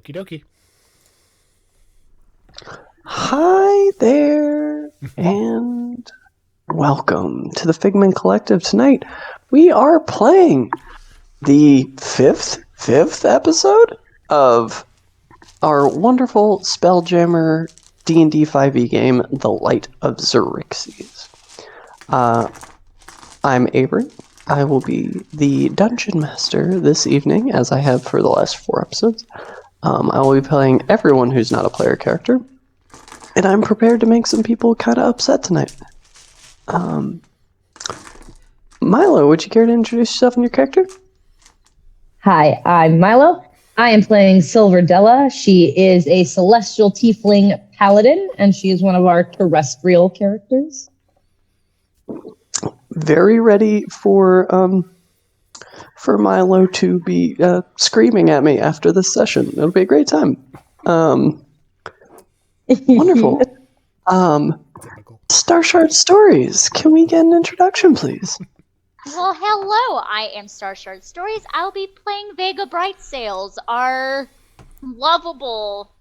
Okie dokie. Hi there, and welcome to the Figment Collective. Tonight, we are playing the fifth episode of our wonderful Spelljammer D&D 5e game, The Light of Xaryxis. I'm Avery. I will be the Dungeon Master this evening, as I have for the last 4 episodes. I will be playing everyone who's not a player character. And I'm prepared to make some people kind of upset tonight. Milo, would you care to introduce yourself and your character? Hi, I'm Milo. I am playing Silverdella. She is a celestial tiefling paladin, and she is one of our terrestrial characters. Very ready for Milo to be screaming at me after this session. It'll be a great time. Wonderful. Starshard Stories. Can we get an introduction, please? Well, hello. I am Starshard Stories. I'll be playing Vega Brightsails, our lovable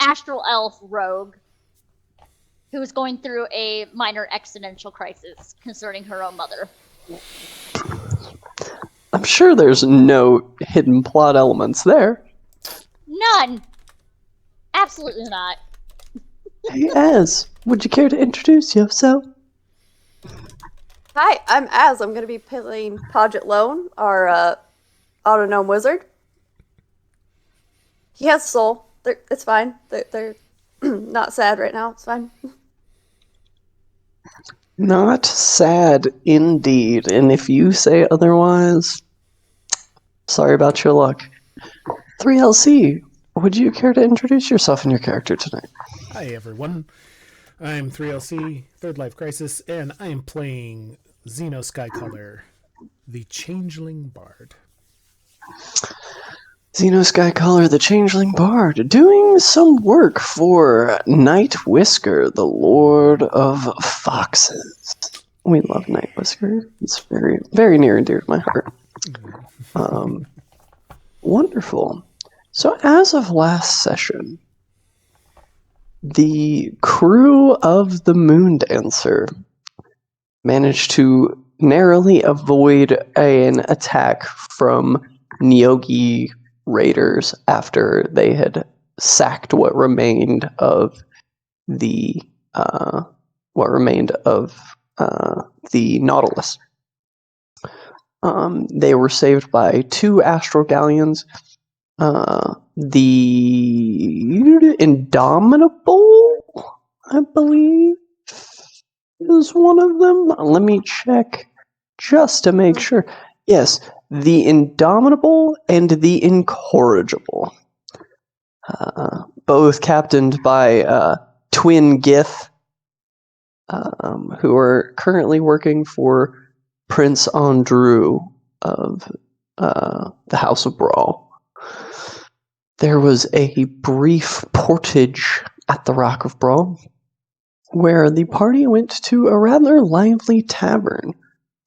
astral elf rogue who is going through a minor existential crisis concerning her own mother. I'm sure there's no hidden plot elements there. None. Absolutely not. Hey, Az, would you care to introduce yourself? Hi, I'm Az. I'm going to be playing Podjet Lone, our autognome wizard. He has a soul. It's fine. They're not sad right now. It's fine. Not sad, indeed. And if you say otherwise, sorry about your luck. 3LC, would you care to introduce yourself and your character tonight? Hi, everyone. I'm 3LC, Third Life Crisis, and I am playing Zeno Skycolor, the Changeling Bard. Zeno Skycolor, the Changeling Bard, doing some work for Night Whisker, the Lord of Foxes. We love Night Whisker. It's very, very near and dear to my heart. Wonderful. So as of last session, the crew of the Moondancer managed to narrowly avoid an attack from Nyogi raiders after they had sacked what remained of the Nautilus. They were saved by 2 astral galleons. The Indomitable, I believe, is one of them. Let me check just to make sure. Yes, the Indomitable and the Incorrigible. Both captained by Twin Gith, who are currently working for Prince Andrew of the House of Brawl. There was a brief portage at the Rock of Brawl, where the party went to a rather lively tavern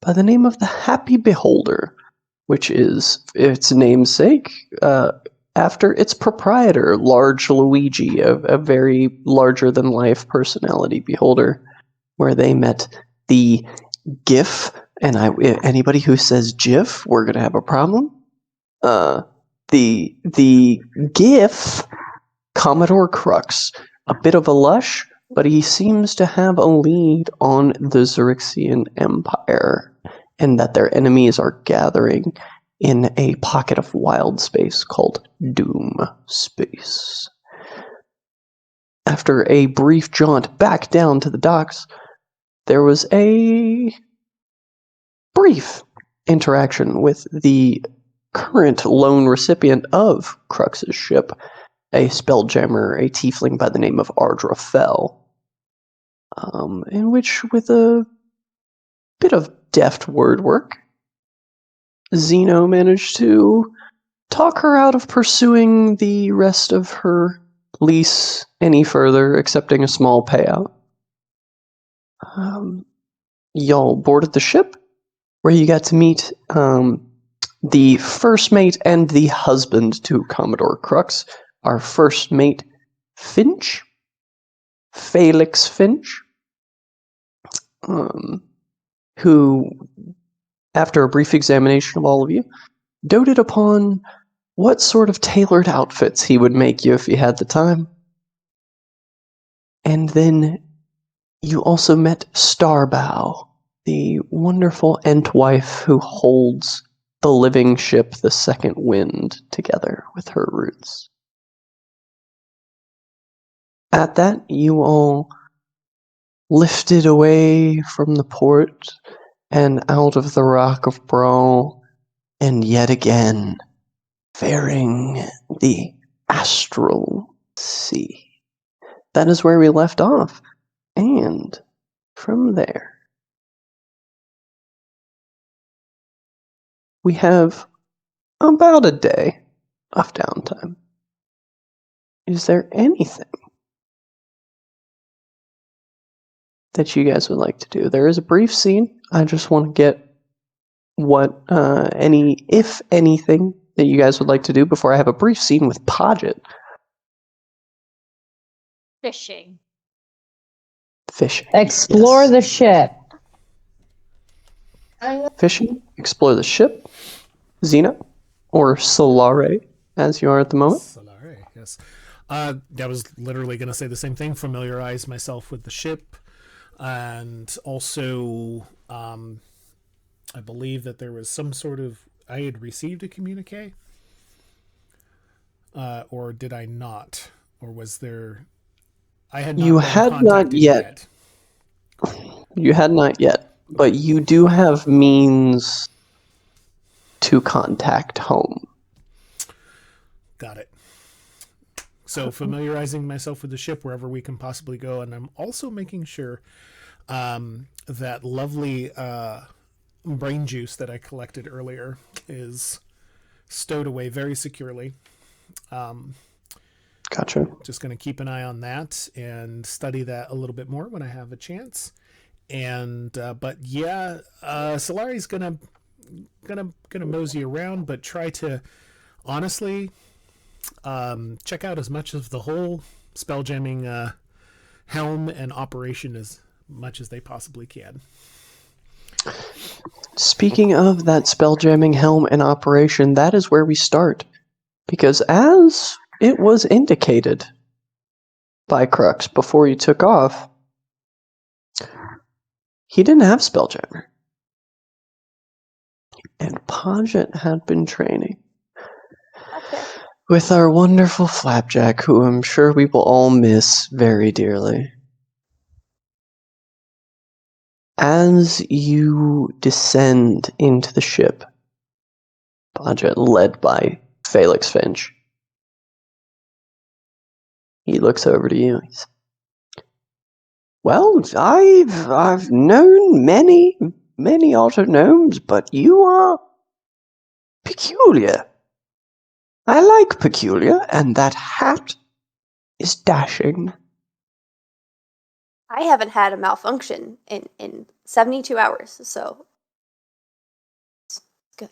by the name of the Happy Beholder, which is its namesake after its proprietor, Large Luigi, a very larger-than-life personality beholder, where they met the GIF, and anybody who says GIF, we're going to have a problem. The GIF, Commodore Crux, a bit of a lush, but he seems to have a lead on the Xaryxian Empire, and that their enemies are gathering in a pocket of wild space called Doom Space. After a brief jaunt back down to the docks, there was a brief interaction with the current lone recipient of Crux's ship, a Spelljammer, a tiefling by the name of Ardra Fell, in which, with a bit of deft word work, Zeno managed to talk her out of pursuing the rest of her lease any further, accepting a small payout. Y'all boarded the ship, where you got to meet the first mate and the husband to Commodore Crux, our first mate, Finch, Felix Finch, who, after a brief examination of all of you, doted upon what sort of tailored outfits he would make you if he had the time. And then you also met Starbow, the wonderful Entwife who holds the living ship, the Second Wind, together with her roots. At that, you all lifted away from the port and out of the Rock of Brawl, and yet again faring the astral sea. That is where we left off, and from there we have about a day of downtime. Is there anything that you guys would like to do? There is a brief scene. I just want to get what if anything, that you guys would like to do before I have a brief scene with Podjet. Fishing. Fishing. Explore Yes. the ship. Fishing. Explore the ship. Zeno. Or Solare, as you are at the moment. Solare, yes. I was literally going to say the same thing. Familiarize myself with the ship. And also, I believe that there was some sort of... I had received a communique. Or did I not? Or was there... I had not You been had not contacted yet. You had not yet. But you do have means to contact home. Got it. So familiarizing myself with the ship wherever we can possibly go, and I'm also making sure that lovely brain juice that I collected earlier is stowed away very securely. Gotcha. Just going to keep an eye on that and study that a little bit more when I have a chance. And but yeah, Solari's gonna mosey around, but try to honestly check out as much of the whole spelljamming helm and operation as much as they possibly can. Speaking of that spelljamming helm and operation, that is where we start. Because as it was indicated by Crux before you took off, he didn't have Spelljammer. And Podjet had been training Okay. with our wonderful Flapjack, who I'm sure we will all miss very dearly. As you descend into the ship, Podjet led by Felix Finch, he looks over to you. He says, well, I've known many otter gnomes, but you are peculiar. I like peculiar, and that hat is dashing. I haven't had a malfunction in 72 hours, so it's good.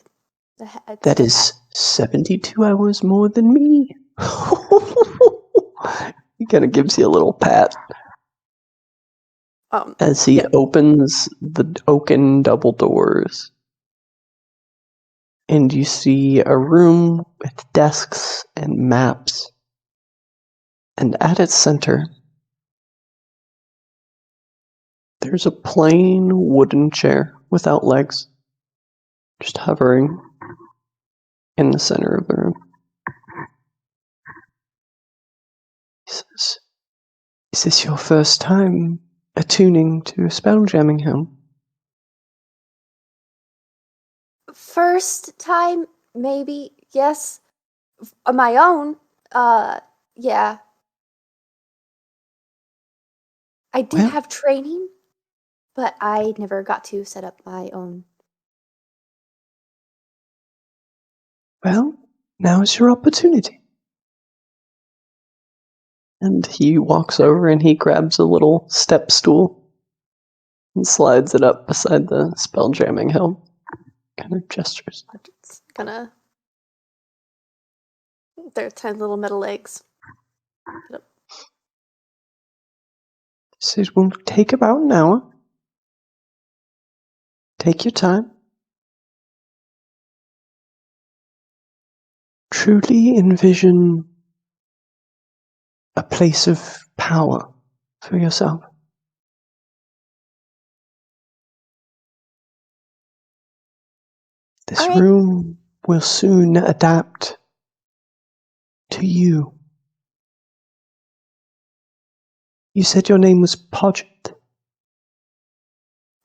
That is 72 hours more than me. He kind of gives you a little pat as he opens the oaken double doors. And you see a room with desks and maps. And at its center, there's a plain wooden chair without legs, just hovering in the center of the room. He says, is this your first time attuning to spelljamming helm? First time, maybe, yes. On my own, yeah. I did Well- have training, but I never got to set up my own. Well, now is your opportunity. And he walks over and he grabs a little step stool. He slides it up beside the spelljamming helm. Kind of gestures. It's gonna Their tiny little metal legs. This will take about an hour. Take your time. Truly envision a place of power for yourself. This All right. room will soon adapt to you. You said your name was Podjet.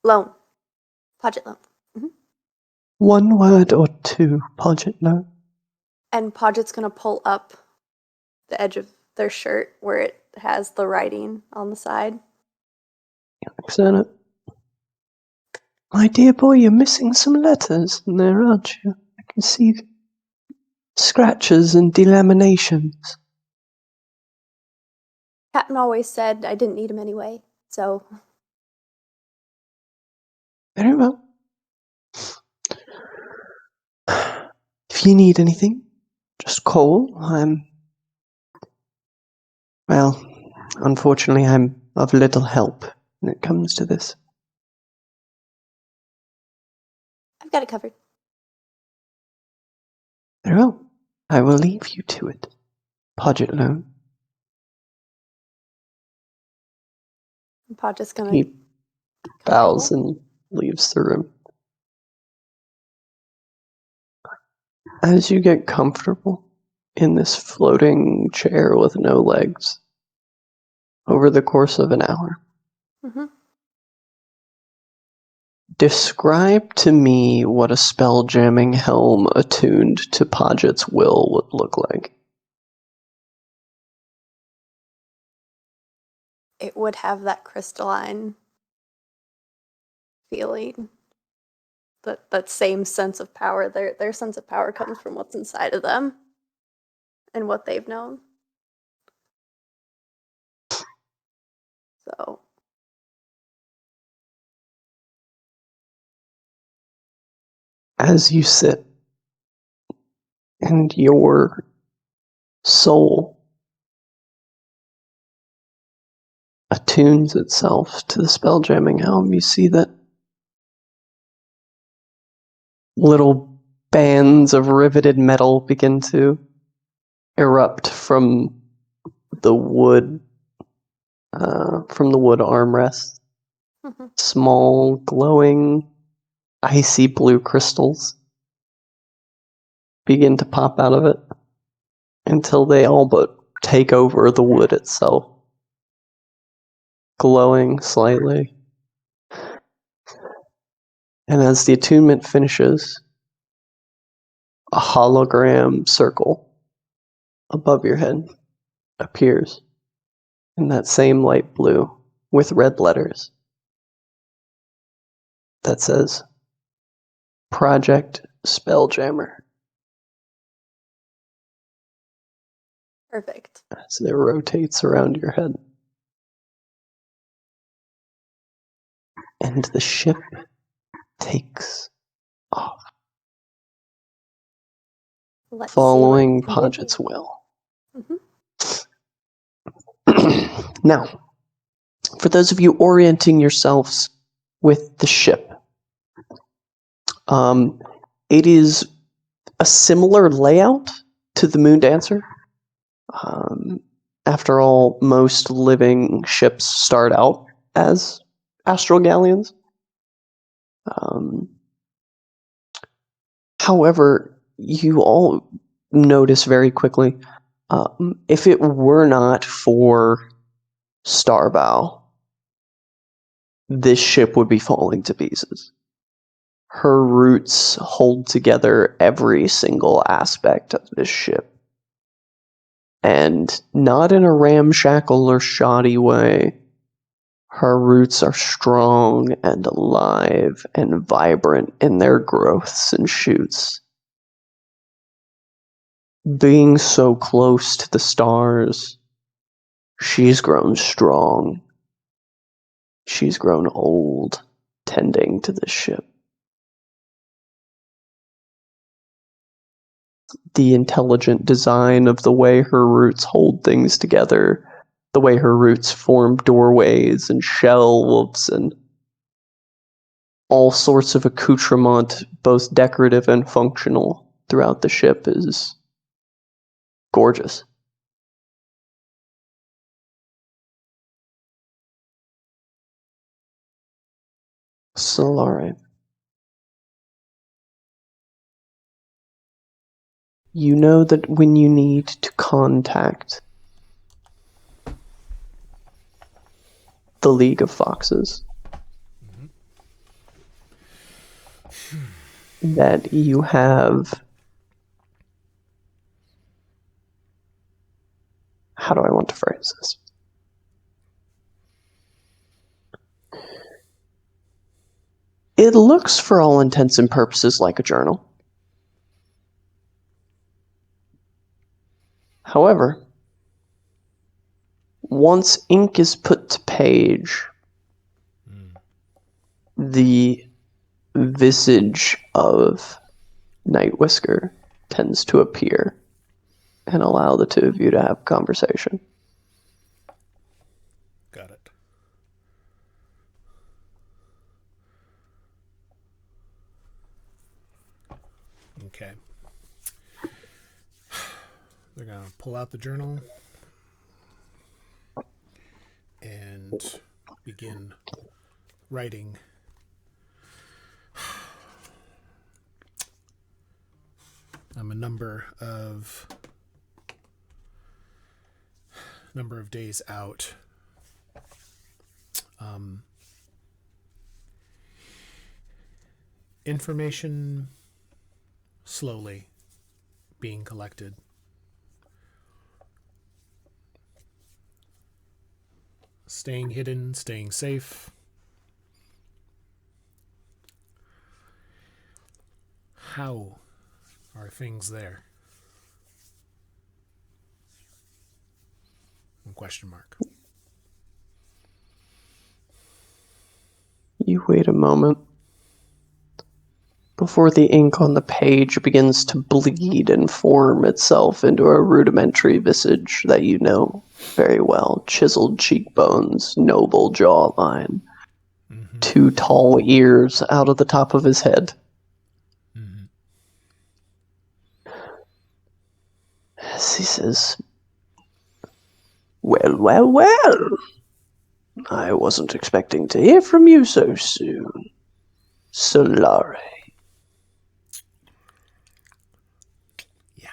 Loan. Podjet loan. One word or two, Podjet, no? And Podjet's gonna pull up the edge of their shirt where it has the writing on the side. Xaryxis. My dear boy, you're missing some letters in there, aren't you? I can see scratches and delaminations. Captain always said I didn't need him anyway, so Very well. If you need anything, just call. Well, unfortunately, I'm of little help when it comes to this. I've got it covered. Very well. I will leave you to it. Podjet alone. And Podjet's gonna He bows and leaves the room. As you get comfortable in this floating chair with no legs, over the course of an hour, describe to me what a spelljamming helm attuned to Podjet's will would look like. It would have that crystalline feeling. That same sense of power. Their sense of power comes from what's inside of them and what they've known. So As you sit and your soul attunes itself to the spelljamming helm, you see that little bands of riveted metal begin to erupt from the wood armrests. Small, glowing, icy blue crystals begin to pop out of it until they all but take over the wood itself, glowing slightly. And as the attunement finishes, a hologram circle above your head appears in that same light blue with red letters that says Project Spelljammer perfect. as it rotates around your head. And the ship takes off, Let's following see what it can Podjet's do. will. Mhm. Now, for those of you orienting yourselves with the ship, it is a similar layout to the Moon Dancer. After all, most living ships start out as astral galleons. However, you all notice very quickly, if it were not for Starbow, this ship would be falling to pieces. Her roots hold together every single aspect of this ship. And not in a ramshackle or shoddy way. Her roots are strong and alive and vibrant in their growths and shoots. Being so close to the stars, she's grown strong. She's grown old, tending to this ship. the intelligent design of the way her roots hold things together, the way her roots form doorways and shelves and all sorts of accoutrement, both decorative and functional, throughout the ship is gorgeous. Solare. You know that when you need to contact the League of Foxes, that you have... How do I want to phrase this? It looks, for all intents and purposes, like a journal. However, once ink is put to page, the visage of Nightwhisker tends to appear and allow the two of you to have a conversation. Got it. Okay. They're going to pull out the journal and begin writing. I'm a number of days out. Information slowly being collected. Staying hidden, staying safe. How are things there? Question mark. You wait a moment before the ink on the page begins to bleed and form itself into a rudimentary visage that you know very well. Chiseled cheekbones, noble jawline, two tall ears out of the top of his head. As he says, "Well, well, well. I wasn't expecting to hear from you so soon. Solare." Yeah.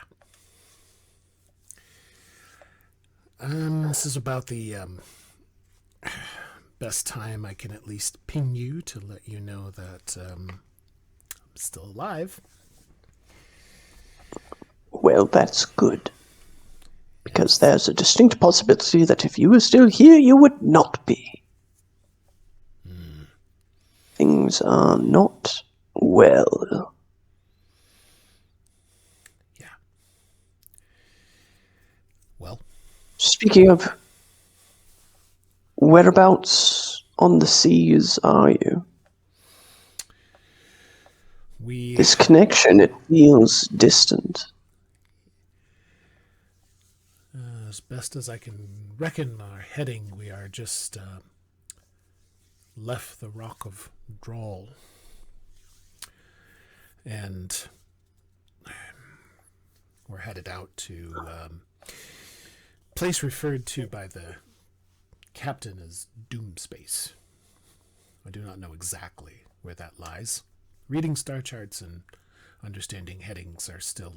This is about the best time I can at least ping you to let you know that I'm still alive. Well, that's good. Because there's a distinct possibility that if you were still here, you would not be. Things are not well. Yeah. Well. Speaking of, whereabouts on the seas are you? This connection, it feels distant. As best as I can reckon our heading, we are just left the Rock of Drawl. And we're headed out to a place referred to by the captain as Doom Space. I do not know exactly where that lies. Reading star charts and understanding headings are still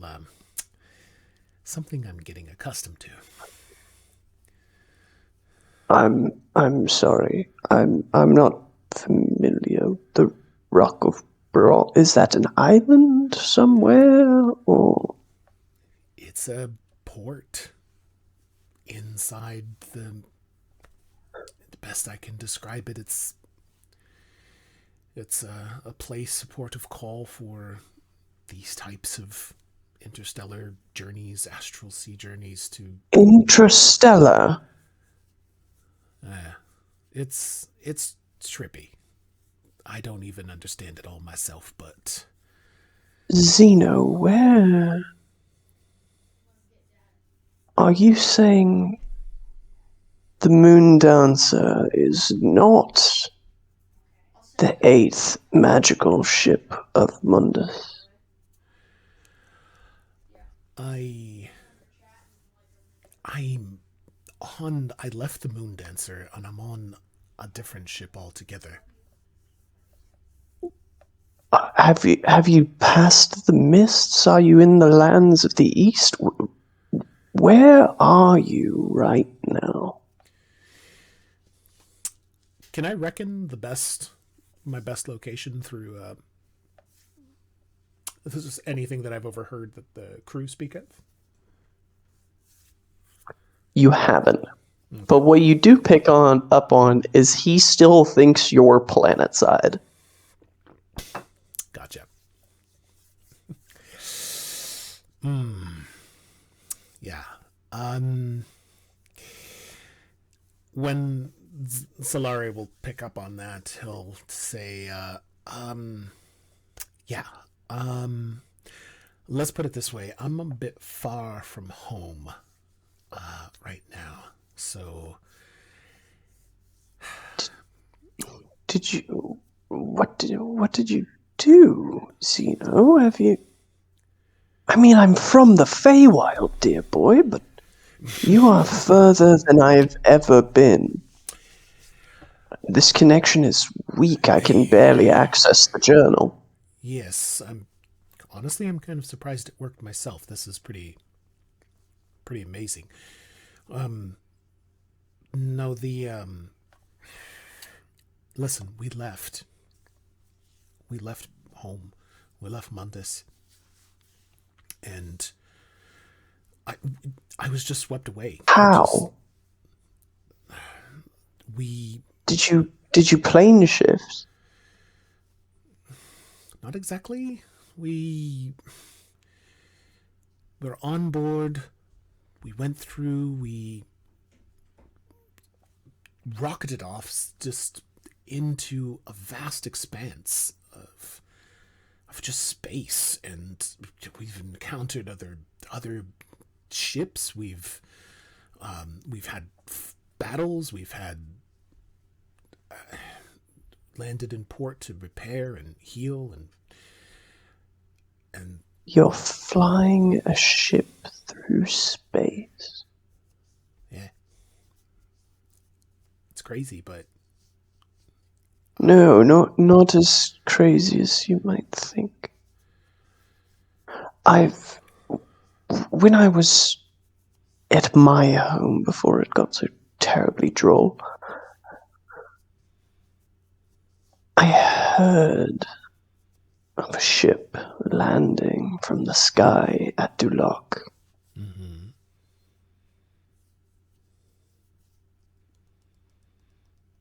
something I'm getting accustomed to. I'm sorry. I'm not familiar. The Rock of Brawl, is that an island somewhere, or? It's a port inside the best I can describe it. It's a place, a port of call for these types of interstellar journeys, astral sea journeys to... Interstellar? It's trippy. I don't even understand it all myself, but... Zeno, where Are you saying the Moon Dancer is not the 8th magical ship of Mundus? I left the Moon Dancer and I'm on a different ship altogether. Have you passed the mists? Are you in the lands of the east? Where are you right now? Can I reckon my best location through if this is anything that I've overheard that the crew speak of? You haven't. Okay. But what you do pick up on is he still thinks you're planet side. Gotcha. Yeah. When Solari will pick up on that, he'll say, let's put it this way. I'm a bit far from home right now, so... What did you do, Zeno? Have you... I mean, I'm from the Feywild, dear boy, but you are further than I've ever been. This connection is weak. I can barely access the journal. Yes, I'm kind of surprised it worked myself. This is pretty amazing. No, listen, we left home. We left Mundus. And I was just swept away. How? Did you plane shift? Not exactly. We were on board. We went through. We rocketed off just into a vast expanse of just space, and we've encountered other ships. We've had battles. We've had landed in port to repair and heal, and you're flying a ship through space. Yeah, it's crazy, but no, not as crazy as you might think. When I was at my home before it got so terribly droll, I heard of a ship landing from the sky at Duloc. Mm-hmm.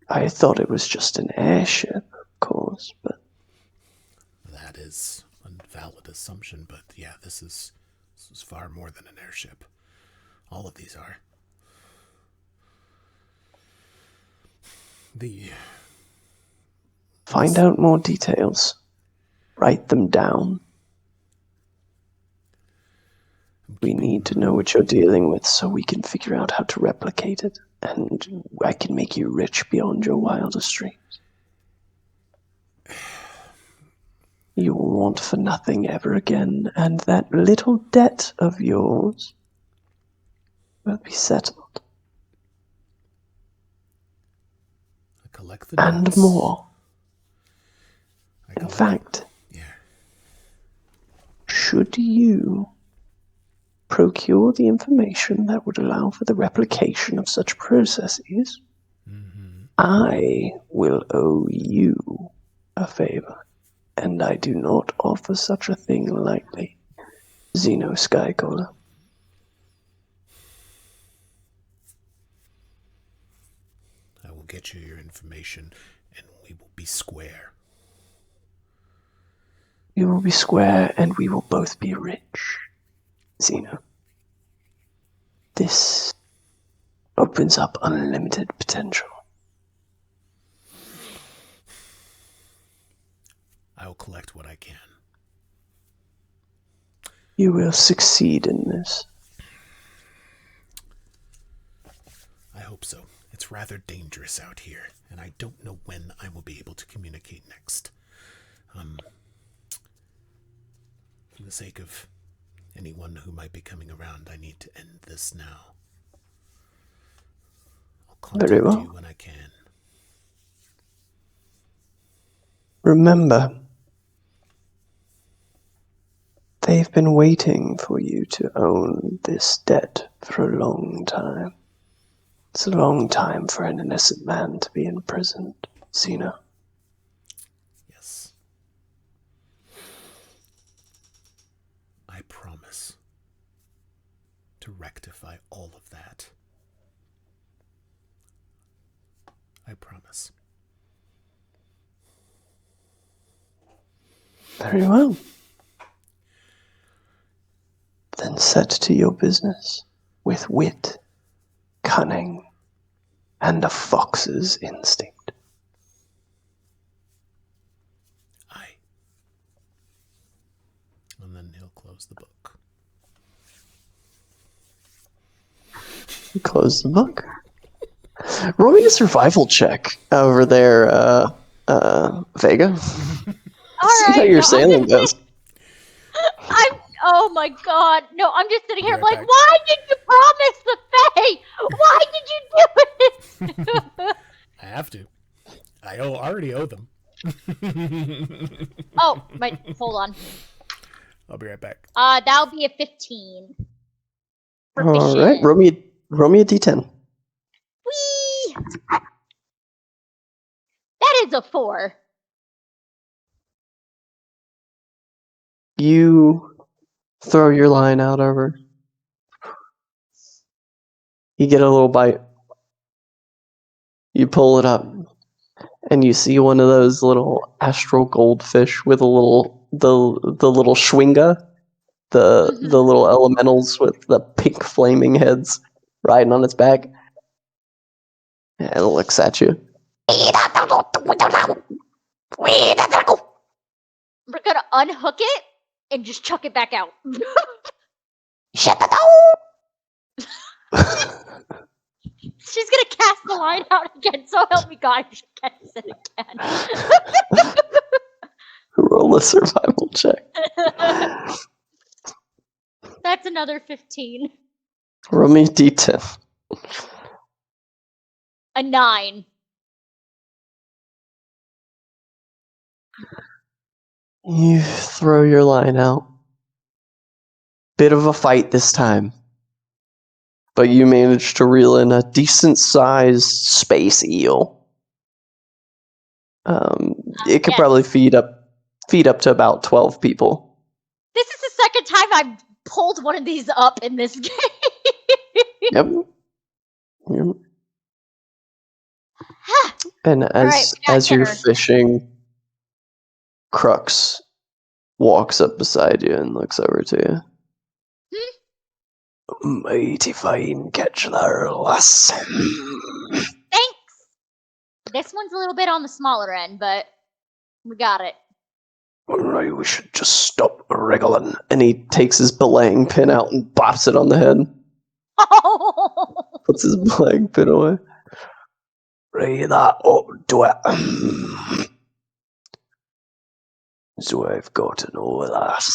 I thought it was just an airship, of course, but... That is a valid assumption, but yeah, this is far more than an airship. All of these are. Find out more details. Write them down. We need to know what you're dealing with so we can figure out how to replicate it, and I can make you rich beyond your wildest dreams. You will want for nothing ever again, and that little debt of yours will be settled. I collect the and debts. More. In fact, should you procure the information that would allow for the replication of such processes, I will owe you a favor, and I do not offer such a thing lightly. Zeno Skycaller. I will get you your information, and we will be square. We will be square, and we will both be rich. Zeno. This opens up unlimited potential. I will collect what I can. You will succeed in this. hope so. It's rather dangerous out here, and I don't know when I will be able to communicate next. For the sake of anyone who might be coming around, I need to end this now. I'll contact Very well. you when I can. Remember, they've been waiting for you to own this debt for a long time. It's a long time for an innocent man to be imprisoned, Zeno. Yes. I promise to rectify all of that. I promise. Very well. Then set to your business with wit, cunning, and a fox's instinct. Aye. And then he'll close the book. Close the book. Roll me a survival check over there, Vega. All See right, how your no, sailing goes. Oh my god. No, I'm just sitting here Right like, back. why did you promise the Fae? Why did you do it? I have to. I already owe them. Oh, wait, hold on. I'll be right back. That'll be a 15. All right, roll me a d10. Whee! That is a 4. You throw your line out over. You get a little bite. You pull it up, and you see one of those little astral goldfish with the little schwinga, the little elementals with the pink flaming heads riding on its back. And it looks at you. We're gonna unhook it and just chuck it back out. Shut the door! She's gonna cast the line out again, so help me God, she casts it again. Roll a survival check. That's another 15. Roll me a d10. A 9. You throw your line out. Bit of a fight this time. But you manage to reel in a decent-sized space eel. It could yes. probably feed up to about 12 people. This is the second time I've pulled one of these up in this game. Yep. And as you're fishing, Crux walks up beside you and looks over to you. Mighty fine catch there, lass. Thanks. This one's a little bit on the smaller end, but we got it. Alright, we should just stop wriggling. And he takes his belaying pin out and bops it on the head. Puts his belaying pin away. Right, that ought to it. So I've got to know that.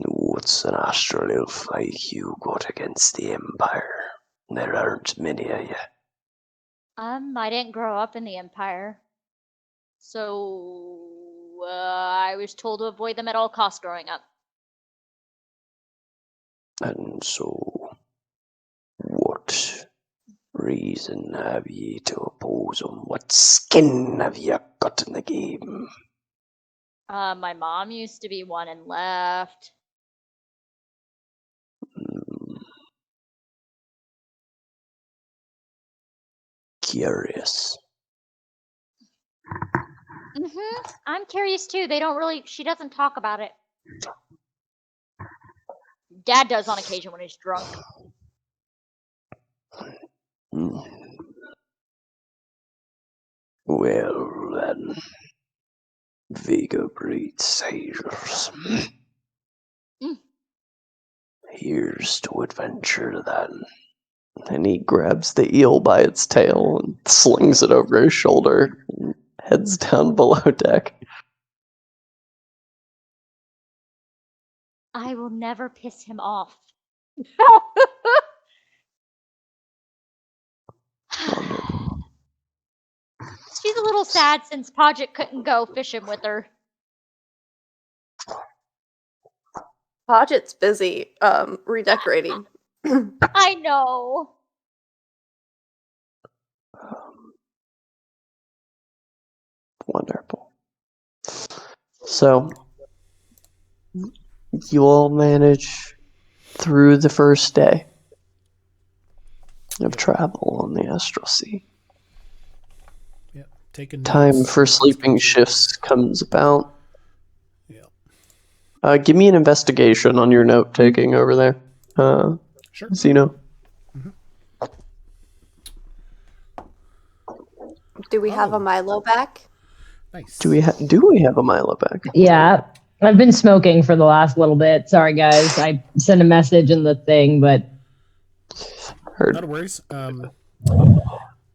What's an astral elf like you got against the Empire? There aren't many of you. I didn't grow up in the Empire. So, I was told to avoid them at all costs growing up. And so, what reason have ye to oppose them? What skin have you got in the game? My mom used to be one and left. Curious. I'm curious too. She doesn't talk about it. Dad does on occasion when he's drunk. Well then, Vega breeds sailors. Here's to adventure, then. And he grabs the eel by its tail and slings it over his shoulder and heads down below deck. I will never piss him off. Wonderful. She's a little sad since Podjet couldn't go fishing with her. Podjet's busy redecorating. I know. Wonderful. So, you all manage through the first day of travel on the Astral Sea. Yeah, taking Time notes. for sleeping shifts comes about. Yeah. Give me an investigation on your note taking over there, Sure. Zeno. Do we have a Milo back? Nice. Do we have a Milo back? Yeah. I've been smoking for the last little bit. Sorry, guys. I sent a message in the thing, but Heard. Not a worries.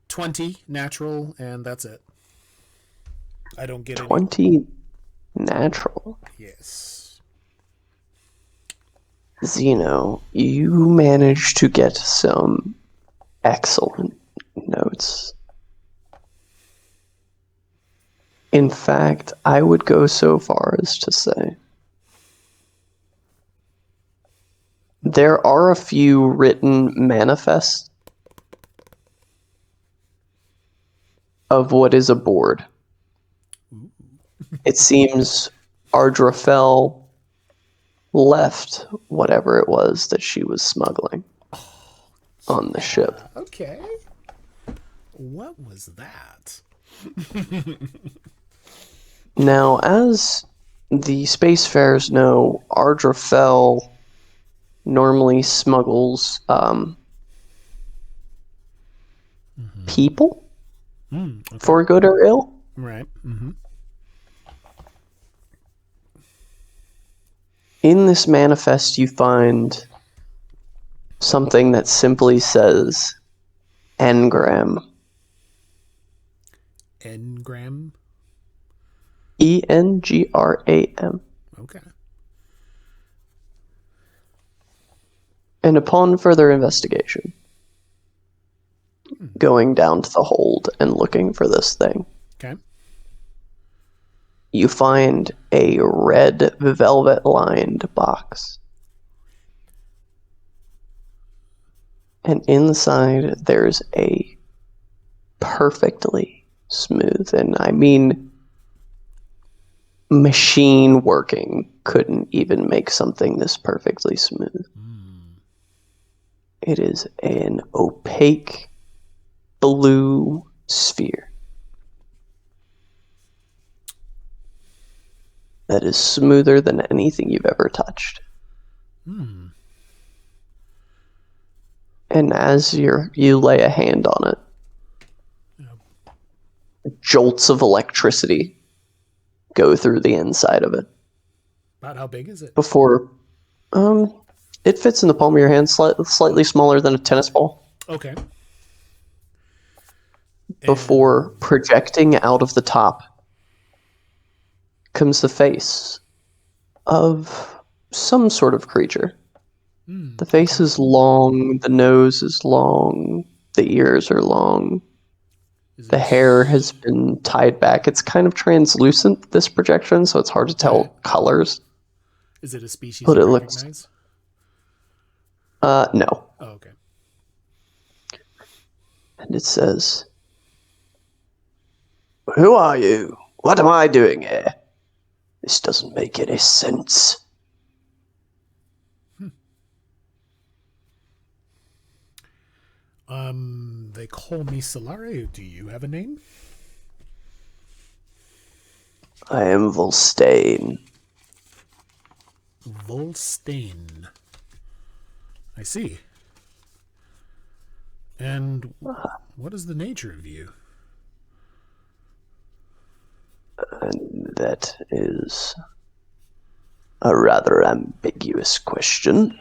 20 natural, and that's it. I don't get 20 natural. Yes. Zeno, you managed to get some excellent notes. In fact, I would go so far as to say there are a few written manifests of what is aboard. It seems Ardrafel left whatever it was that she was smuggling on the ship. Okay. What was that? Now, as the spacefarers know, Ardrafel normally smuggles people Okay. for good or ill. Right. Mm-hmm. In this manifest, you find something that simply says engram. Engram. Engram. Okay. And upon further investigation, going down to the hold and looking for this thing, Okay. you find a red velvet-lined box. And inside, there's a perfectly smooth, and I mean machine working couldn't even make something this perfectly smooth. It is an opaque blue sphere that is smoother than anything you've ever touched. And as you lay a hand on it, jolts of electricity go through the inside of it. About how big is it? Before, it fits in the palm of your hand, slightly smaller than a tennis ball. Okay. Before projecting out of the top comes the face of some sort of creature. The face is long, the nose is long, the ears are long. The hair has been tied back. It's kind of translucent, this projection, so it's hard to tell colors. Is it a species But you it looks- recognize? No. Oh, okay. And it says, "Who are you? What am I doing here? This doesn't make any sense." They call me Solare. Do you have a name? I am Volstain. Volstain. I see. And what is the nature of you? And that is a rather ambiguous question.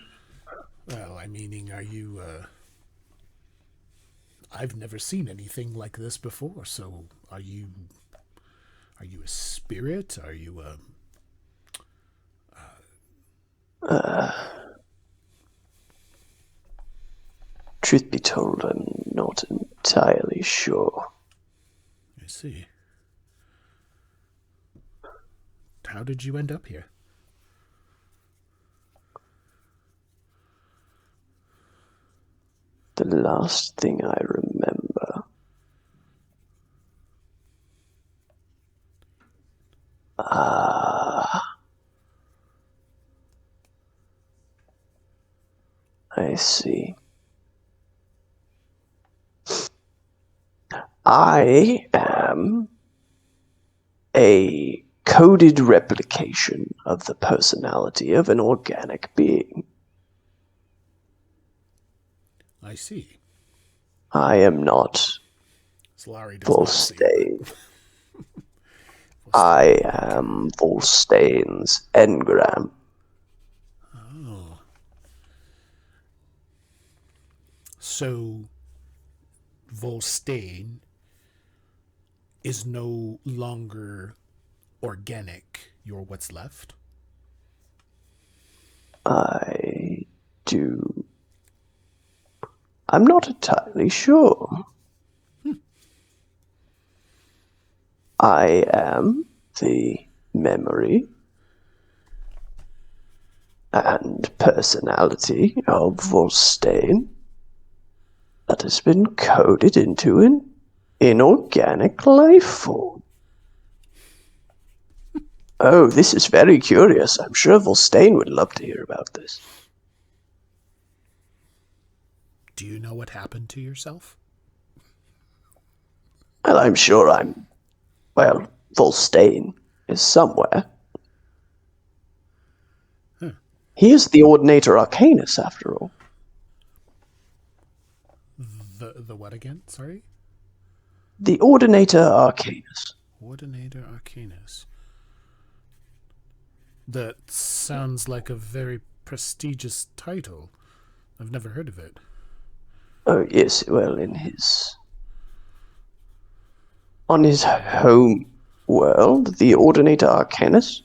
Well, I'm meaning, are you, I've never seen anything like this before, so are you a spirit? Are you, Truth be told, I'm not entirely sure. I see. How did you end up here? The last thing I remember. I see. I am a coded replication of the personality of an organic being. I see. I am not Solari does not see. Volstein. I am Volstein's engram. Oh. So, Volstein is no longer organic. You're what's left? I do. I'm not entirely sure. I am the memory and personality of Volstein that has been coded into an inorganic life form. Oh, this is very curious. I'm sure Volstein would love to hear about this. Do you know what happened to yourself? Well, I'm sure Volstein is somewhere. Huh. He is the Ordinator Arcanus, after all. The what again? Sorry? The Ordinator Arcanus. Ordinator Arcanus. That sounds like a very prestigious title. I've never heard of it. Oh, yes, well, on his home world, the Ordinator Arcanus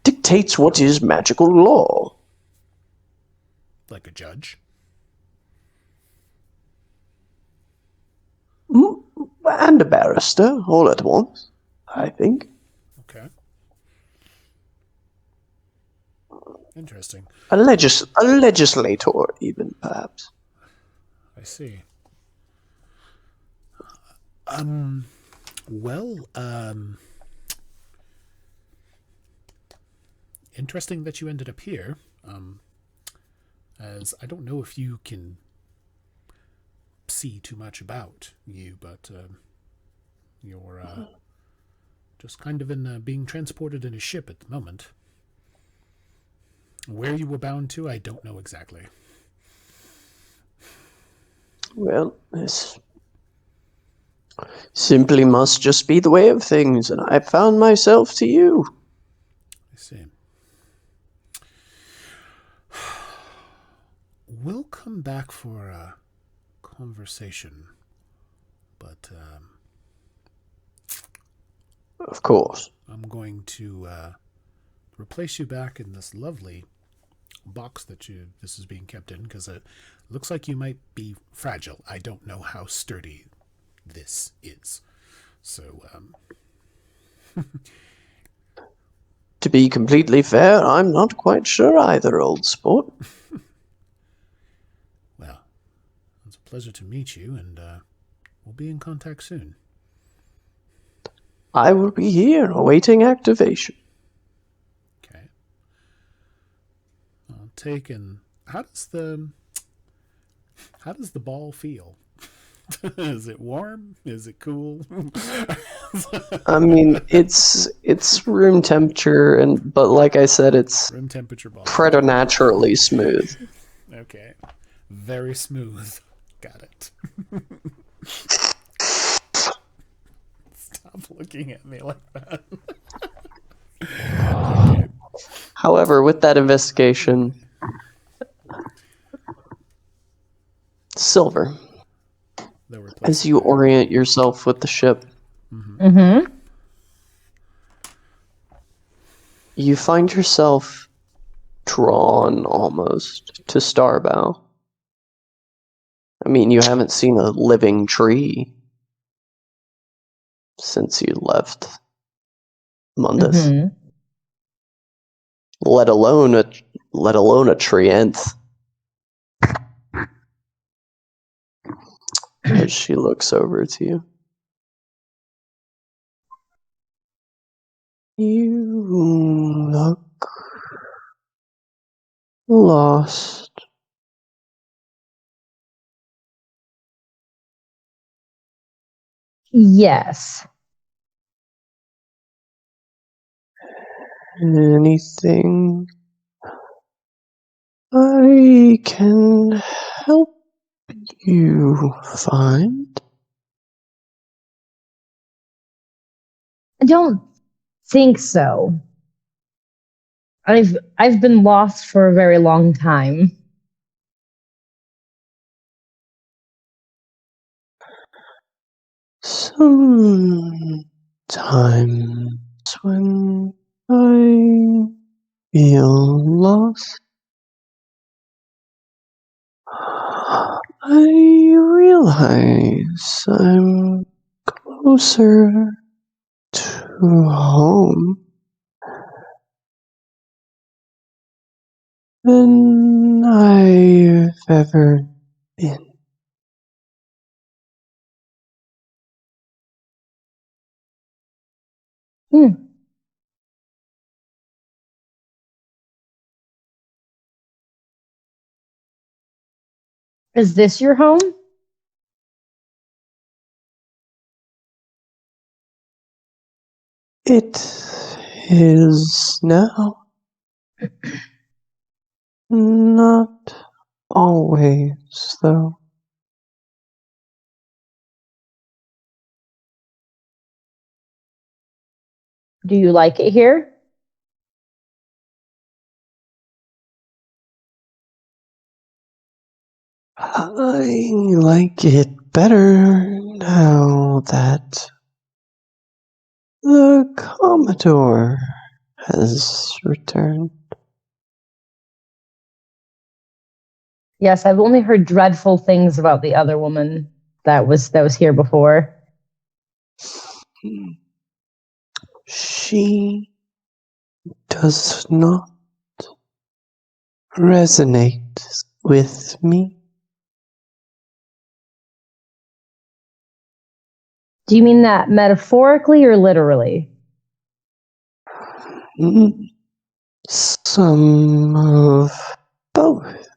dictates what is magical law. Like a judge? And a barrister, all at once, I think. Okay. Interesting. A legislator, even, perhaps. I see. Well, interesting that you ended up here. As I don't know if you can see too much about you, but you're just kind of in being transported in a ship at the moment. Where you were bound to, I don't know exactly. Well, this simply must just be the way of things, and I found myself to you. I see. We'll come back for a conversation, but Of course. I'm going to replace you back in this lovely box that this is being kept in, because it looks like you might be fragile. I don't know how sturdy this is. So, To be completely fair, I'm not quite sure either, old sport. well, it's a pleasure to meet you, and we'll be in contact soon. I will be here, awaiting activation. Okay. I'll take and how does the ball feel? Is it warm? Is it cool? I mean, it's room temperature, but like I said, it's Room temperature ball. preternaturally smooth. Okay. Very smooth. Got it. Stop looking at me like that. Okay. However, with that investigation, Silver, That we're as placing you there. orient yourself with the ship, Mm-hmm. you find yourself drawn almost to Starbow. I mean, you haven't seen a living tree since you left Mundus, Mm-hmm. let alone a treant. As she looks over to you, you look lost. Yes. Anything I can help you find? I don't think so. I've been lost for a very long time. Sometimes when I feel lost, I realize I'm closer to home than I've ever been. Hmm. Is this your home? It is now. Not always, though. Do you like it here? I like it better now that the Commodore has returned. Yes, I've only heard dreadful things about the other woman that was here before. She does not resonate with me. Do you mean that metaphorically or literally? Some of both,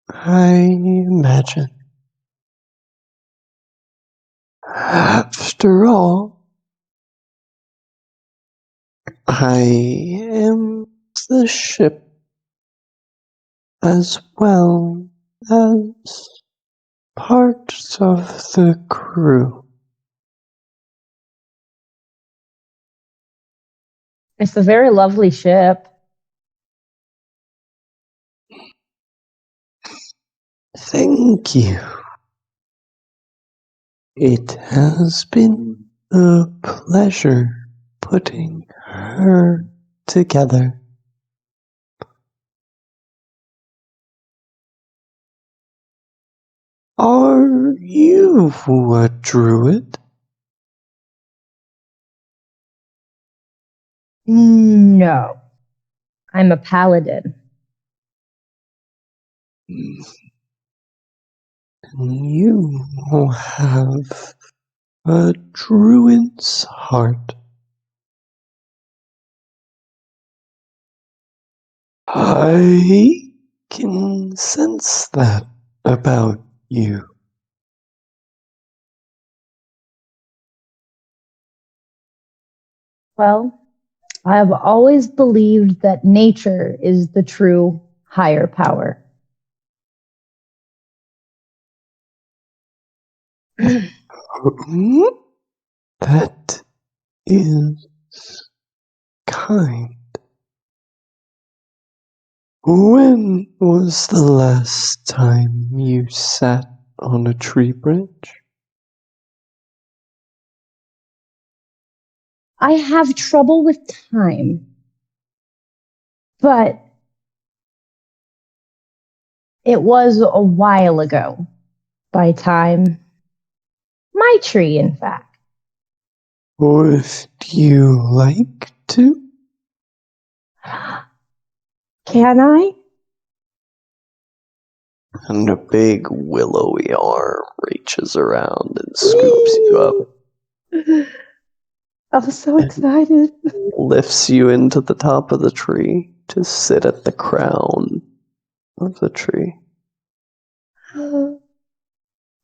I imagine. After all, I am the ship as well as part of the crew. It's a very lovely ship. Thank you. It has been a pleasure putting her together. Are you a druid? No, I'm a paladin. You have a druid's heart. I can sense that about you. Well, I have always believed that nature is the true higher power. That is kind. When was the last time you sat on a tree branch? I have trouble with time, but it was a while ago. By time, my tree, in fact. Would you like to? Can I? And a big willowy arm reaches around and scoops you up. I'm so excited. Lifts you into the top of the tree to sit at the crown of the tree.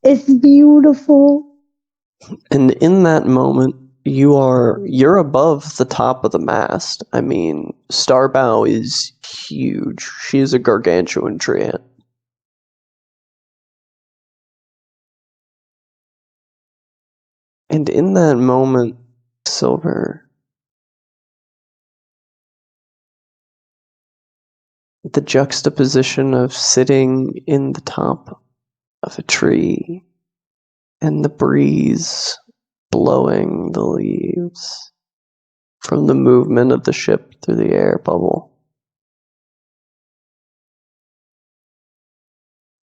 It's beautiful. And in that moment, you're above the top of the mast. I mean, Starbow is huge. She is a gargantuan treant. And in that moment, Silver, the juxtaposition of sitting in the top of a tree and the breeze blowing the leaves from the movement of the ship through the air bubble.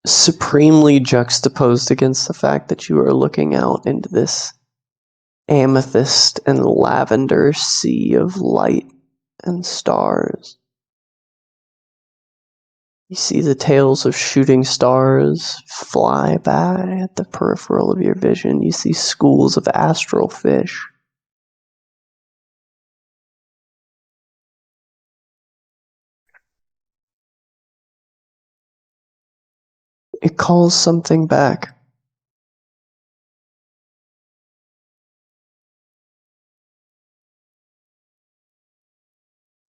Supremely juxtaposed against the fact that you are looking out into this amethyst and lavender sea of light and stars. You see the tails of shooting stars fly by at the peripheral of your vision. You see schools of astral fish. It calls something back.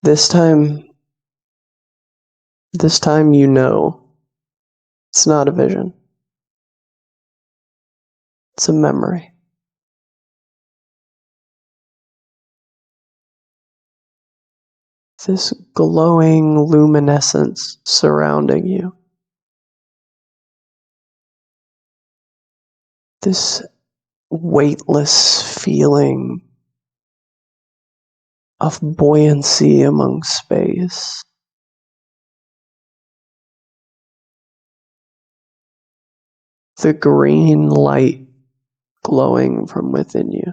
This time you know it's not a vision. It's a memory. This glowing luminescence surrounding you. This weightless feeling of buoyancy among space. The green light glowing from within you.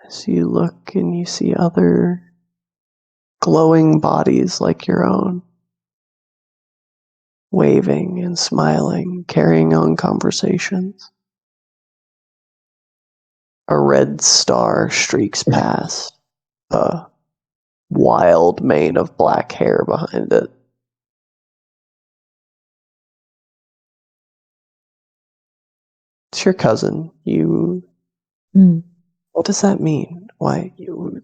As you look and you see other glowing bodies like your own, waving and smiling, carrying on conversations. A red star streaks past, a wild mane of black hair behind it. It's your cousin. What does that mean? Why, you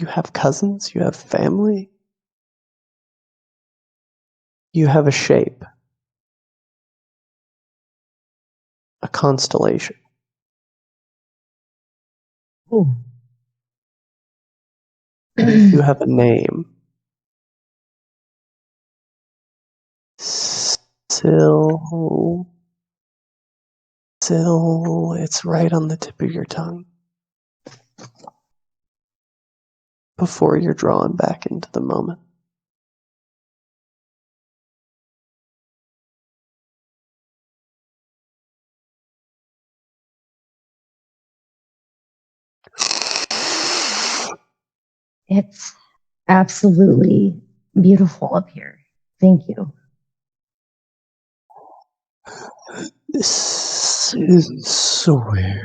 have cousins? You have family? You have a shape. A constellation. Ooh. You have a name. It's right on the tip of your tongue. Before you're drawn back into the moment. It's absolutely beautiful up here. Thank you. This is where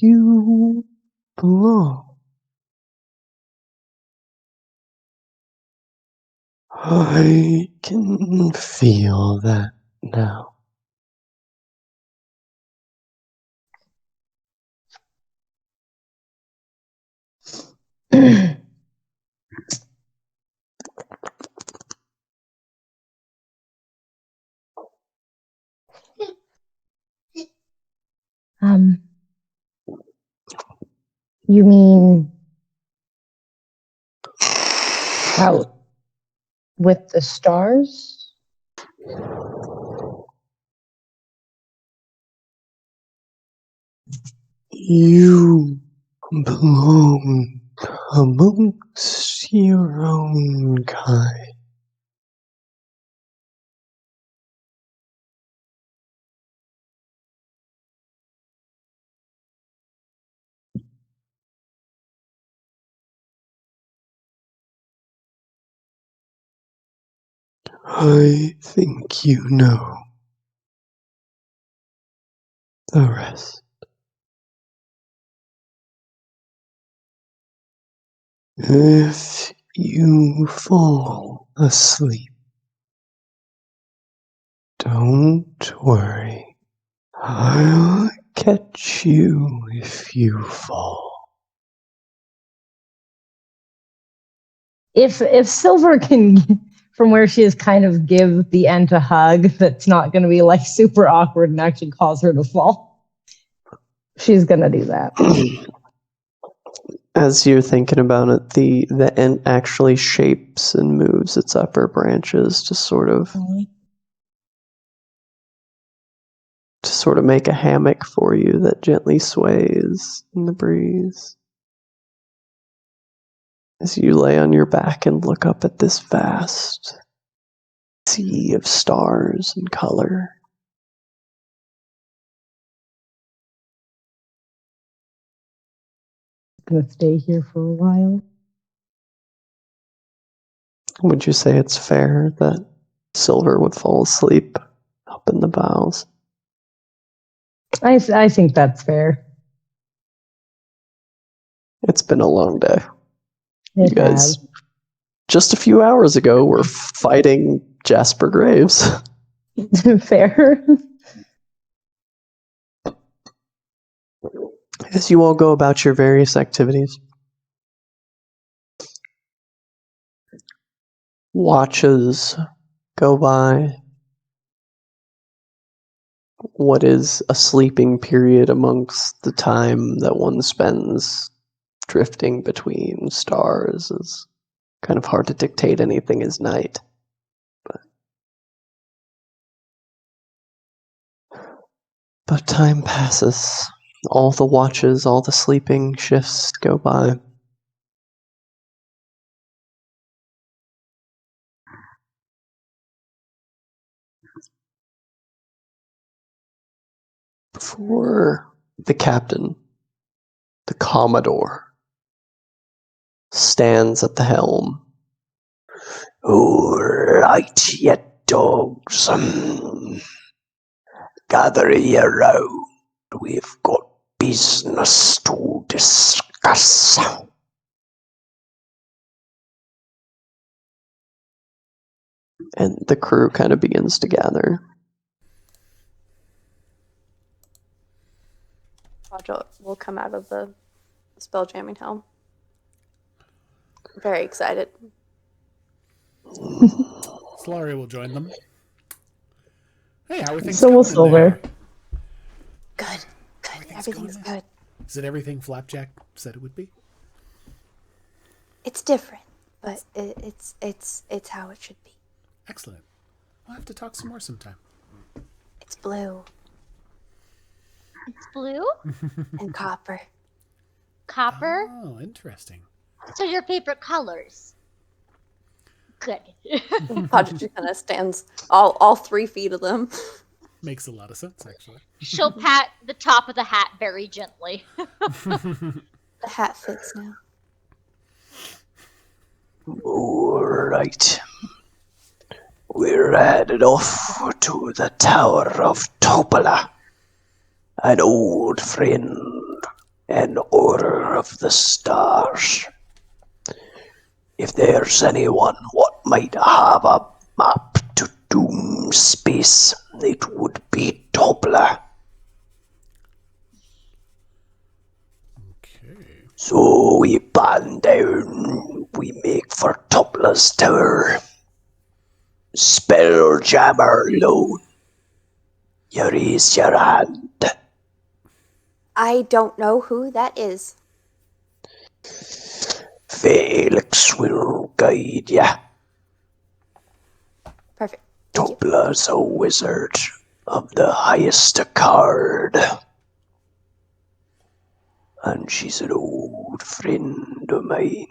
you belong. I can feel that now. You mean Out with the stars? You belong amongst your own kind. I think you know the rest. If you fall asleep, don't worry. I'll catch you if you fall. If Silver can, from where she is, kind of give the Ent a hug that's not going to be like super awkward and actually cause her to fall, she's going to do that. As you're thinking about it, the Ent actually shapes and moves its upper branches to sort of make a hammock for you that gently sways in the breeze. As you lay on your back and look up at this vast sea of stars and color. Going to stay here for a while. Would you say it's fair that Silver would fall asleep up in the boughs? I think that's fair. It's been a long day. You It guys, just a few hours ago, were fighting Jasper Graves. has. Fair. As you all go about your various activities, watches go by. What is a sleeping period amongst the time that one spends drifting between stars is kind of hard to dictate anything as night. But time passes. All the watches, all the sleeping shifts go by. Before the captain, the Commodore, stands at the helm. "All right, you dogs. Gather ye round. We've got business to discuss." And the crew kind of begins to gather. Podjet will come out of the spell jamming helm. Very excited. Solari will join them. Hey, how are things So will going in Silver. there? Good. Everything's going good. Is it everything Flapjack said it would be? It's different, but it's how it should be. Excellent. We'll have to talk some more sometime. It's blue It's blue, and copper. copper. Oh, interesting. So your favorite colors. Good. Podjet just kind of stands all 3 feet of them. Makes a lot of sense, actually. She'll pat the top of the hat very gently. The hat fits now. All right. We're headed off to the Tower of Topola, an old friend and Order of the Stars. If there's anyone what might have a map to Doom Space, it would be Topola. Okay. So we pan down, we make for Topola's Tower. Spelljammer alone. You raise your hand. I don't know who that is. Felix will guide ya. Perfect. Thank you. Doppler's a wizard of the highest card. And she's an old friend of mine.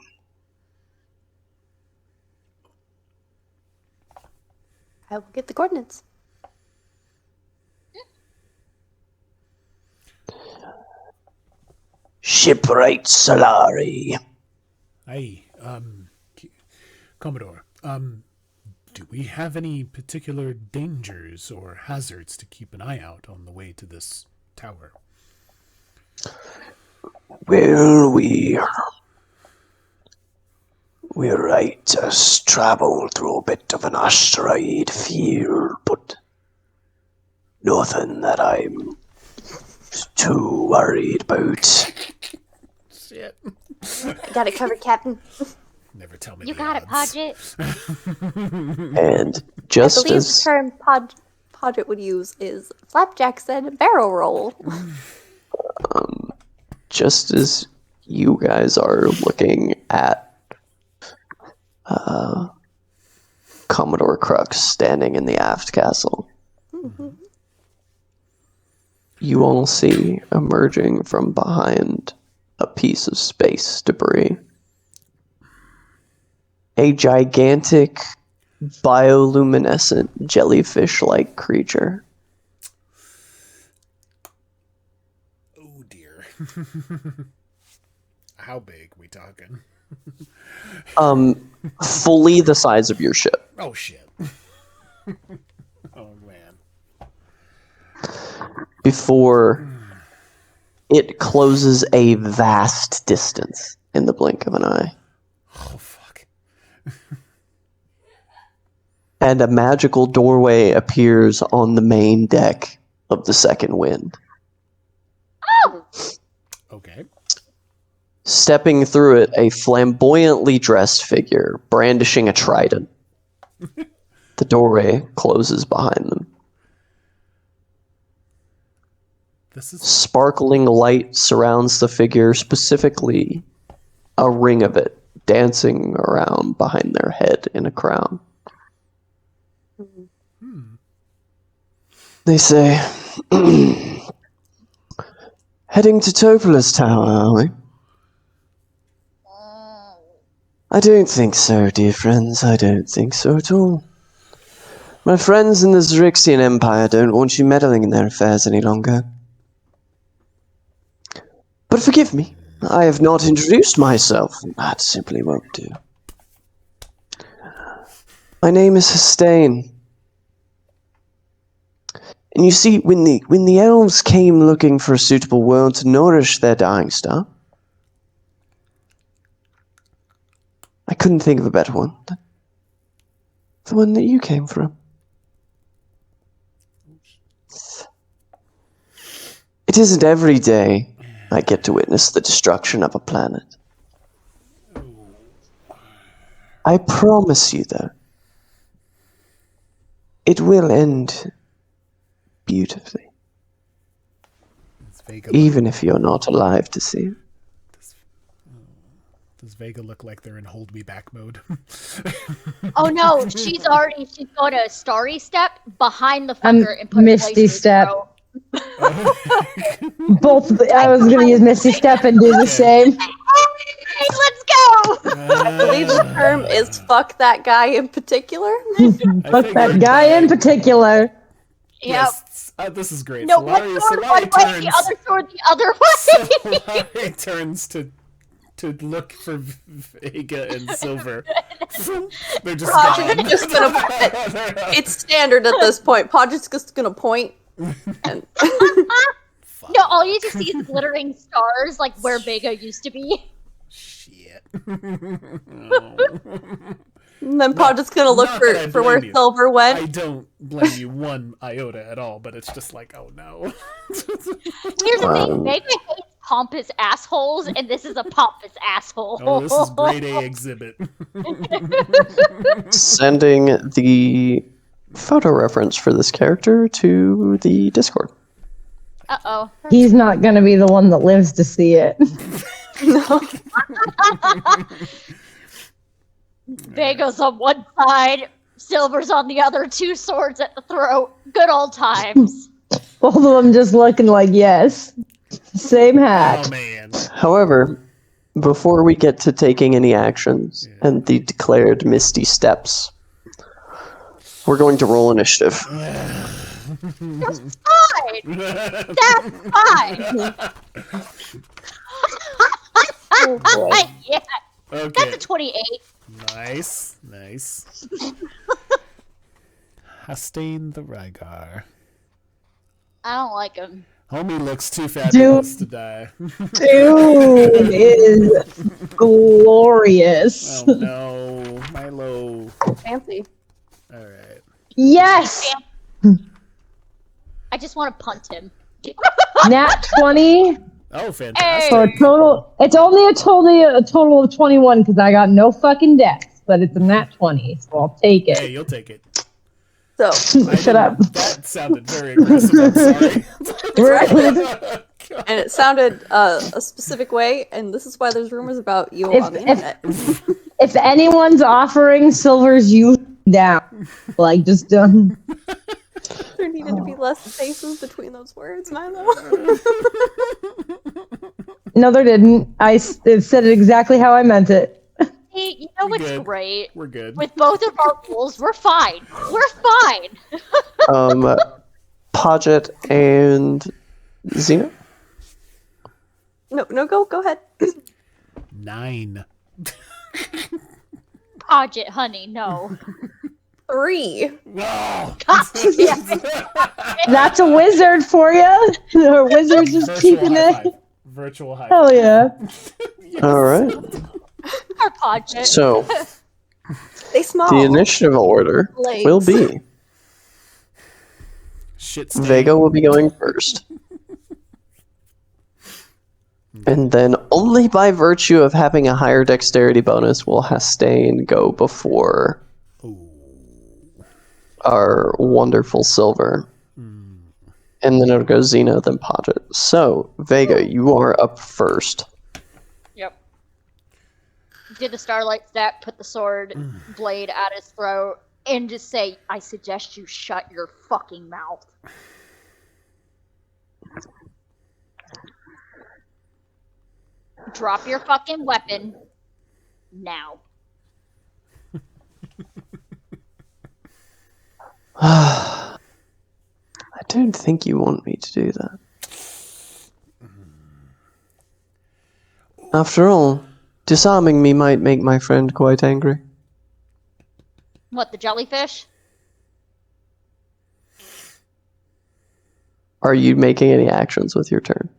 I will get the coordinates. Shipwright Solari. Hey, Commodore, do we have any particular dangers or hazards to keep an eye out on the way to this tower? Well, we're right to travel through a bit of an asteroid field, but nothing that I'm too worried about. Shit. Got it covered, Captain. Never tell me You the got it, odds. Podjet. And I just believe the as term Podjet would use is flapjack said barrel roll. just as you guys are looking at Commodore Crux standing in the aft castle, you all see emerging from behind a piece of space debris a gigantic bioluminescent jellyfish-like creature. Oh dear. How big we talking? Fully the size of your ship. Oh shit. Oh man. Before it closes a vast distance in the blink of an eye. Oh fuck. And a magical doorway appears on the main deck of the second wind. Okay. Stepping through it, a flamboyantly dressed figure brandishing a trident. The doorway closes behind them. This is Sparkling light surrounds the figure, specifically a ring of it dancing around behind their head in a crown. They say, heading to Topola's Tower, are we? I don't think so, dear friends. I don't think so at all. My friends in the Xaryxian Empire don't want you meddling in their affairs any longer. But forgive me, I have not introduced myself. That simply won't do. My name is Hustain. And you see, when the elves came looking for a suitable world to nourish their dying star, I couldn't think of a better one. The one that you came from. It isn't every day I get to witness the destruction of a planet. I promise you, though, it will end beautifully. Does Vega Even if you're not alive to see it. does Vega look like they're in hold me back mode? Oh no, she's got a starry step behind the fucker and put Misty step. Both. I was gonna use Misty Step and do the same. Hey, let's go! I believe the term is fuck that guy in particular. Fuck that guy in particular. Yep. Yes, this is great. No, one sword one way, the other sword the other way. Solari turns to look for Vega and Silver. They're just Podjet's gone. just gonna. It's standard at this point. Podjet's just gonna point. And No, all you just see is glittering stars, like where Vega used to be. Shit. And then Podjet's gonna look not that I for where blame you. Silver went. I don't blame you one iota at all, but it's just like, oh no. Here's the thing, Vega hates pompous assholes, and this is a pompous asshole. Oh, this is grade A exhibit. Sending the photo reference for this character to the Discord. Uh-oh. He's not gonna be the one that lives to see it. No. Vega's on one side, Silver's on the other, 2 swords at the throat. Good old times. Both of them just looking like yes. Same hat. Oh man. However, before we get to taking any actions and the declared misty steps, we're going to roll initiative. That's fine. That's fine. Oh, boy. Yeah, Okay. that's a 28. Nice. Hastain the Rygar. I don't like him. Homie looks too fabulous to die. Dude is glorious. Oh no, Milo. Fancy. All right. Yes! I just want to punt him. Nat 20. Oh, fantastic. So it's only a total of 21 because I got no fucking dex, but it's a nat 20, so I'll take Hey, it. you'll take it. So, Shut up. That sounded very aggressive. I'm sorry. and it sounded a specific way, and this is why there's rumors about you on the internet. If anyone's offering Silver's you down, like just done. There needed to be less spaces between those words, Milo. No, there didn't. I said it exactly how I meant it. Hey, you know what's good. great? We're good. With both of our rules, we're fine. We're fine. Podjet and Zeno? No, go ahead. 9. Podjet, honey, no. 3. No. God damn it. That's a wizard for you. Our wizard's just keeping it. Virtual high. Hell yeah. All right. Our Podjet. So, They small. the initiative order Legs. will be Shit stain. Vega will be going first. And then only by virtue of having a higher dexterity bonus will Hastain go before our wonderful Silver. And then it'll go Zeno, then Podjet. So, Vega, you are up first. Yep. Did the Starlight stack, put the sword blade at his throat, and just say, I suggest you shut your fucking mouth. Drop your fucking weapon. Now. I don't think you want me to do that. After all, disarming me might make my friend quite angry. What, the jellyfish? Are you making any actions with your turn?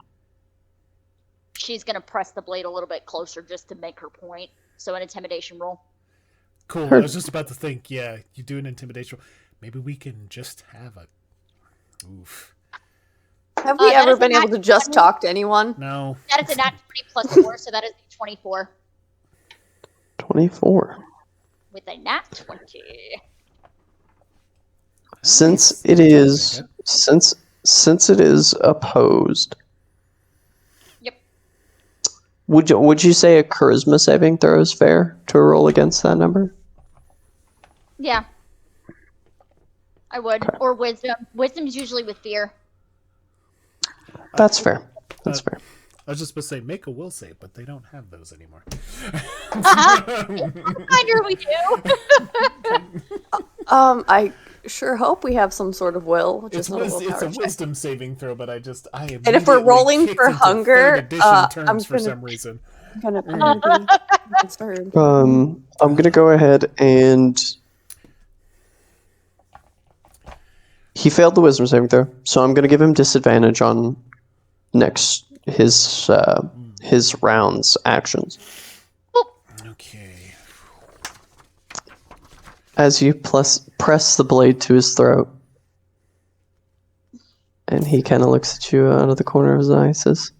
She's gonna press the blade a little bit closer just to make her point. So an intimidation roll. Cool. I was just about to think, yeah, you do an intimidation. Maybe we can just have a... Oof. Have we that ever is a been able to nat just 20. talk to anyone? No. That is a nat 20 plus 4, so that is a 24. 24. With a nat 20. Since it is opposed. Yep. Would you say a charisma saving throw is fair to roll against that number? Yeah. I would. Or wisdom. Wisdom's usually with fear. That's fair. That's fair. I was just supposed to say, make a will save, but they don't have those anymore. Reminder we do. I sure hope we have some sort of will. It's Just not a a willpower check. wisdom saving throw, but I And if we're rolling for hunger, I'm terms for gonna- some reason. I'm gonna be concerned. I'm gonna go ahead and he failed the wisdom saving throw, so I'm gonna give him disadvantage on his round's actions. Okay. As you press the blade to his throat, and he kind of looks at you out of the corner of his eye and says,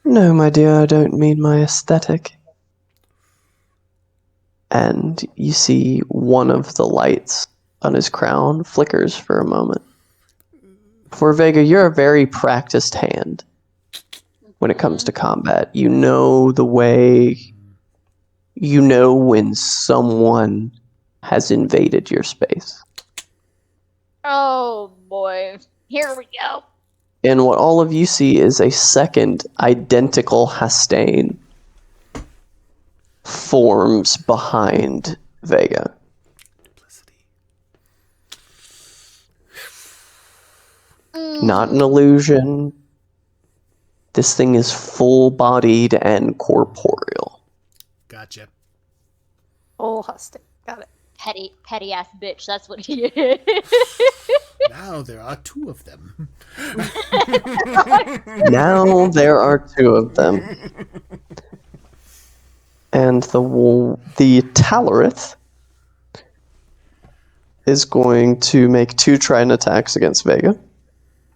"No, my dear, I don't mean my aesthetic." And you see one of the lights on his crown flickers for a moment. For Vega, you're a very practiced hand. when it comes to combat. You know the way. You know when someone has invaded your space. Oh boy. Here we go. And what all of you see is a second identical Hastane forms behind Vega. Not an illusion. This thing is full-bodied and corporeal. Gotcha. Oh, Hustic. Got it. Petty ass bitch. That's what he is. Now there are two of them. Now there are two of them. And the Talorith is going to make 2 trident attacks against Vega.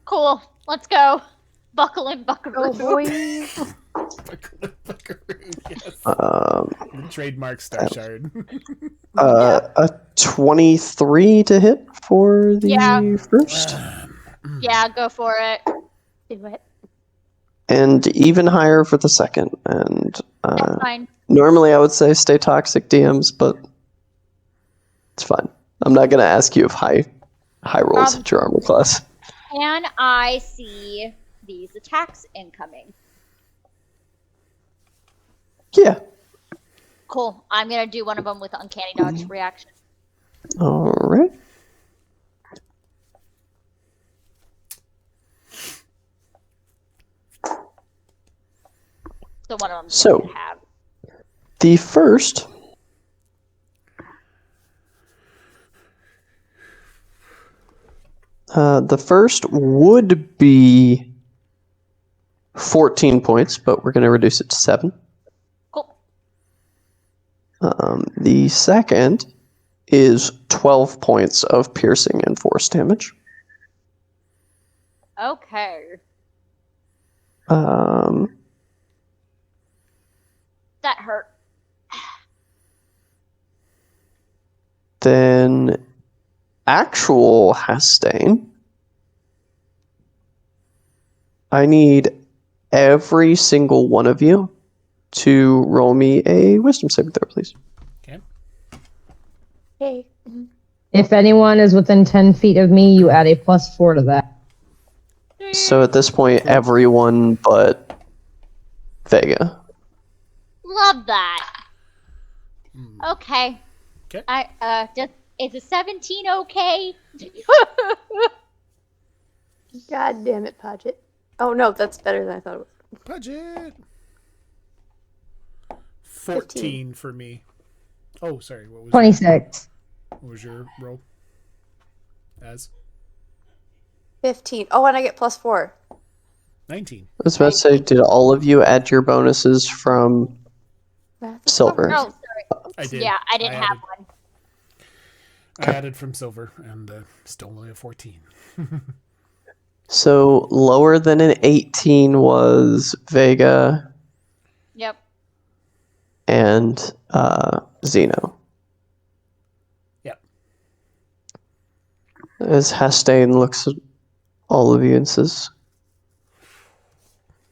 Cool. Let's go. Buckle in, buckaroo. Oh, boy. Yes. Trademark Star Shard. A 23 to hit for the first. Yeah, go for it. Do it. And even higher for the second. And That's fine. normally I would say stay toxic DMs, but it's fine. I'm not going to ask you if high rolls at your armor class. Can I see these attacks incoming? Yeah. Cool. I'm going to do one of them with Uncanny Dodge reaction. All right. So one of them So, have. the first would be 14 points, but we're going to reduce it to 7. Cool. The second is 12 points of piercing and force damage. Okay. Um, That hurt. then actual Hastane, I need every single one of you to roll me a wisdom saving throw, please. Okay. Hey. If anyone is within 10 feet of me, you add a +4 to that. So at this point, everyone but Vega. Love that. Okay. Okay. Is a 17 okay? God damn it, Podjet. Oh, no, that's better than I thought it was. Budget. 14 for me. Oh, sorry. What was 26. What was your roll? As 15. Oh, and I get +4. 19. I was about to say, did all of you add your bonuses from silver? Oh, sorry. I did. Yeah, I didn't have added- one. I added from silver and still only a 14. So lower than an 18 was Vega Yep. and Zeno. Yep. As Hastane looks at all of you and says,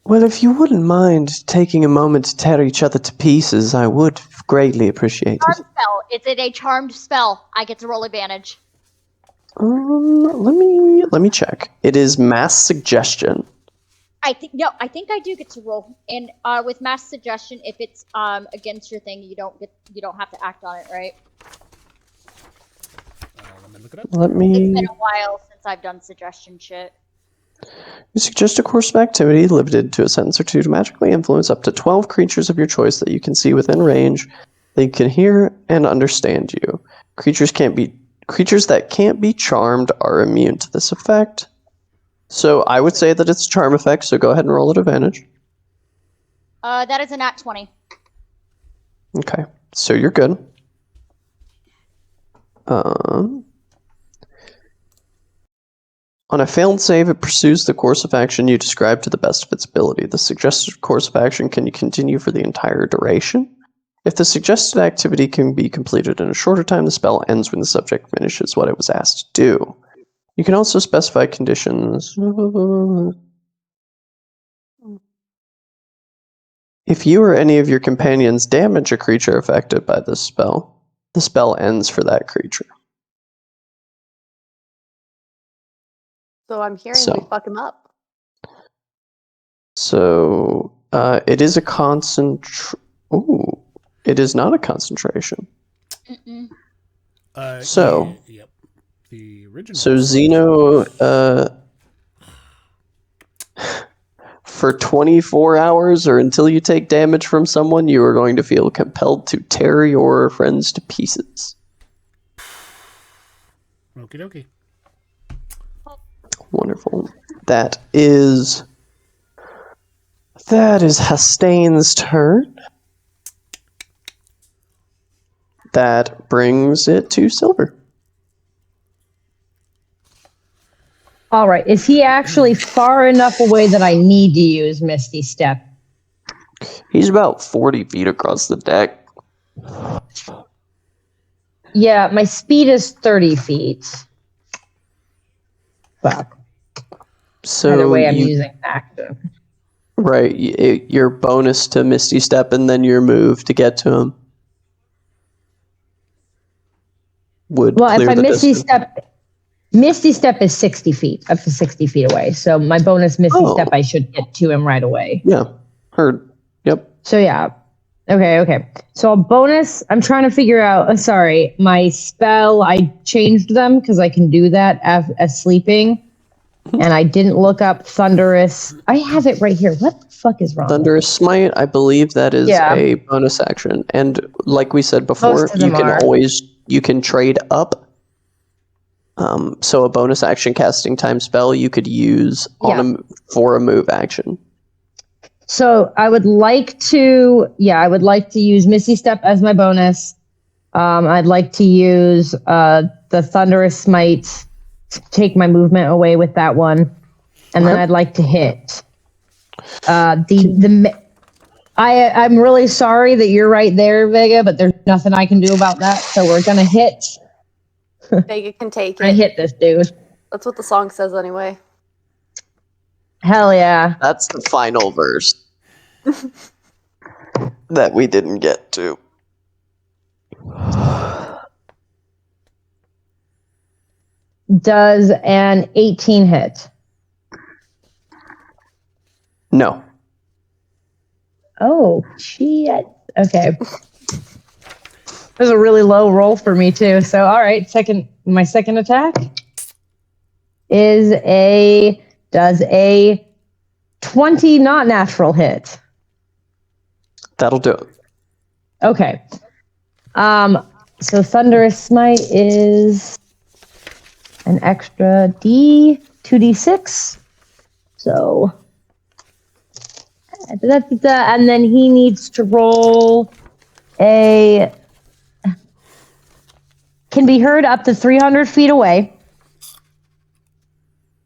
well, if you wouldn't mind taking a moment to tear each other to pieces, I would greatly appreciate Charm it. spell. Is it a charmed spell? I get to roll advantage. Let me check. It is mass suggestion. I think I do get to roll. And with mass suggestion, if it's against your thing, you don't have to act on it, right? Let me look it up. Let It's me. been a while since I've done suggestion shit. You suggest a course of activity limited to a sentence or two to magically influence up to 12 creatures of your choice that you can see within range. They can hear and understand you. Creatures that can't be charmed are immune to this effect. So I would say that it's a charm effect, so go ahead and roll at advantage. That is a nat 20. Okay, so you're good. On a failed save, it pursues the course of action you describe to the best of its ability. The suggested course of action can continue for the entire duration. If the suggested activity can be completed in a shorter time, the spell ends when the subject finishes what it was asked to do. You can also specify conditions. If you or any of your companions damage a creature affected by this spell, the spell ends for that creature. So I'm hearing So. we fuck him up. So it is a Ooh, it is not a concentration. Mm-mm. So. Yep. The original. So Zeno, for 24 hours or until you take damage from someone, you are going to feel compelled to tear your friends to pieces. Okie dokie. Wonderful. That is Hastain's turn. That brings it to Silver. All right. Is he actually far enough away that I need to use Misty Step? He's about 40 feet across the deck. Yeah, my speed is 30 feet. Fuck. So Either way, I'm using action. Right, your bonus to Misty Step and then your move to get to him would Well, clear if I the Misty Step is 60 feet, up to 60 feet away. So my bonus Misty Step, I should get to him right away. Yeah, heard. Yep. So yeah. Okay. So a bonus, I'm trying to figure out, sorry, my spell, I changed them because I can do that as sleeping. And I didn't look up Thunderous. I have it right here. What the fuck is wrong? Thunderous Smite, I believe that is a bonus action. And like we said before, you can trade up. So a bonus action casting time spell you could use for a move action. So I would like to use Misty Step as my bonus. I'd like to use the Thunderous Smite to take my movement away with that one, and then I'd like to hit. I'm really sorry that you're right there, Vega, but there's nothing I can do about that. So we're gonna hit. Vega can take it. I hit this dude. That's what the song says anyway. Hell yeah. That's the final verse that we didn't get to. Does an 18 hit? No. Oh, shit. Okay. That was a really low roll for me, too. So, all right, my second attack does a 20 not natural hit. That'll do it. Okay. So Thunderous Smite is an extra 2d6. So, and then he needs to roll can be heard up to 300 feet away,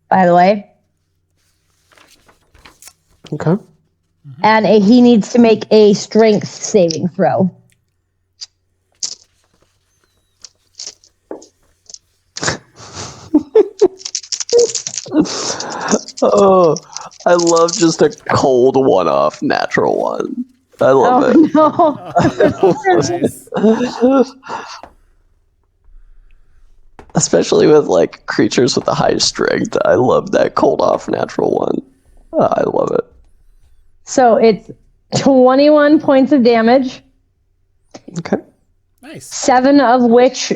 by the way. Okay. And he needs to make a strength saving throw. Oh, I love just a cold one-off natural one. I love it. No. Nice. Especially with like creatures with the high strength. I love that cold off natural one. I love it. So it's 21 points of damage. Okay. Nice. 7 of which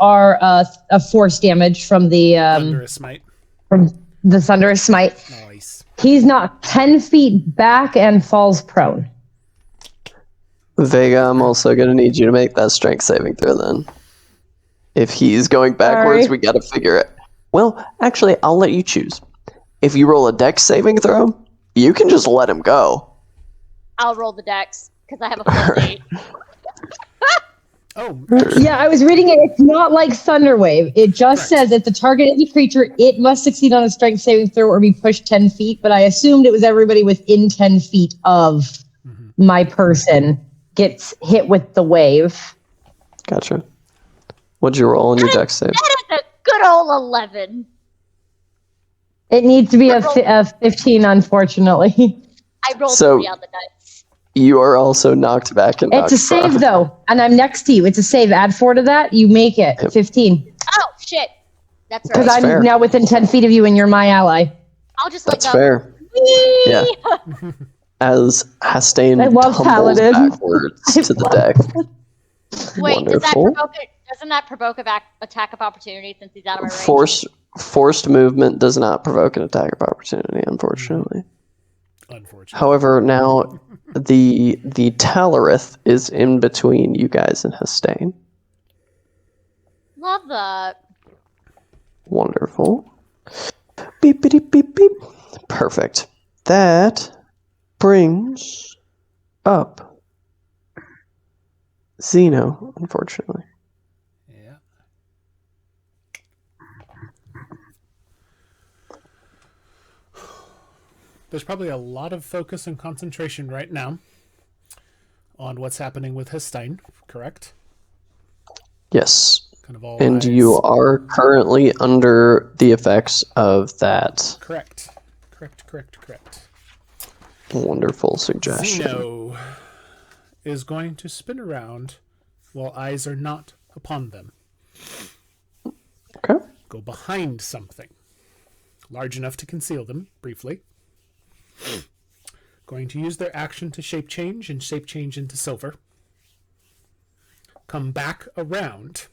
are a force damage from the Thunderous Smite. from the Thunderous Smite. Nice. He's knocked 10 feet back and falls prone. Vega, I'm also going to need you to make that strength saving throw then. If he's going backwards, Sorry. we got to figure it. Well, actually, I'll let you choose. If you roll a dex saving throw, you can just let him go. I'll roll the dex because I have a plus 8. Oh, Yeah, I was reading it. It's not like Thunderwave. It just says if the target is a creature, it must succeed on a strength saving throw or be pushed 10 feet. But I assumed it was everybody within 10 feet of my person gets hit with the wave. Gotcha. What'd you roll on your dex save? That is a good old 11. It needs to be a 15, unfortunately. I rolled So- 3 on the dice. You are also knocked back and It's a knocked save prone. though, and I'm next to you. It's a save. Add 4 to that. You make it Yep. 15 Oh shit. That's because right. I'm fair. now within 10 feet of you, and you're my ally. I'll just let That's go. fair. Whee! Yeah. As Hastane I love tumbles Paladin. backwards to the deck. Wait, Wonderful. doesn't that provoke a attack of opportunity since he's out of my range? Forced movement does not provoke an attack of opportunity, unfortunately. Unfortunately. However, now the Talorith is in between you guys and Hastane. Love that. Wonderful. Beep, beep, beep, beep. Perfect. That brings up Zeno, unfortunately. Yeah. There's probably a lot of focus and concentration right now on what's happening with Hastane, correct? Yes. Kind of all And eyes. you are currently under the effects of that Correct. wonderful suggestion. Zeno is going to spin around while eyes are not upon them. Okay. Go behind something large enough to conceal them briefly. Going to use their action to shape change and shape change into silver. Come back around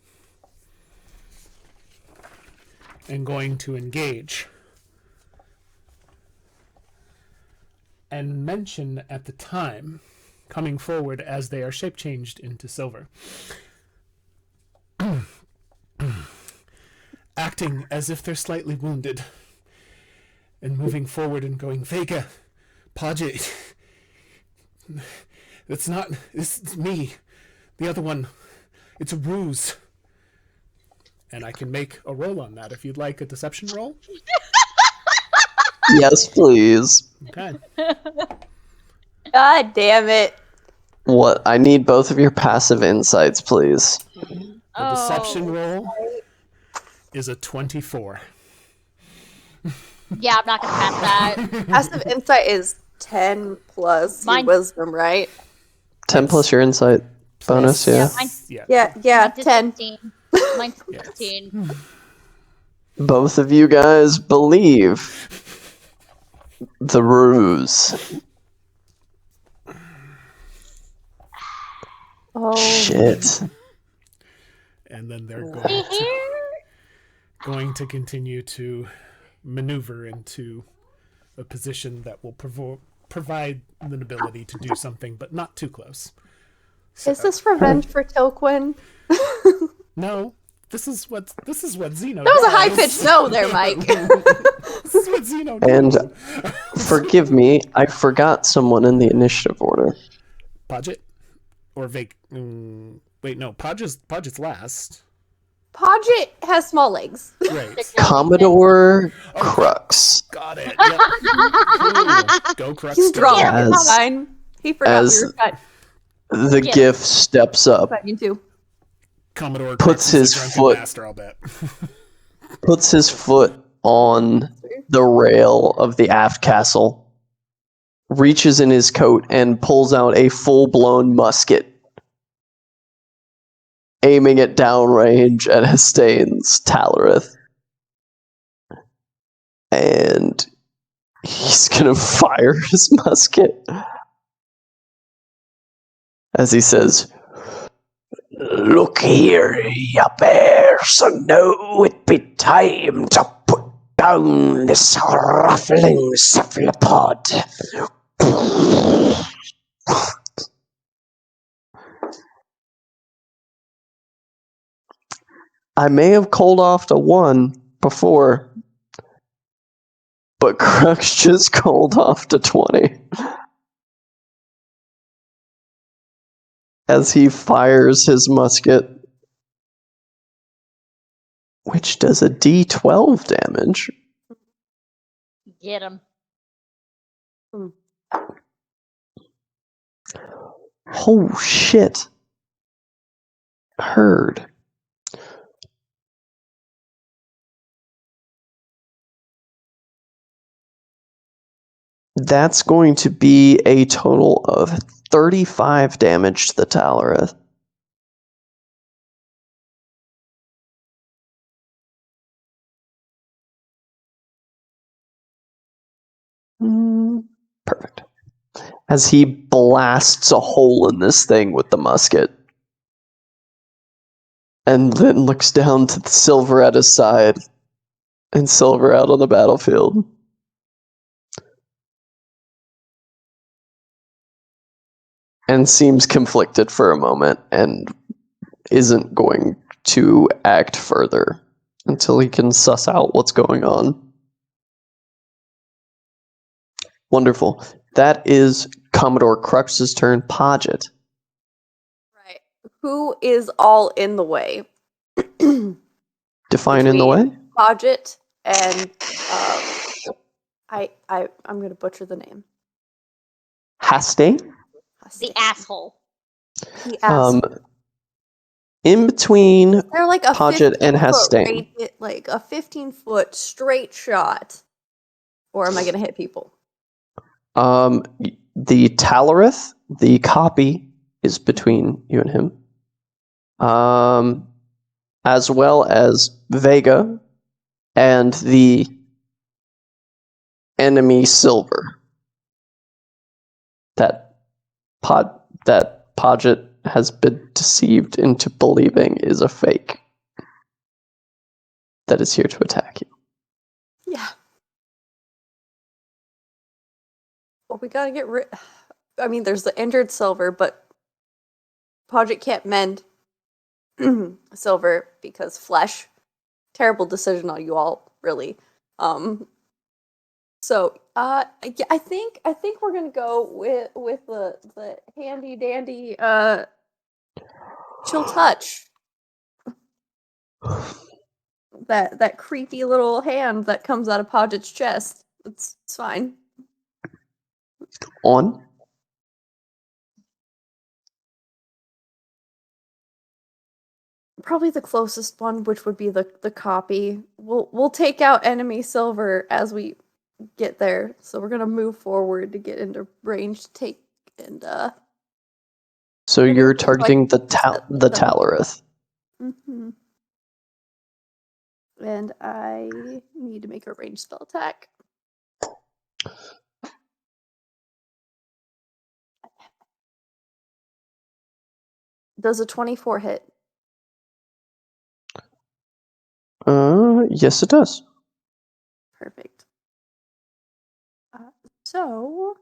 and going to engage. And mention at the time, coming forward as they are shape changed into silver. Acting as if they're slightly wounded. And moving forward and going, Vega, Podjet, it's me, the other one, it's a ruse. And I can make a roll on that if you'd like a deception roll. Yes, please. Okay. God damn it. What? I need both of your passive insights, please. The deception roll is a 24. Yeah, I'm not gonna pass that. Passive insight is 10 plus your Mine- wisdom, right? 10 plus your insight bonus, yeah. Yeah. Yeah, Mine's 10. 15. Mine's 15. Both of you guys believe the ruse. Oh, Shit. And then they're See here? going to continue to maneuver into a position that will provide an ability to do something, but not too close. is this revenge for Tilquin? No, this is what Zeno. That was a does. high-pitched no there, Mike. This is what Zeno does. And forgive me, I forgot someone in the initiative order. Podjet or Vega. Wait, no, Podjet's last. Podjet has small legs. Right. Commodore Crux. Got it. Yep. Cool. Go Crux. He's go. drunk. As- It's fine. He forgot as- we were cut. The Yeah. GIF steps up, You too. Commodore Puts Crux is his a drunken foot- master, I'll bet. puts his foot on the rail of the aft castle, reaches in his coat and pulls out a full-blown musket, aiming it downrange at Hastane's Talorith. And he's gonna fire his musket as he says, "Look here, ya bears, now it be time to put down this ruffling cephalopod." I may have called off to 1 before, but Crux just called off to 20. As he fires his musket, which does a d12 damage. Get him. Oh shit. Heard. That's going to be a total of 35 damage to the Talorith. Perfect. As he blasts a hole in this thing with the musket. And then looks down to the silver at his side. And silver out on the battlefield. And seems conflicted for a moment and isn't going to act further until he can suss out what's going on. Wonderful. That is Commodore Crux's turn. Podjet. Right. Who is all in the way? Define in the way? Podjet and I'm gonna butcher the name. Hastane? The asshole. The asshole. In between They're like a Podjet and 15-foot Hastane. like a 15-foot straight shot. Or am I gonna hit people? The Talorith, the copy, is between you and him. As well as Vega and the enemy silver. That Podjet has been deceived into believing is a fake. That is here to attack you. Yeah. Well, we gotta get rid. I mean, there's the injured silver, but Podjet can't mend silver because flesh. Terrible decision on you all, really. So, yeah, I think we're gonna go with the handy dandy chill touch. That creepy little hand that comes out of Podget's chest. It's fine. On. Probably the closest one, which would be the copy. We'll take out enemy silver as we get there. So we're gonna move forward to get into range to take and So you're targeting the Talorith. Mm-hmm. And I need to make a ranged spell attack. Does a 24 hit? Yes, it does. Perfect. So,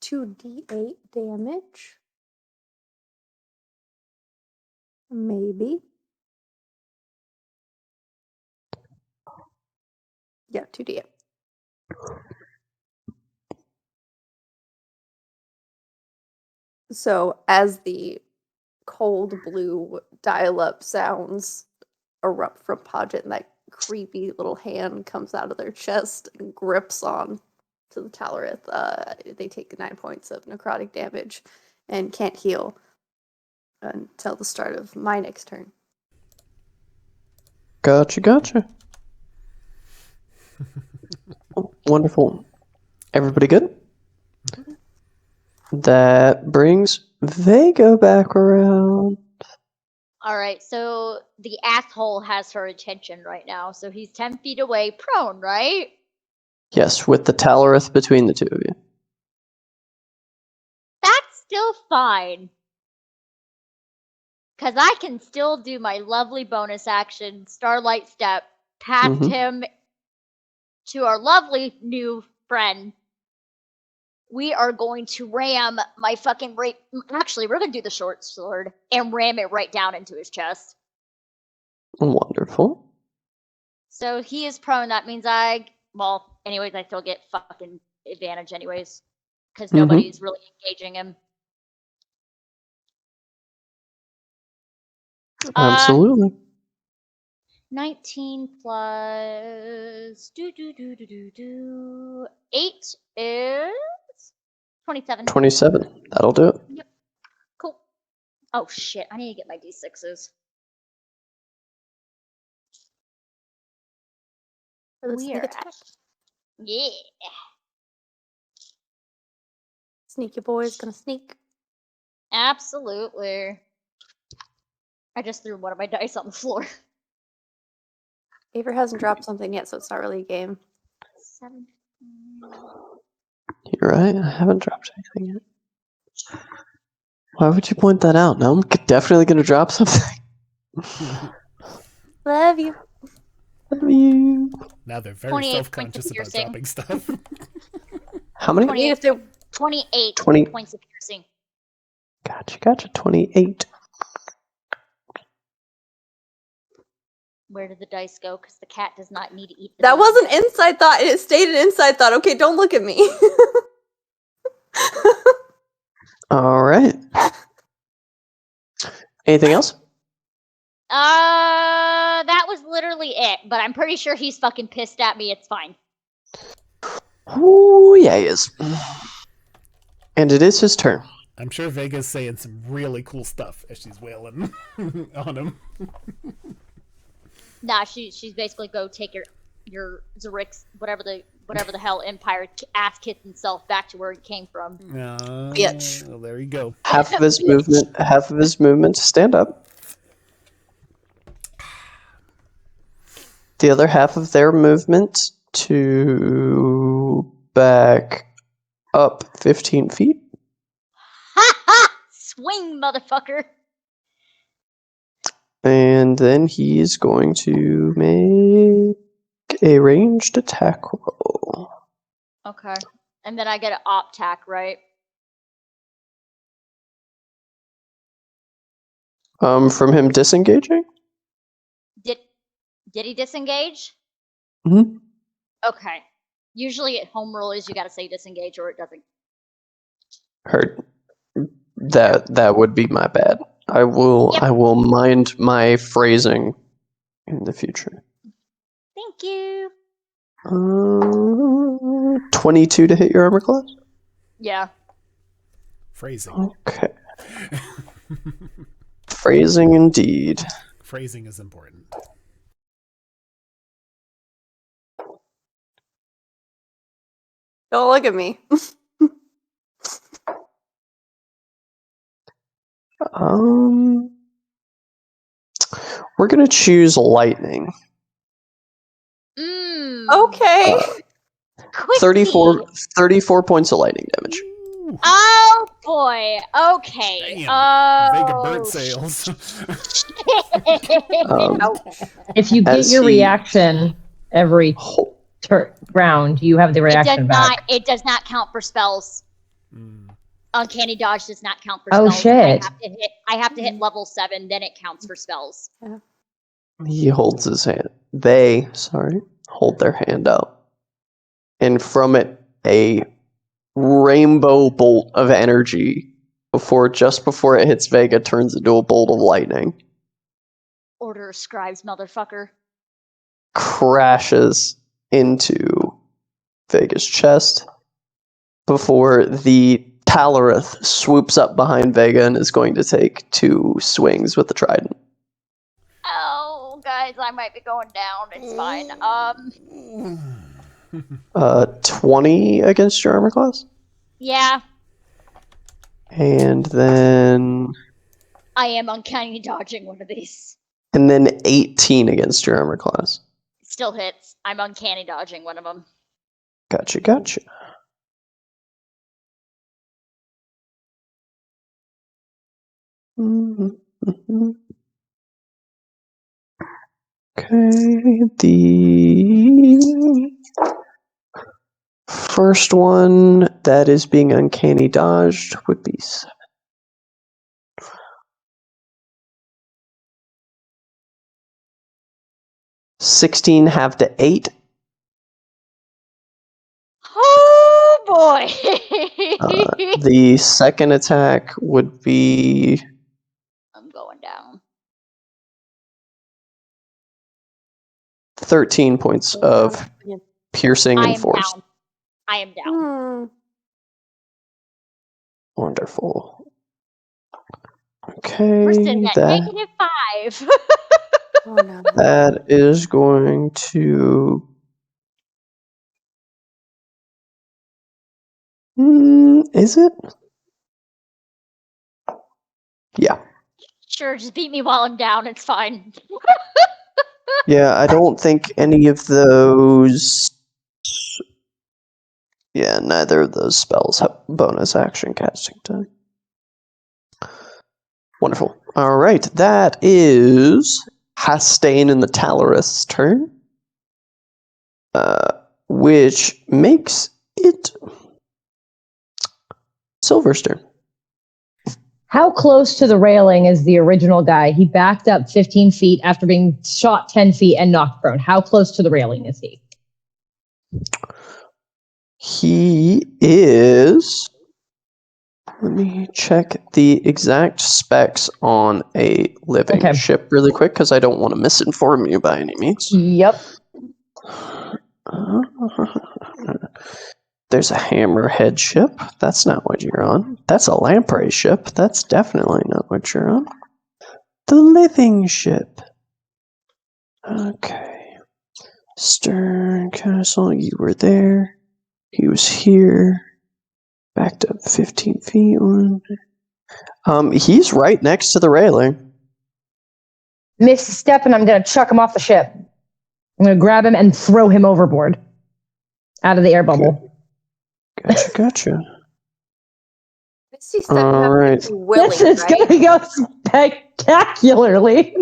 2d8 damage. Maybe. Yeah, 2d8. So, as the cold blue dial-up sounds erupt from Podjet, and that creepy little hand comes out of their chest and grips on to the Talorith, they take 9 points of necrotic damage and can't heal until the start of my next turn. Gotcha. Wonderful. Everybody good? That brings Vega back around. All right, so the asshole has her attention right now, so he's 10 feet away, prone, right? Yes, with the Talorith between the two of you. That's still fine. Because I can still do my lovely bonus action, Starlight Step, past him to our lovely new friend. We are going to ram my fucking Actually, we're going to do the short sword and ram it right down into his chest. Wonderful. So he is prone. That means anyways, I still get fucking advantage anyways. Because nobody's really engaging him. Absolutely. 19 plus 8 is 27. 27. That'll do it. Yep. Cool. Oh shit, I need to get my d6s. For the We sneak are attack. at Yeah. Sneaky boy's gonna sneak. Absolutely. I just threw one of my dice on the floor. Avery hasn't dropped something yet, so it's not really a game. 7. You're right. I haven't dropped anything yet. Why would you point that out? Now I'm definitely going to drop something. Love you. Love you. Now they're very 28 self-conscious points of about piercing. dropping stuff. How many? 28, 28 20. points of piercing. Gotcha. 28. Where did the dice go? Because the cat does not need to eat the That dice. wasn't inside thought. It stayed an inside thought. Okay, don't look at me. All right. Anything else? That was literally it, but I'm pretty sure he's fucking pissed at me. It's fine. Oh, yeah, he is. And it is his turn. I'm sure Vega's saying some really cool stuff as she's wailing on him. Nah, she's basically go take your Xaryxis, whatever the hell Empire ass kicked himself back to where he came from. Bitch. Well, there you go. Half of his movement to stand up. The other half of their movement to back up 15 feet. Ha ha! Swing, motherfucker! And then he is going to make a ranged attack roll. Okay. And then I get an op tack, right? From him disengaging? Did he disengage? Mm-hmm. Okay. Usually at home rule is you gotta say disengage or it doesn't. Heard. That would be my bad. I will mind my phrasing in the future. Thank you. 22 to hit your armor class? Yeah. Phrasing. Okay. Phrasing indeed. Phrasing is important. Don't look at me. We're gonna choose lightning. Okay. 34 points of lightning damage. Ooh, Oh boy. Okay. damn. Vega Oh. burnt sails. If you get As your he- reaction every round, you have the reaction back. It does not count for spells. Mm. Uncanny dodge does not count for Oh, spells. shit. I have to hit level 7, then it counts for spells. He holds his hand. They hold their hand out. And from it, a rainbow bolt of energy just before it hits Vega turns into a bolt of lightning. Order of scribes, motherfucker. Crashes into Vega's chest before the Talarith swoops up behind Vega and is going to take 2 swings with the trident. Oh, guys, I might be going down. It's fine. 20 against your armor class? Yeah, And then I am uncanny dodging one of these. 18 against your armor class. Still hits. I'm uncanny dodging one of them. Gotcha. Okay, the first one that is being uncanny dodged would be 7. 16 half to 8. Oh boy! The second attack would be I'm going down. 13 points of piercing I and am force. down. I am down. Wonderful. Okay, We're sitting at -5. Oh no. that is going to Is it? Yeah. Sure, just beat me while I'm down. It's fine. Yeah, I don't think any of those... Yeah, neither of those spells have bonus action casting time. Wonderful. Alright, that is Hastane and the Talorus' turn. Which makes it Silver's turn. How close to the railing is the original guy? He backed up 15 feet after being shot 10 feet and knocked prone. How close to the railing is he? He is... Let me check the exact specs on a living ship really quick, because I don't want to misinform you by any means. Yep. There's a hammerhead ship. That's not what you're on. That's a lamprey ship. That's definitely not what you're on. The living ship. Okay. Stern Castle, you were there. He was here. Backed up 15 feet. He's right next to the railing. Misstep, and I'm going to chuck him off the ship. I'm going to grab him and throw him overboard. Out of the air bubble. Gotcha. Misty Step All right. willing, This is right? going to go spectacularly.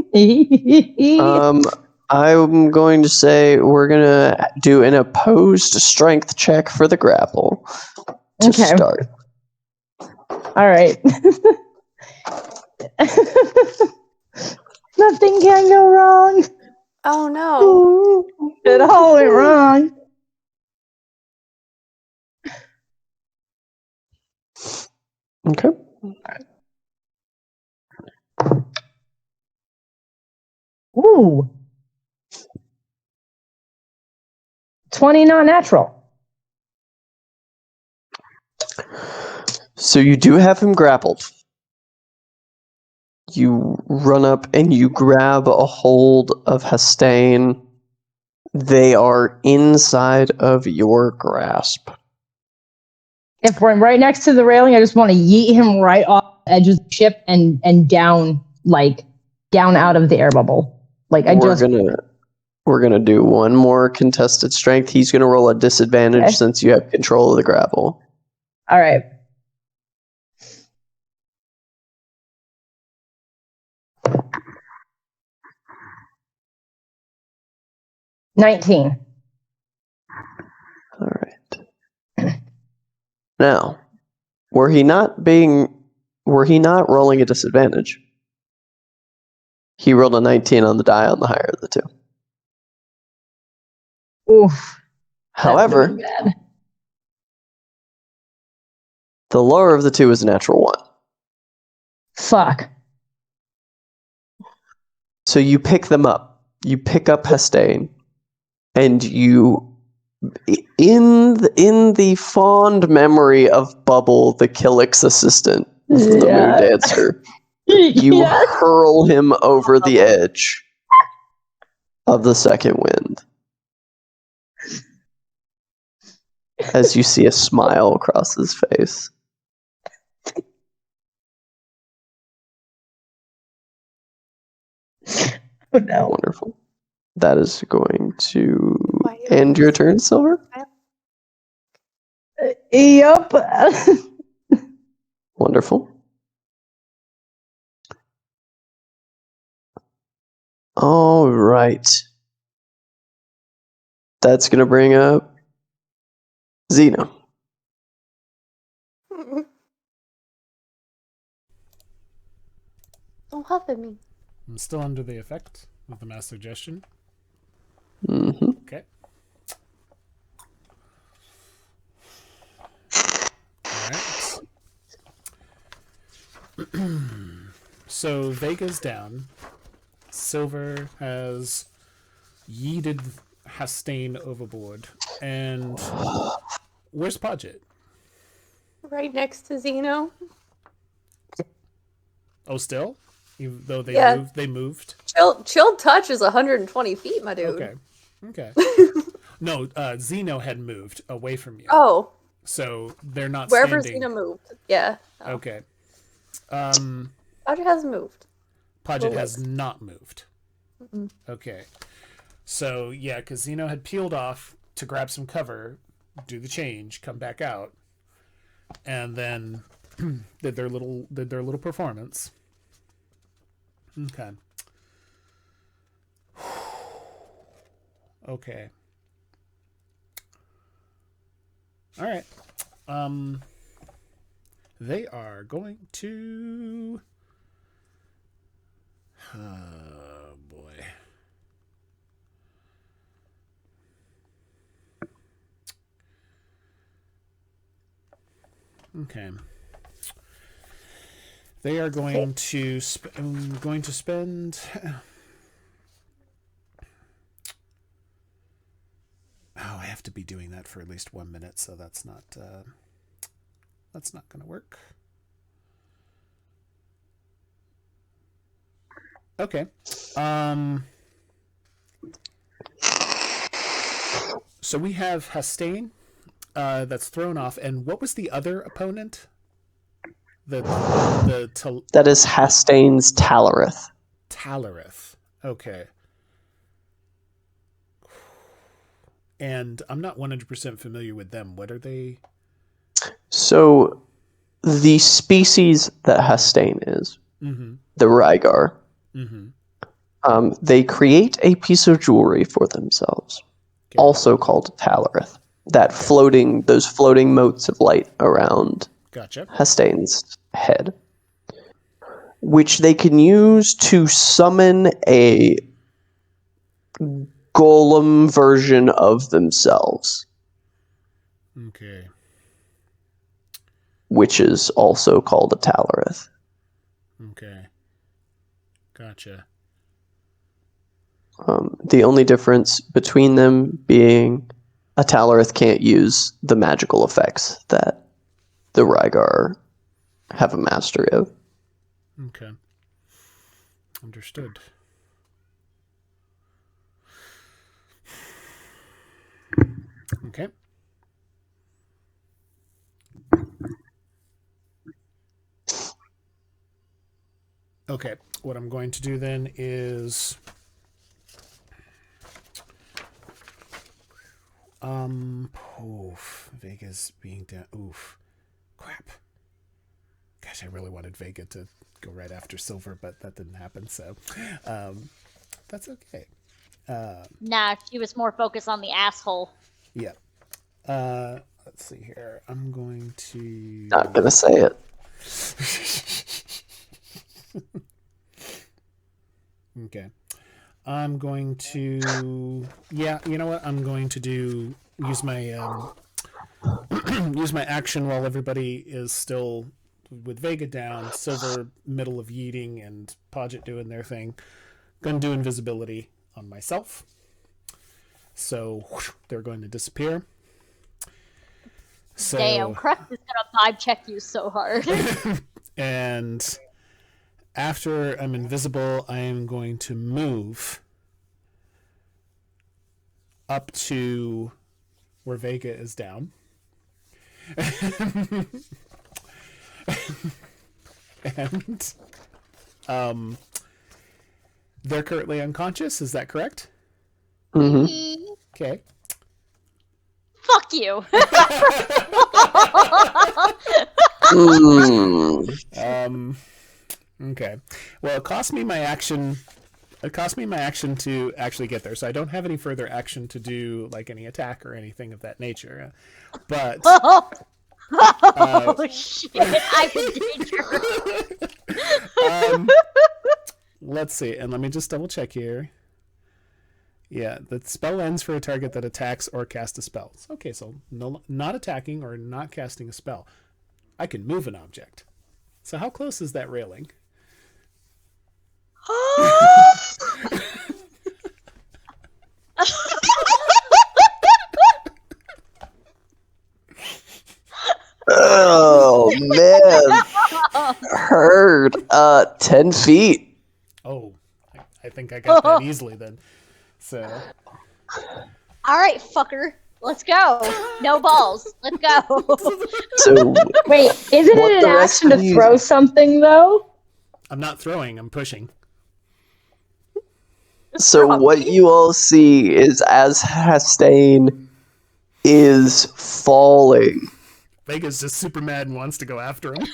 I'm going to say we're going to do an opposed strength check for the grapple to start. All right. Nothing can go wrong. Oh no. It all went wrong. Okay. Ooh. 20 not natural. So you do have him grappled. You run up and you grab a hold of Hastane. They are inside of your grasp. If we're right next to the railing, I just want to yeet him right off the edge of the ship and down, down out of the air bubble. We're gonna do one more contested strength. He's gonna roll a disadvantage since you have control of the grapple. All right. $19. All right. Now, were he not rolling a disadvantage? He rolled a 19 on the die on the higher of the two. Oof. However, the lower of the two is a natural 1. Fuck. So you pick them up. You pick up Hastane, and you, in the fond memory of Bubble, the Killix assistant, the Moon Dancer, you hurl him over the edge of the second wind. As you see a smile across his face. Oh, no. Wonderful. That is going to end your turn, Silver? Yep. Wonderful. All right. That's going to bring up Zeno. Don't huff at me. I'm still under the effect of the mass suggestion. Mm-hmm. Okay. Alright. So Vega's down. Silver has yeeted Hastane overboard. And where's Podjet? Right next to Zeno. Oh, still? Even though they moved? Chill touch is 120 feet, my dude. Okay. No, Zeno had moved away from you. Oh. So they're not Wherever standing. Zeno moved. Yeah. Oh. Okay. Podjet has moved. Podjet Well, has not moved. Mm-mm. Okay. So, yeah, because Zeno had peeled off to grab some cover, do the change, come back out, and then did their little performance. Okay. Okay. All right. They are going to... Oh, boy. Okay. They are going to spend... Oh, I have to be doing that for at least 1 minute, so that's not going to work. Okay. So we have Hastane that's thrown off, and what was the other opponent? That is Hastane's Talarith. Talarith. Okay. And I'm not 100% familiar with them. What are they? So, the species that Hastane is, Mm-hmm. the Rygar, Mm-hmm. they create a piece of jewelry for themselves, Okay. also called Talarith. Those floating motes of light around Gotcha. Hastane's head, which they can use to summon a golem version of themselves, Okay. which is also called a Talarith. Okay. Gotcha. The only difference between them being a Talarith can't use the magical effects that the Rygar have a mastery of. Okay. Understood. Okay. Okay. What I'm going to do then is Vega's being down. Oof. Crap. Gosh, I really wanted Vega to go right after Silver, but that didn't happen, so that's okay. Nah, she was more focused on the asshole. Yeah. Let's see here. I'm going to... Not gonna say it. Okay. I'm going to... Yeah, you know what? I'm going to use my use my action while everybody is still with Vega down, Silver middle of yeeting, and Podjet doing their thing. Gonna do invisibility on myself. So whoosh, they're going to disappear. So, Damn, Crux is gonna vibe check you so hard. and after I'm invisible, I am going to move up to where Vega is down. And they're currently unconscious, is that correct? Mm-hmm. Okay. Fuck you. Okay. Well, it cost me my action. It cost me my action to actually get there, so I don't have any further action to do, like any attack or anything of that nature. But Oh shit! I'm in danger. Let's see, and let me just double check here. Yeah, the spell ends for a target that attacks or casts a spell. Okay, so not attacking or not casting a spell. I can move an object. So how close is that railing? Oh man, heard 10 feet. Oh, I think I got that easily then. So All right, fucker. Let's go. No balls. Let's go. So Wait, isn't What it the an rest action of to you- throw something though? I'm not throwing, I'm pushing. So what you all see is as Hastane is falling, Vega's just super mad and wants to go after him.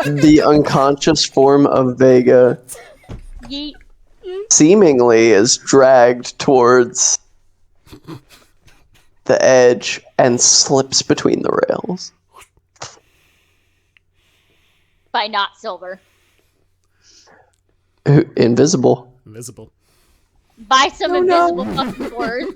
the unconscious form of Vega Yeet. seemingly is dragged towards the edge and slips between the rails. By not silver. Invisible. Invisible. By some Oh, invisible no. fucking swords.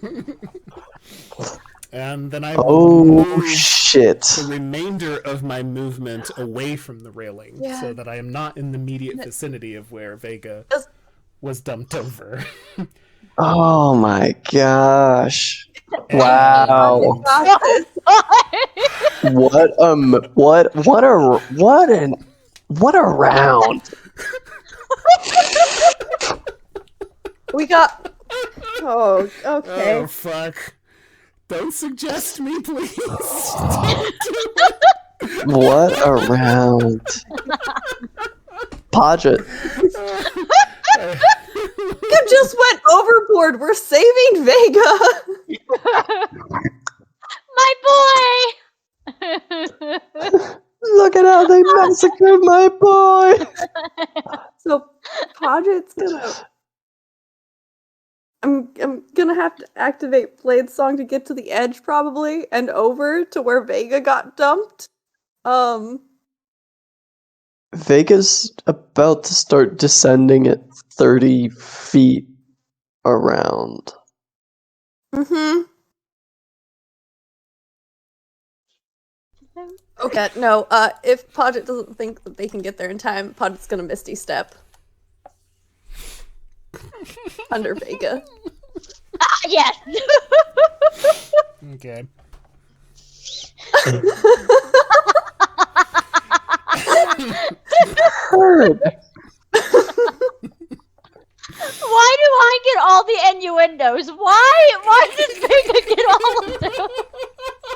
And then I Oh move shit. the remainder of my movement away from the railing Yeah. so that I am not in the immediate vicinity of where Vega Just- was dumped over. Oh my gosh. Wow. And Got this. What a round. We got. Oh, okay. oh fuck. Don't suggest me, please. What a round. Podjet. You just went overboard. We're saving Vega. My boy! Look at how they massacred my boy. So Podjet's gonna. I'm gonna have to activate Blade Song to get to the edge probably and over to where Vega got dumped. Vega's about to start descending at 30 feet around. Mm-hmm. Okay, no, if Podjet doesn't think that they can get there in time, Podjet's gonna Misty Step. Under Vega. Yes! Okay. Heard. Why do I get all the innuendos? Why does Vega get all of them?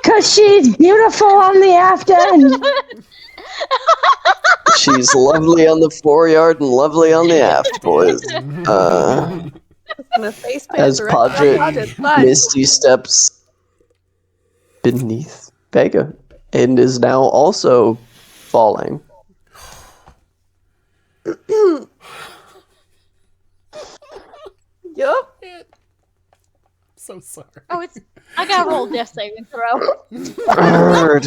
Cause she's beautiful on the aft end. She's lovely on the foreyard and lovely on the aft, boys. Gonna face paint As the rest of Podjet Podjet's fine. Misty steps beneath Vega and is now also falling. Yup. So sorry. Oh, I gotta roll death saving throw. Heard.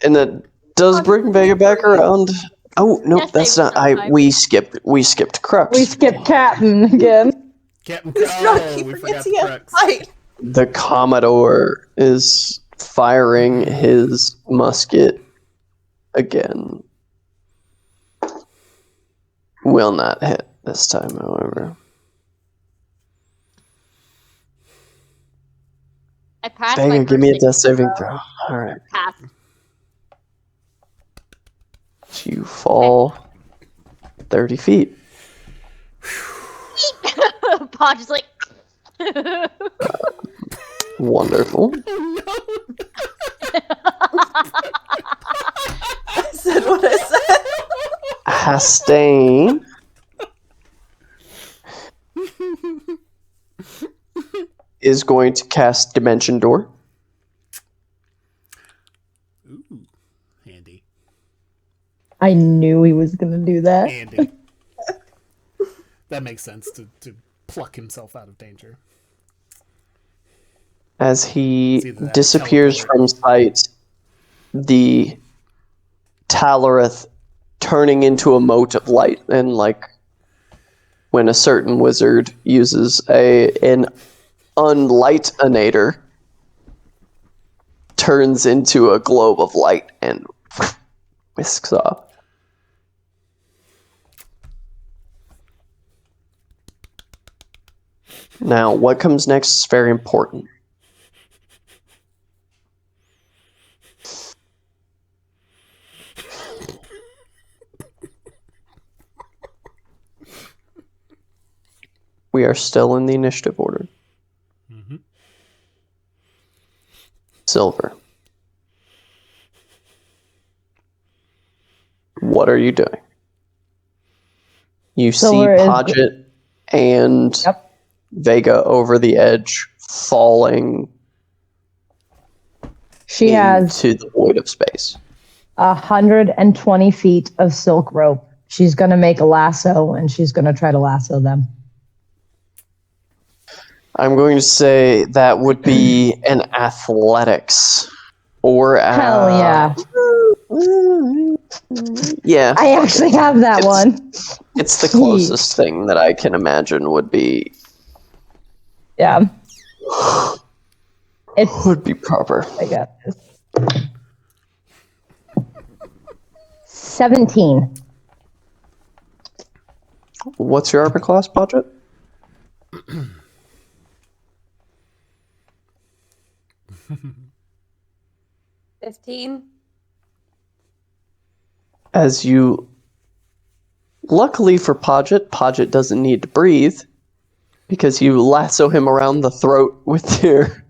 And that does bring Vega back around. Oh no, Yes, that's they not. sometimes. We skipped Crux. We skipped Captain again. Captain He's trying to Oh, keep we forgetting forgot the he has crux. fight. The Commodore is firing his musket again. Will not hit this time, however. I passed Vega, my give me a first death saving saving throw. Alright. Pass. You fall 30 feet. Podge is like. Wonderful. I said what I said. Hastane is going to cast Dimension Door. Ooh, handy. I knew he was gonna do that. Handy. That makes sense to pluck himself out of danger. As he It's either that or disappears teleport. from sight, the Talarith turning into a mote of light, and like when a certain wizard uses an unlightinator, turns into a globe of light and whisks off. Now, what comes next is very important. We are still in the initiative order. Mm-hmm. Silver. What are you doing? You Silver see is- Podjet and Yep. Vega over the edge, falling She has into the void of space. 120 feet of silk rope. She's going to make a lasso and she's going to try to lasso them. I'm going to say that would be an athletics. Or Hell yeah. Yeah. I actually have that one. It's the closest thing that I can imagine would be Yeah. It's would be proper. I got this. 17. What's your armor class, Podjet? 15. As you, luckily for Podjet, Podjet doesn't need to breathe because you lasso him around the throat with your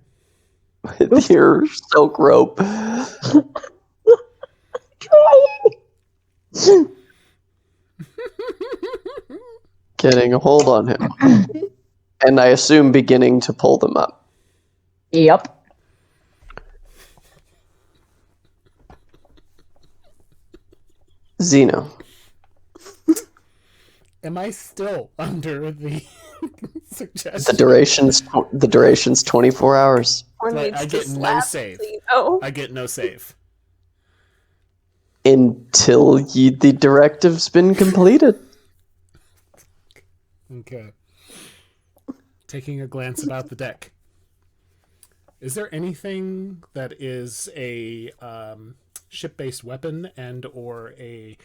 silk rope. Getting a hold on him. And I assume beginning to pull them up. Yep. Zeno. Am I still under the suggestion? The duration's 24 hours. Or But needs I to get no slap save. Zeno. I get no save. Until the directive's been completed. Okay. Taking a glance about the deck. Is there anything that is a ship-based weapon and or a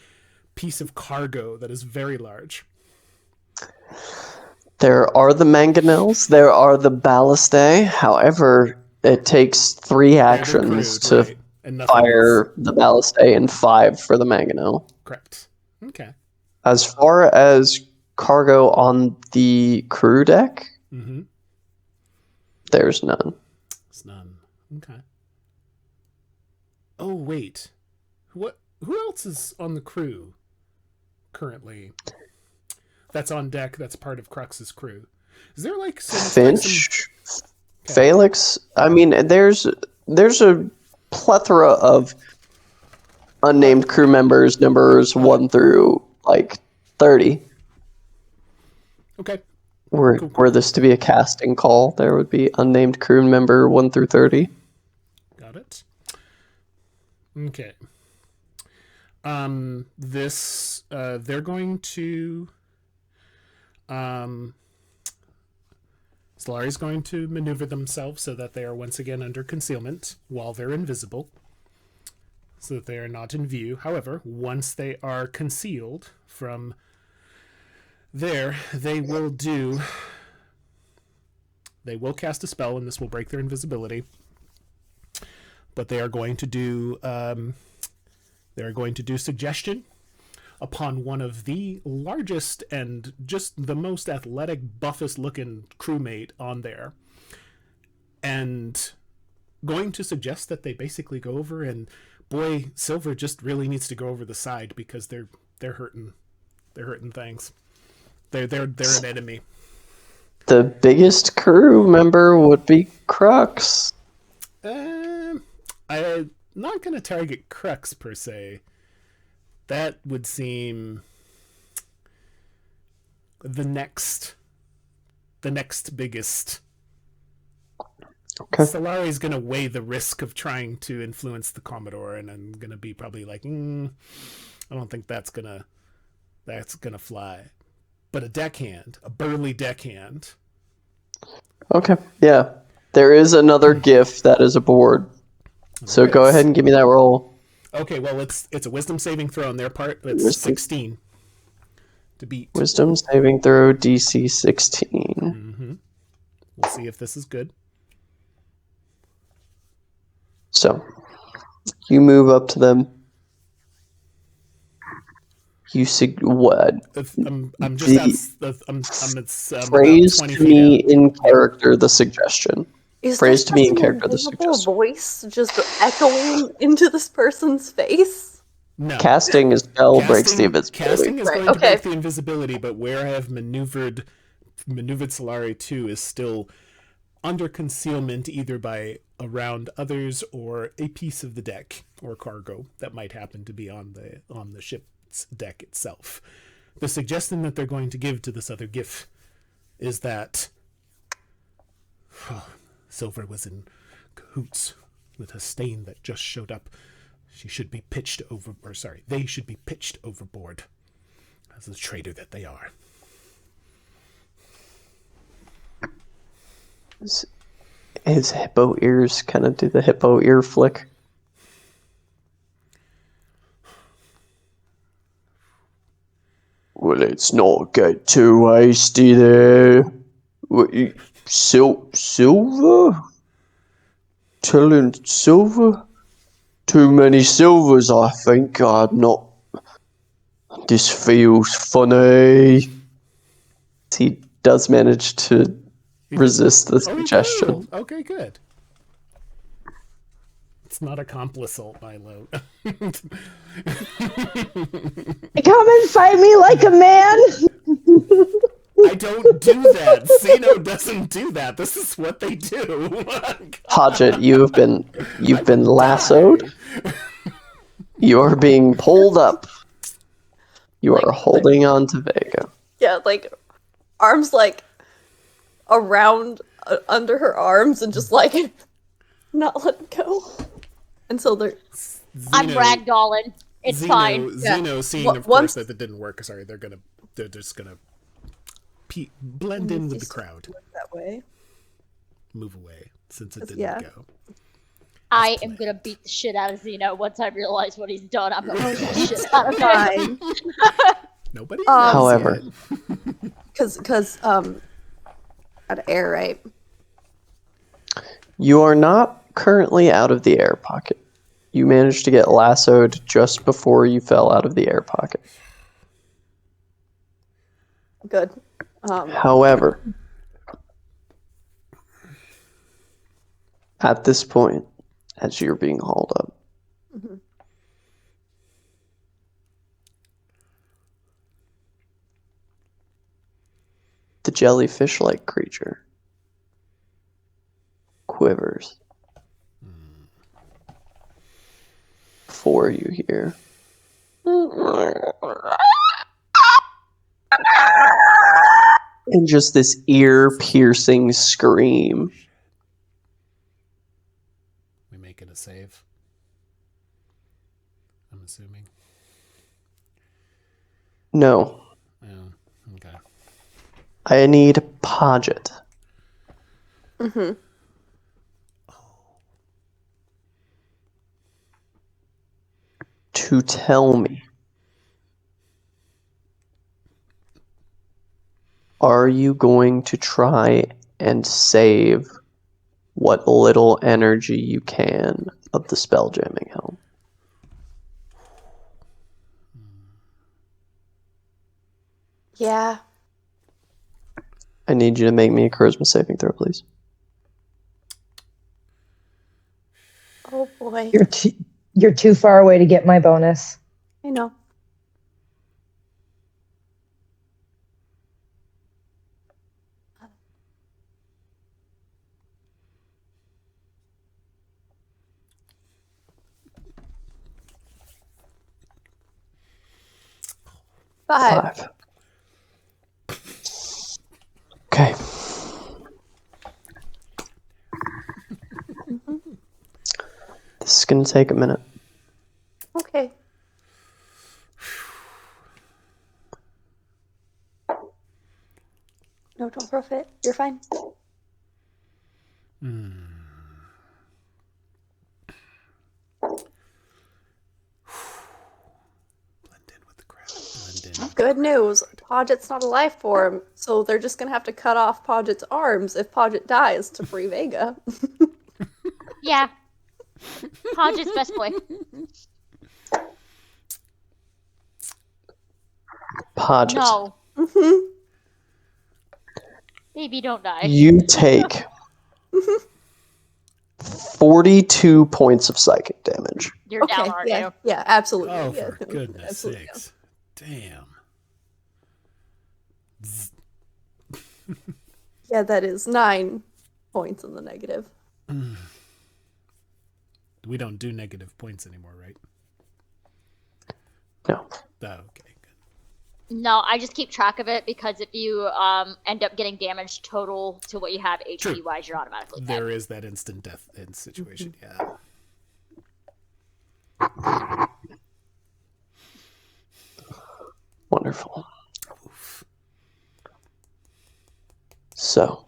piece of cargo that is very large? There are the mangonels, there are the ballastae. However, it takes 3 actions crude, to right? And nothing fire the ballastae and 5 for the mangonel. correct. Okay. As far as cargo on the crew deck, Mm-hmm. there's none. It's none. Okay. Oh wait. Who else is on the crew currently? That's on deck, that's part of Crux's crew. Is there like some Finch, Okay. Felix. I mean, there's a plethora of unnamed crew members, numbers 1 through like 30. Okay. Were this to be a casting call, there would be unnamed crew member 1 through 30. Got it. Okay. They're going to Stellari's going to maneuver themselves so that they are once again under concealment while they're invisible, so that they are not in view. However, once they are concealed from there, they will cast a spell, and this will break their invisibility. But they are going to do suggestion upon one of the largest and just the most athletic, buffest looking crewmate on there, and going to suggest that they basically go over, and boy, Silver just really needs to go over the side because they're hurting things. They're an enemy. The biggest crew member would be Crux. I'm not going to target Crux per se. That would seem the next biggest. Okay. Stellari's going to weigh the risk of trying to influence the Commodore, and I'm going to be probably like, I don't think that's gonna fly. But a deckhand, a burly deckhand. Okay. Yeah. There is another GIF that is aboard. So go ahead and give me that roll. Okay, well, it's a wisdom saving throw on their part, but it's 16 to beat. Wisdom saving throw DC 16. Mm-hmm. We'll see if this is good. So you move up to them. What? I'm just I'm about Phrase 20 to feet me out. in character the suggestion. Is Phrase there to me in such an character the invisible suggestion. voice just echoing into this person's face? No. Casting a spell breaks the invisibility. Casting is Right, going to okay. break the invisibility, but where I have maneuvered Solari 2 is still under concealment, either by around others or a piece of the deck or cargo that might happen to be on the ship's deck itself. The suggestion that they're going to give to this other GIF is that Silver was in cahoots with a stain that just showed up. They should be pitched overboard as the traitor that they are. His hippo ears kind of do the hippo ear flick. Well, let's not get too hasty there. Silver? Telling silver? Too many silvers, I think. Not. This feels funny. He does manage to resist the suggestion. Okay, good. It's not a complicit, Milo. Come and fight me like a man. I don't do that. Zeno doesn't do that. This is what they do. Podjet, you've been lassoed. You are being pulled up. You are holding on to Vega. Yeah, like arms like around under her arms and just like not letting go until they're. I'm ragdolling. It's fine. Zeno, seeing of course that didn't work. Sorry, they're just gonna blend in with the crowd. That way. Move away since it didn't go. I am gonna beat the shit out of Zeno once I realize what he's done. I'm gonna beat the shit out of him. Nobody. However, because out of air, right? You are not currently out of the air pocket. You managed to get lassoed just before you fell out of the air pocket. Good. However, at this point, as you're being hauled up, the jellyfish-like creature quivers for you here. And just this ear-piercing scream. We make it a save. I'm assuming. No. Oh, okay. I need Podjet. To tell me, are you going to try and save what little energy you can of the spelljamming helm? Yeah. I need you to make me a charisma saving throw, please. Oh boy. You're too far away to get my bonus. I know. Five. Okay. This is going to take a minute. Okay. No, don't profit. You're fine. Blend in with the crowd. Blend in. Good news. Podjet's not a life form, so they're just gonna have to cut off Podjet's arms if Podjet dies to free Vega. Yeah. Podget's best boy. Podjet. No. Mm-hmm. Baby, don't die. You take 42 points of psychic damage. You're Okay, down, aren't yeah, you? yeah, absolutely. Oh, yeah, for goodness absolutely. sakes. Damn. Yeah, that is 9 points in the negative. We don't do negative points anymore, right? No. Oh, okay, good. No, I just keep track of it because if you end up getting damage total to what you have HP wise, you're automatically dead. There is that instant death in situation, yeah. Wonderful. So,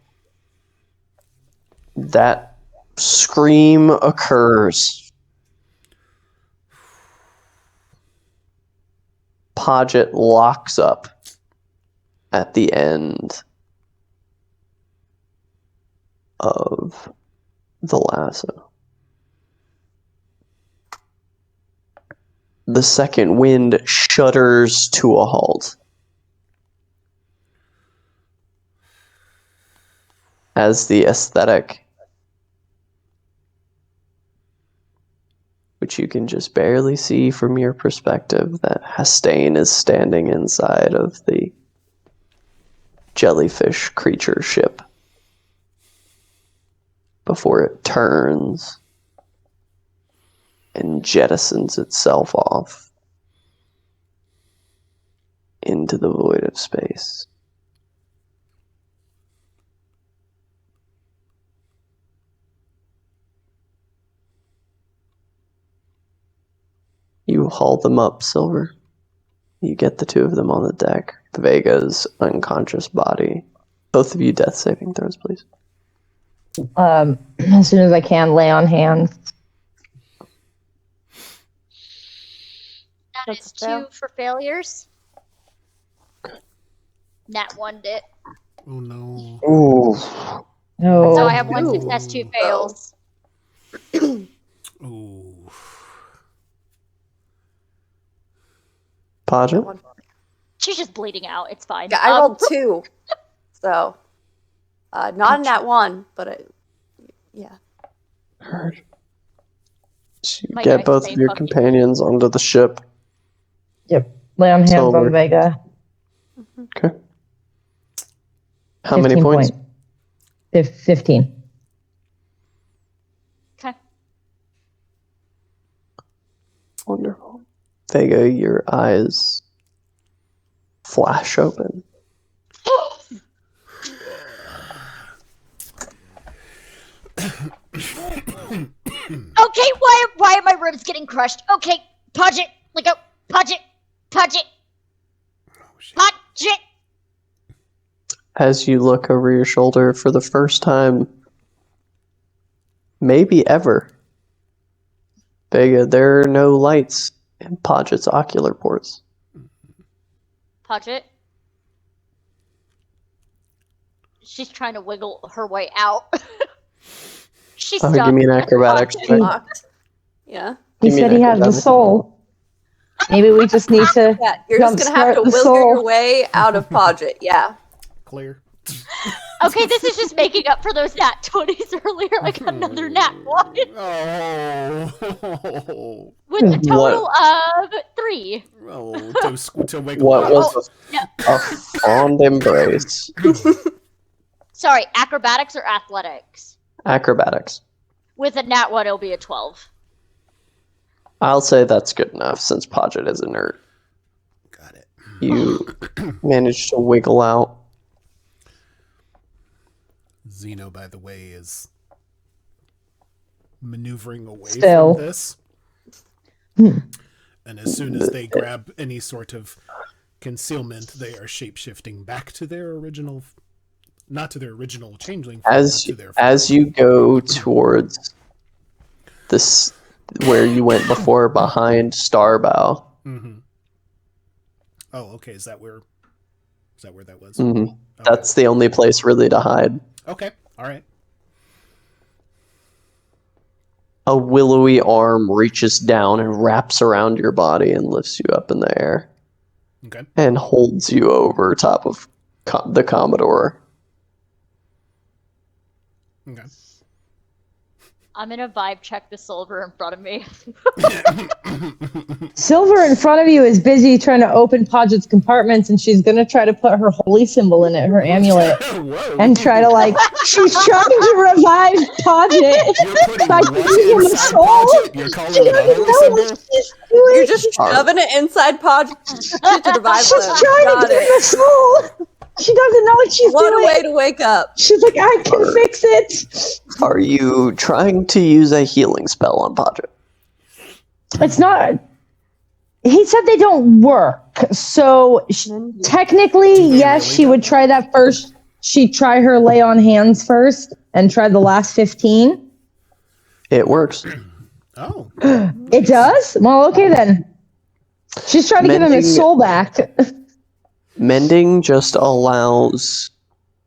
that scream occurs. Podjet locks up at the end of the lasso. The second wind shudders to a halt as the aesthetic, which you can just barely see from your perspective, that Hastane is standing inside of the jellyfish creature ship before it turns and jettisons itself off into the void of space. You haul them up, Silver. You get the two of them on the deck. Vega's unconscious body. Both of you death saving throws, please. As soon as I can, lay on hands. That That's is fair. 2 for failures. Nat 1 it. Oh no. Ooh. No. So I have 1 Ooh. success, 2 fails. Ooh. Podjet? She's just bleeding out. It's fine. Yeah, I rolled 2. So, not in that one, but yeah. Heard. So you My get dice both say of your fuck you. companions onto the ship. Yep. Lay on hands Silver. on Vega. Okay. How many points? 15. Okay. Wonderful. Vega, your eyes flash open. Okay, why are my ribs getting crushed? Okay, Podjet, let go. Podjet. As you look over your shoulder for the first time, maybe ever, Vega, there are no lights in Podjet's ocular ports. Podjet. She's trying to wiggle her way out. She's Oh, stuck. give me an acrobatics Locked. check. Locked. Yeah. He Give me said an he has the acrobatics. soul. Maybe we just need to Yeah, you're just gonna have to jumpstart the wiggle your soul. way out of Podjet. Yeah. Clear. Okay, this is just making up for those nat 20s earlier. I got another nat 1 Oh. with a total of 3. Oh, to wiggle What out. was No. a fond embrace? Sorry, acrobatics or athletics? Acrobatics. With a nat 1, it'll be a 12. I'll say that's good enough since Podjet is inert. Got it. You managed to wiggle out. Zeno, by the way, is maneuvering away Still. from this. And as soon as they grab any sort of concealment, they are shape-shifting back to their original, not to their original changeling form, but to their As you go towards this, where you went before, behind Starbow. Mm-hmm. Oh, okay. Is that where that was? Mhm. Okay. That's the only place really to hide. Okay. All right. A willowy arm reaches down and wraps around your body and lifts you up in the air. Okay. and holds you over top of the Commodore. Okay. I'm gonna vibe check the silver in front of me. Silver in front of you is busy trying to open Podget's compartments, and she's gonna try to put her holy symbol in it, her amulet, Whoa. and try to she's trying to revive Podjet You're putting by what giving him a inside soul. Podjet? You're calling She it a doesn't holy know symbol? what she's doing. You're just shoving it inside Podjet to revive She's them. trying Got to give him a it. soul. She doesn't know what she's What a doing. way to wake up. She's like, I can fix it. Are you trying to use a healing spell on Podjet? It's not. He said they don't work. So technically, Do they yes, really she though? would try that first. She'd try her lay on hands first and try the last 15. It works. Oh. It does? Well, okay then. She's trying to give him his Mending- soul back. Mending just allows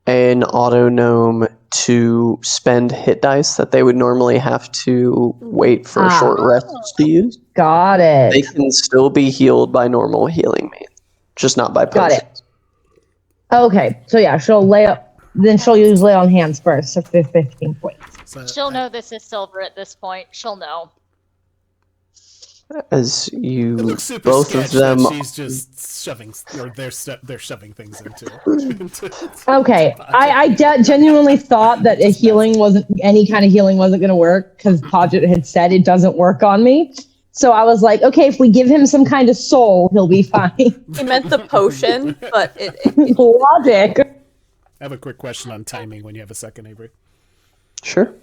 an auto gnome to spend hit dice that they would normally have to wait for a short rest to use. Got They it. can still be healed by normal healing means, just not by Got it. potions. Okay, so yeah, she'll lay up. Then she'll use lay on hands first, so 15 points. So She'll know this is silver at this point. She'll know. As It you, looks super both sketch of them, that she's just shoving, or they're shoving things into. Okay, I genuinely thought that any kind of healing wasn't going to work because Podjet had said it doesn't work on me. So I was like, okay, if we give him some kind of soul, he'll be fine. He meant the potion, but it Logic. I have a quick question on timing when you have a second, Avery. sure.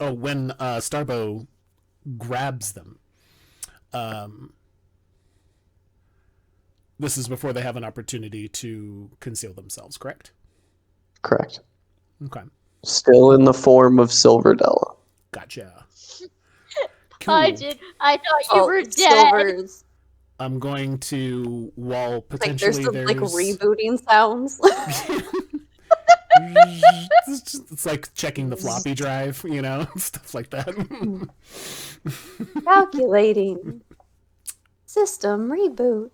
Oh, when Starbo grabs them, this is before they have an opportunity to conceal themselves, correct? Correct. Okay, Still in the form of Silverdella. gotcha. Cool. Podjet, I thought you were dead. Silvers. I'm going to, while Like potentially there's some there's... like rebooting sounds. it's like checking the floppy drive, you know, stuff like that. Calculating. System reboot.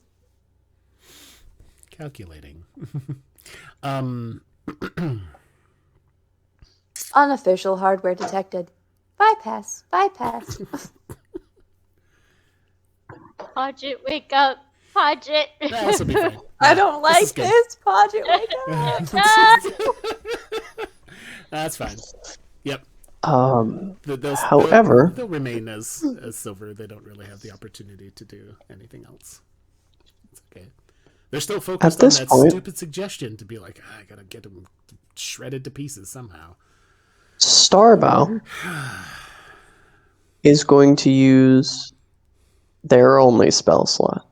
Calculating. Unofficial hardware detected. Bypass. Podjet, wake up. Podjet. This will be fine. I don't like is good. this, Podjet. Wake up. That's fine. Yep. However- they'll remain as silver. They don't really have the opportunity to do anything else. It's okay. They're still focused on this that point- stupid suggestion to be like, I gotta get them shredded to pieces somehow. Starbow is going to use their only spell slot.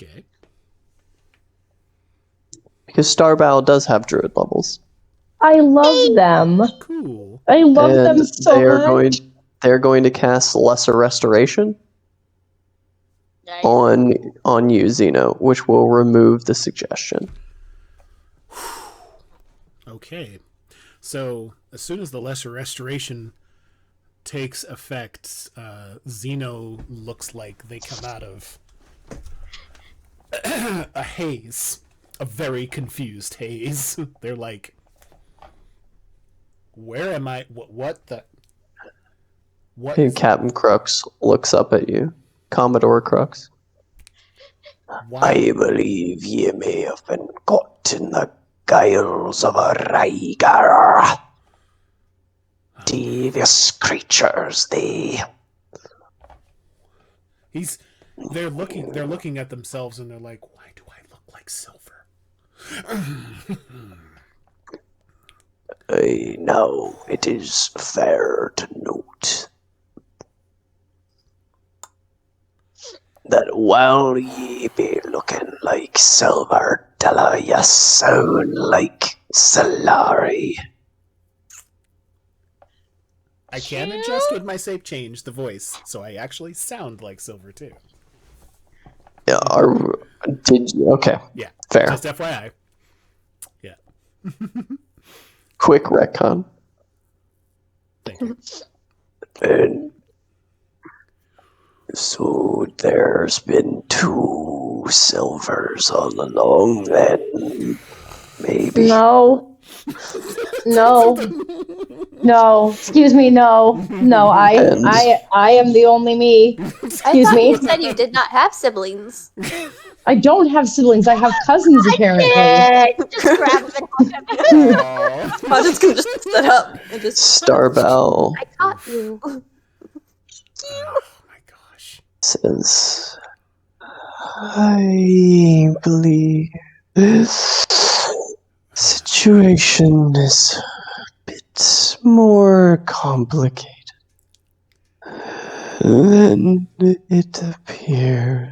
Okay. Because Starbow does have druid levels. I love them. Cool. I love And them so much. they're going to cast Lesser Restoration Nice. on you, Zeno, which will remove the suggestion. Okay. So as soon as the lesser restoration takes effect, Zeno looks like they come out of a haze, a very confused haze. They're like, "Where am I? What the? What?" And Captain Crux looks up at you. Commodore Crux. Why? I believe ye may have been caught in the guiles of a Rhaegar. Devious creatures, they. They're looking at themselves and they're like, "Why do I look like silver?" Now it is fair to note that while ye be looking like Silver Della, ye sound like Solari. I can adjust with my save change the voice, so I actually sound like silver too. Yeah, did you? Okay, Yeah, fair. just FYI. Yeah, Quick retcon. thank you. And so there's been two silvers all along then. Maybe. No. No. Excuse me. No. I am the only me. I Excuse thought me. you said you did not have siblings. I don't have siblings. I have cousins apparently. Just grab him and hug him. Aw. I'm just gonna just sit up and just. Starbell I caught you. Oh my gosh. says, I believe this situation is a bit more complicated than it appears.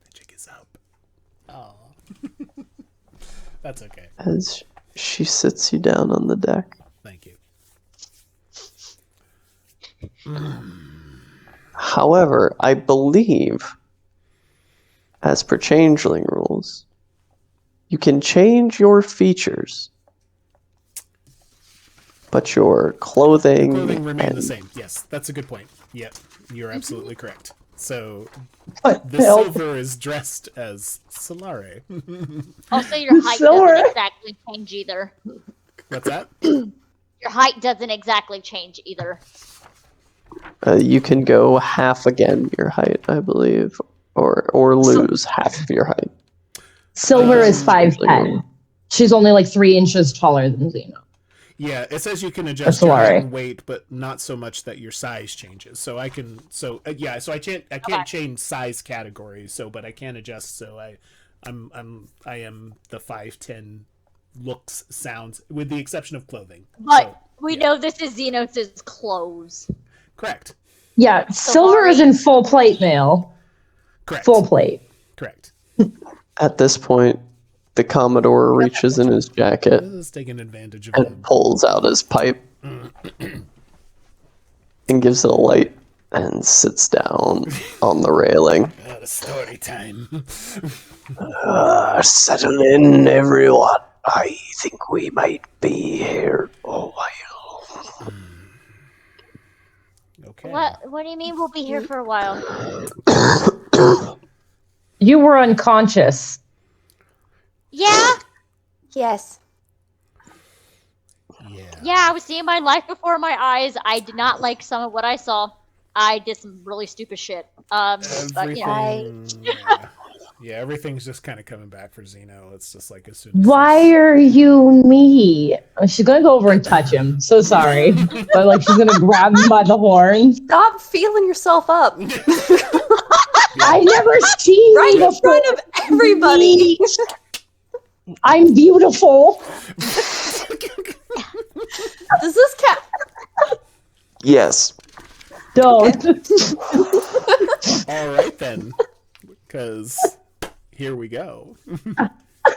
The jig is up. Oh. That's okay. As she sits you down on the deck. Thank you. However, I believe, as per changeling rules, you can change your features, but your clothing, Clothing remain the and same. Yes, that's a good point. Yep, you're absolutely correct. So What the the hell? silver is dressed as Solare. Also, your height Silver. doesn't exactly change either. What's that? Your height doesn't exactly change either. you can go half again your height, I believe, or lose half of your height. Silver is 5'10". She's only like 3 inches taller than Zeno. Yeah, it says you can adjust Or your height Solare. and weight, but not so much that your size changes. So I can, so I can't change size categories. So, but I can adjust. So I am the 5'10" looks, sounds, with the exception of clothing. But So, we yeah. know this is Xenos' clothes. Correct. Yeah, silver is in full plate mail. Correct. Full plate. Correct. At this point, the Commodore reaches in his jacket This is taking advantage of and pulls out his pipe and gives it a light and sits down on the railing. the story time. Settle in, everyone. I think we might be here a while. Okay. What do you mean we'll be here for a while? You were unconscious. Yeah? Yes. Yeah. Yeah, I was seeing my life before my eyes. I did not like some of what I saw. I did some really stupid shit. But, you know, Everything. Yeah, everything's just kind of coming back for Zeno. It's just like as soon as Why are you me? She's gonna go over and touch him. So sorry. But like she's gonna grab him by the horns. Stop feeling yourself up. I never seen Right you in front before. of everybody. I'm beautiful. Does this count? Yes. Don't. All right then, because here we go.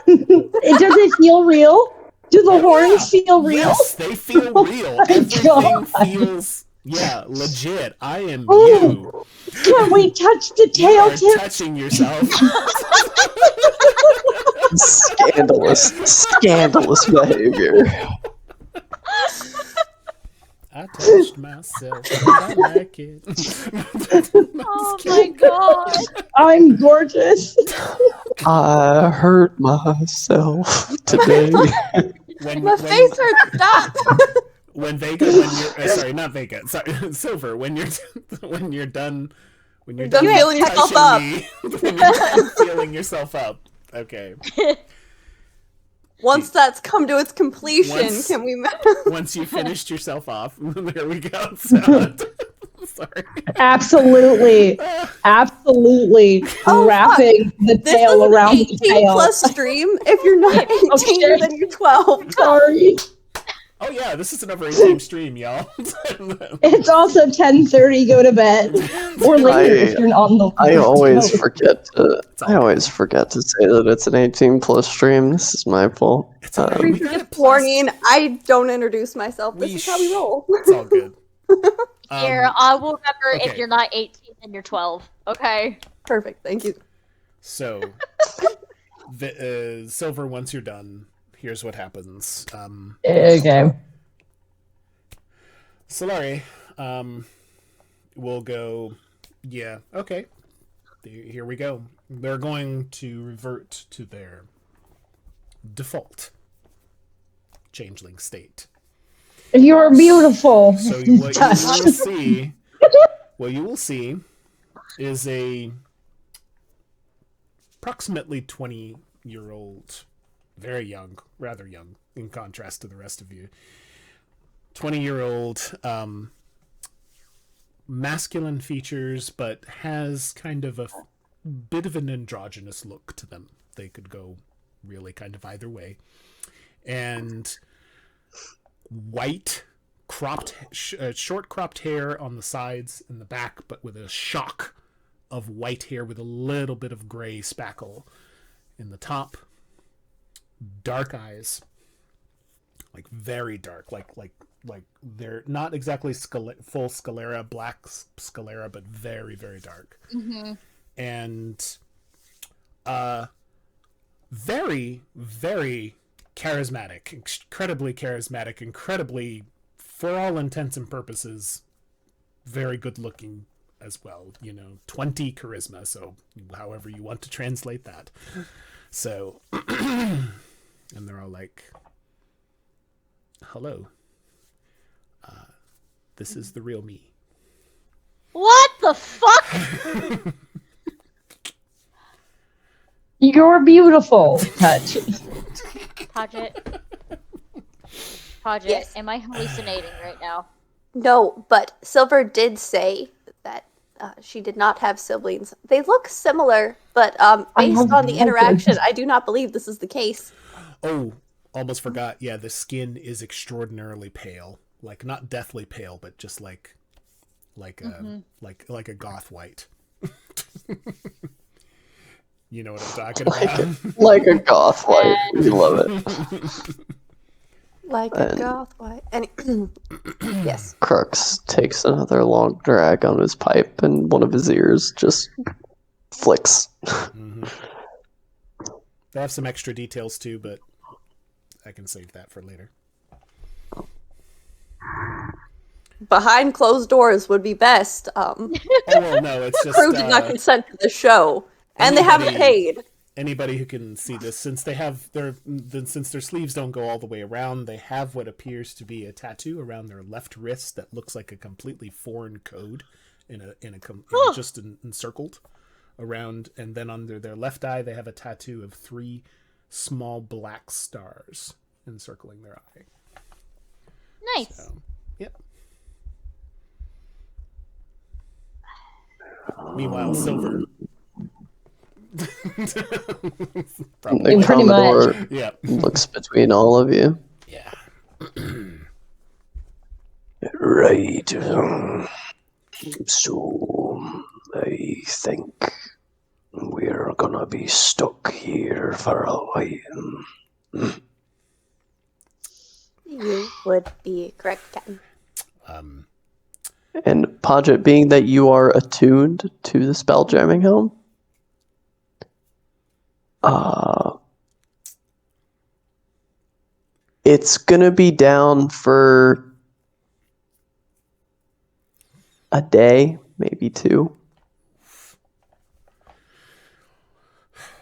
It doesn't feel real. Do the horns feel real? Yes, they feel real. my Everything God. feels legit. I am Ooh. you. Can we touch the You tail are tip? touching yourself. Scandalous behavior. I touched myself. I like it. oh my god. I'm gorgeous. I hurt myself today. My face hurts. Stop. When Vega, when you're sorry, not Vega, sorry, Silver. When you're done, when you're done feeling yourself touching up. me, when you're done feeling yourself up. Okay. Once that's come to its completion, can we? Once you finished yourself off, there we go. So, sorry. Absolutely. Absolutely. Oh, wrapping the This tail is an around the 18 tail. plus stream. If you're not 18, shit. then you're 12. Sorry. Oh yeah, this is an over 18 stream, y'all. It's also 10:30. Go to bed or later if you're on the. I always forget to say that it's an 18+ stream. This is my fault. It's all right. We got it Just plus. warning, I don't introduce myself. This is how we roll. It's all good. Here, I will remember if okay. you're not 18 and you're 12. Okay. Perfect, thank you. So, Silver, once you're done, here's what happens. Okay. Solare, we'll go. Yeah, okay. Here we go. they're going to revert to their default changeling state. You're beautiful. So what you will see is a approximately 20-year-old, very young, rather young in contrast to the rest of you, 20-year-old, masculine features, but has kind of a bit of an androgynous look to them. They could go really kind of either way. And white short cropped hair on the sides and the back, but with a shock of white hair with a little bit of gray spackle in the top. Dark eyes, like very dark, like they're not exactly full sclera, black sclera, but very, very dark. Mm-hmm. And very, very charismatic, incredibly charismatic, incredibly, for all intents and purposes, very good looking as well. 20 charisma, so however you want to translate that. So, and they're all like, hello. This is the real me. What the fuck? You're beautiful. Touch. Podjet, Yes. am I hallucinating right now? No, but Silver did say that she did not have siblings. They look similar, but based on the interaction, I do not believe this is the case. Oh, almost forgot. Yeah, the skin is extraordinarily pale. Like, not deathly pale, but just like a goth white. You know what I'm talking about? Like a goth white. We love it. Like a goth white. Yes. Crux takes another long drag on his pipe, and one of his ears just flicks. Mm-hmm. They have some extra details too, but I can save that for later. Behind closed doors would be best. Oh well, no, it's just Crew did not consent to the show, and they haven't paid. Anybody who can see this, since their sleeves don't go all the way around, they have what appears to be a tattoo around their left wrist that looks like a completely foreign code just encircled around, and then under their left eye they have a tattoo of 3 small black stars encircling their eye. Nice. So, yep. Meanwhile, Silver. The Pretty Commodore much. Yeah. looks between all of you. Yeah. Right. So, I think we're gonna be stuck here for a while. You would be correct, Captain. And Podjet, being that you are attuned to the Spelljamming Helm, it's gonna be down for a day, maybe 2.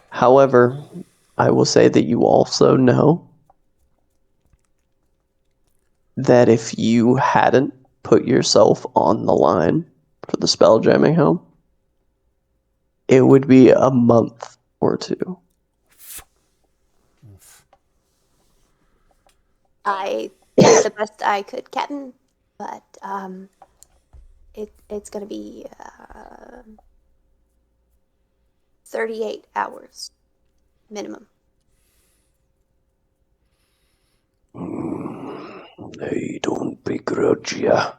However, I will say that you also know that if you hadn't put yourself on the line for the Spelljamming Helm, it would be a month or 2. I did the best I could, Captain, but it's gonna be 38 hours minimum. I don't begrudge ya,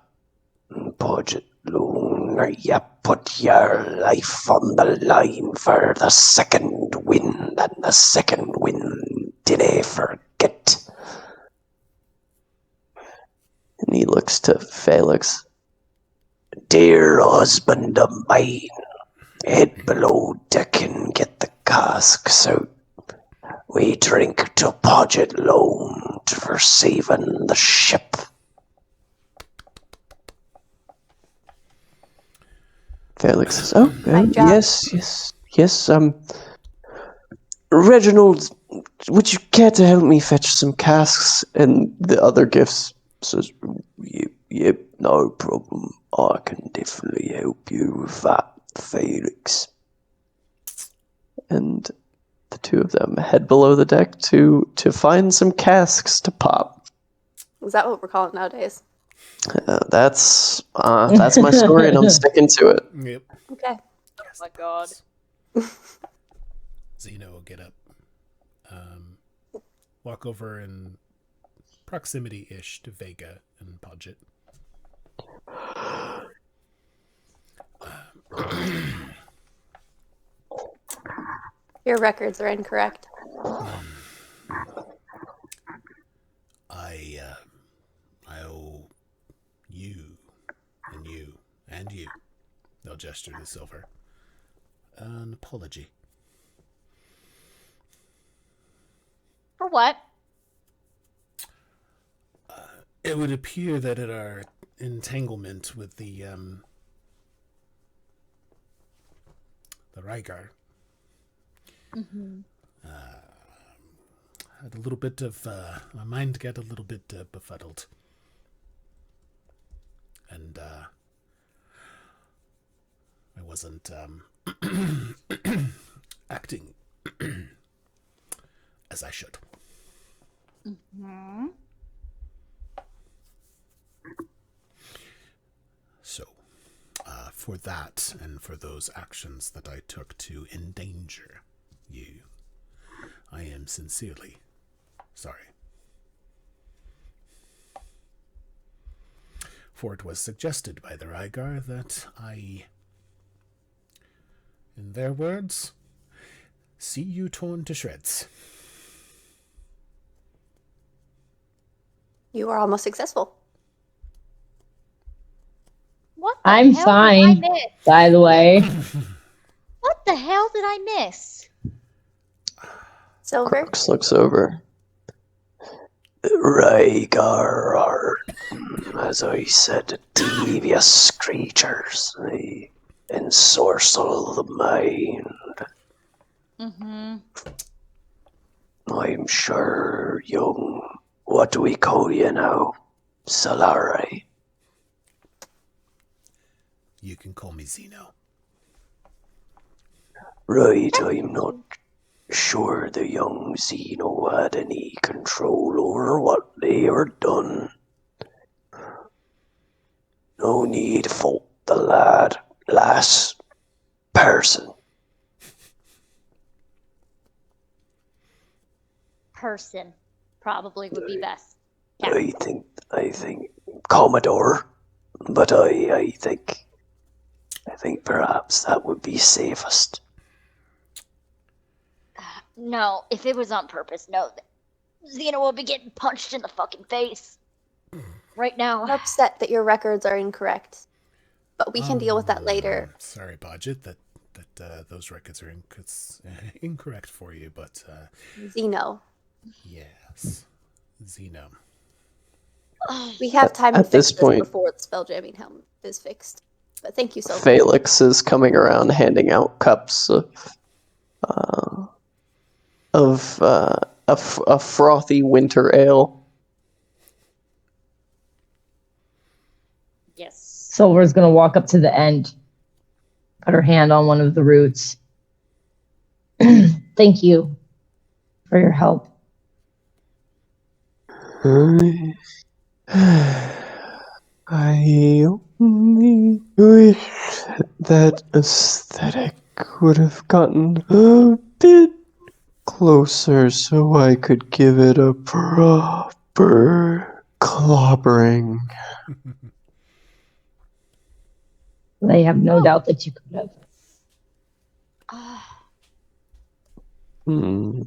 Podjet Loon. You put your life on the line for the second wind, and the second wind didn't forget. And he looks to Felix. Dear husband of mine, head below deck and get the casks out. We drink to Podjet Loan for saving the ship. Felix says, "Oh, My job. yes. Yes, Reginald, would you care to help me fetch some casks? And the other gifts says, Yep, no problem. I can definitely help you with that, Felix. and the two of them head below the deck to find some casks to pop. Is that what we're calling nowadays? That's my story, and I'm sticking to it. Yep. Okay. Oh my god. Zeno will get up, walk over in proximity-ish to Vega and Podjet. Your records are incorrect. I owe you and you and you. They'll gesture to Silver. An apology. For what? It would appear that at our entanglement with the Rygar, had a little bit of my mind got a little bit befuddled, and I wasn't acting as I should. So, for that and for those actions that I took to endanger you, I am sincerely sorry. For it was suggested by the Rygar that I, in their words, see you torn to shreds. You are almost successful. What the I'm hell fine. did I miss? By the way, What the hell did I miss? Silver? Crux looks over. Rhaegar are, as I said, devious creatures. They ensorcel the mind. I'm sure, young, what do we call you now? Solari. You can call me Zeno. Right, I'm not sure the young Zeno had any control over what they were done. No need fault the lass, person. Person probably would be best. I think Commodore, but I think perhaps that would be safest. No, if it was on purpose, no. Zeno will be getting punched in the fucking face right I'm now. upset that your records are incorrect. But we can deal with that later. Sorry, Podjet, that those records are incorrect for you, but Zeno. yes, Zeno. We have time to At fix this point- before the spelljamming helm is fixed. But thank you, Silver. Felix is coming around handing out cups of a frothy winter ale. Yes. Silver's gonna walk up to the end, put her hand on one of the roots. Thank you for your help. I only wish that aesthetic would have gotten a bit closer so I could give it a proper clobbering. I have no doubt that you could have. Hmm.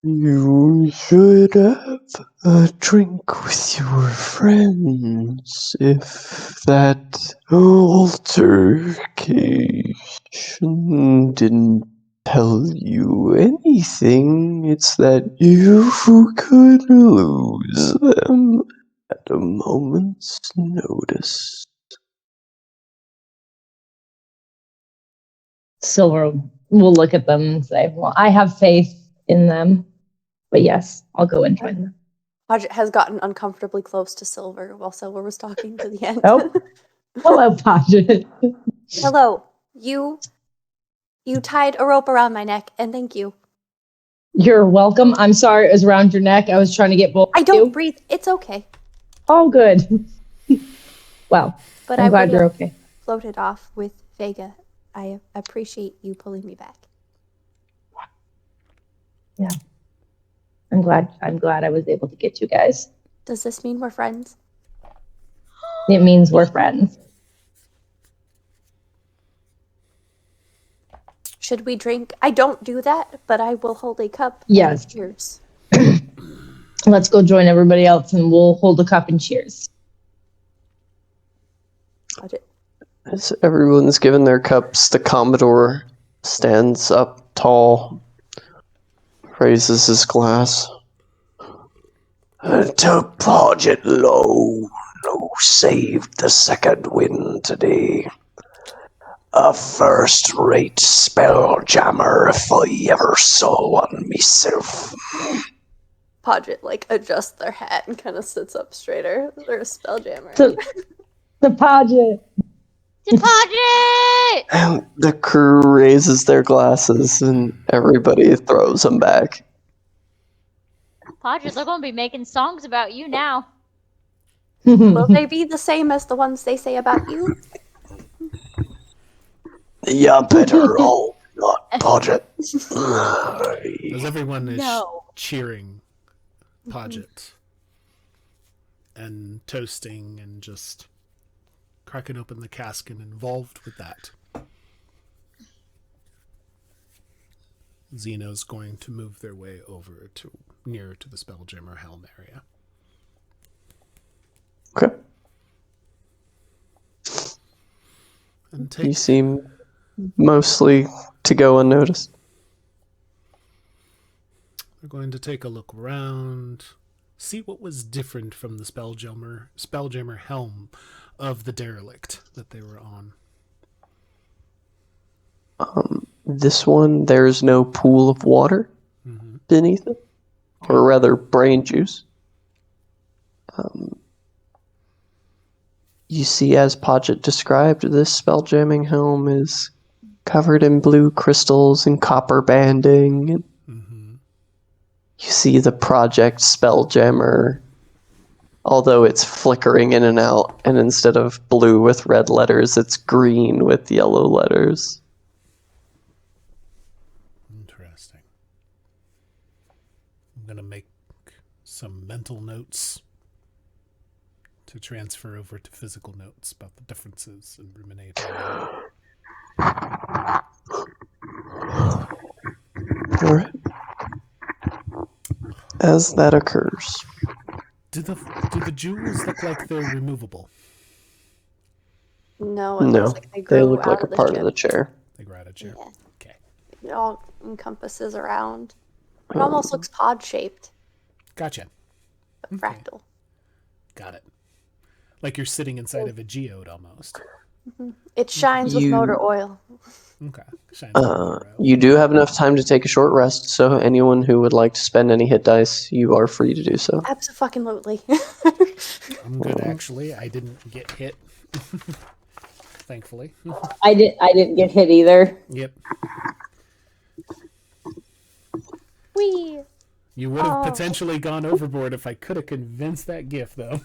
You should have a drink with your friends if that altercation didn't tell you anything. It's that you could lose them At a moment's notice. Silver will look at them and say, well, I have faith in them. But yes, I'll go and join them. Podjet has gotten uncomfortably close to Silver while Silver was talking to the end. Oh, hello, Podjet. Hello. You tied a rope around my neck, and thank you. You're welcome. I'm sorry it was around your neck. I was trying to get both. I don't breathe. It's okay. Oh, good. Well, But I'm glad would you're have okay. floated off with Vega. I appreciate you pulling me back. Yeah. I'm glad I was able to get you guys. Does this mean we're friends? It means we're friends. Should we drink? I don't do that, but I will hold a cup. Yes. Cheers. Let's go join everybody else and we'll hold a cup and cheers. Podjet. As everyone's given their cups, the Commodore stands up tall, raises his glass. To Podjet low, no saved the second wind today. A first-rate spelljammer if I ever saw one myself. Podjet adjusts their hat and kind of sits up straighter. They're a spelljammer. The Podjet. Deposit! And the crew raises their glasses and everybody throws them back. Podjet, they're going to be making songs about you now. Will they be the same as the ones they say about you? You better all not Podjet. As everyone is No. cheering Podjet and toasting and just cracking open the cask and involved with that. Zeno's going to move their way over to nearer to the Spelljammer helm area. Okay. And You seem mostly to go unnoticed. We're going to take a look around, see what was different from the Spelljammer helm of the derelict that they were on. This one, there's no pool of water beneath it, or rather, brain juice. You see, as Podjet described, this spelljamming helm is covered in blue crystals and copper banding. And you see the project Spelljammer, although it's flickering in and out, and instead of blue with red letters, it's green with yellow letters. Interesting. I'm going to make some mental notes to transfer over to physical notes about the differences and ruminate on them. All right. As that occurs, Do the jewels look like they're removable? No, it no, looks like they grew look like out a of the part ship. of the chair. They grow out of chair. Yeah. Okay, It all encompasses around. It almost looks pod-shaped, gotcha. but fractal. Got it. Like you're sitting inside of a geode almost. It shines with motor oil. Okay. Shines like water out. You do have enough time to take a short rest, so anyone who would like to spend any hit dice, you are free to do so. Abso-fucking-lutely. I'm good actually. I didn't get hit. Thankfully. I didn't get hit either. Yep. Whee! You would have potentially gone overboard if I could have convinced that gift, though.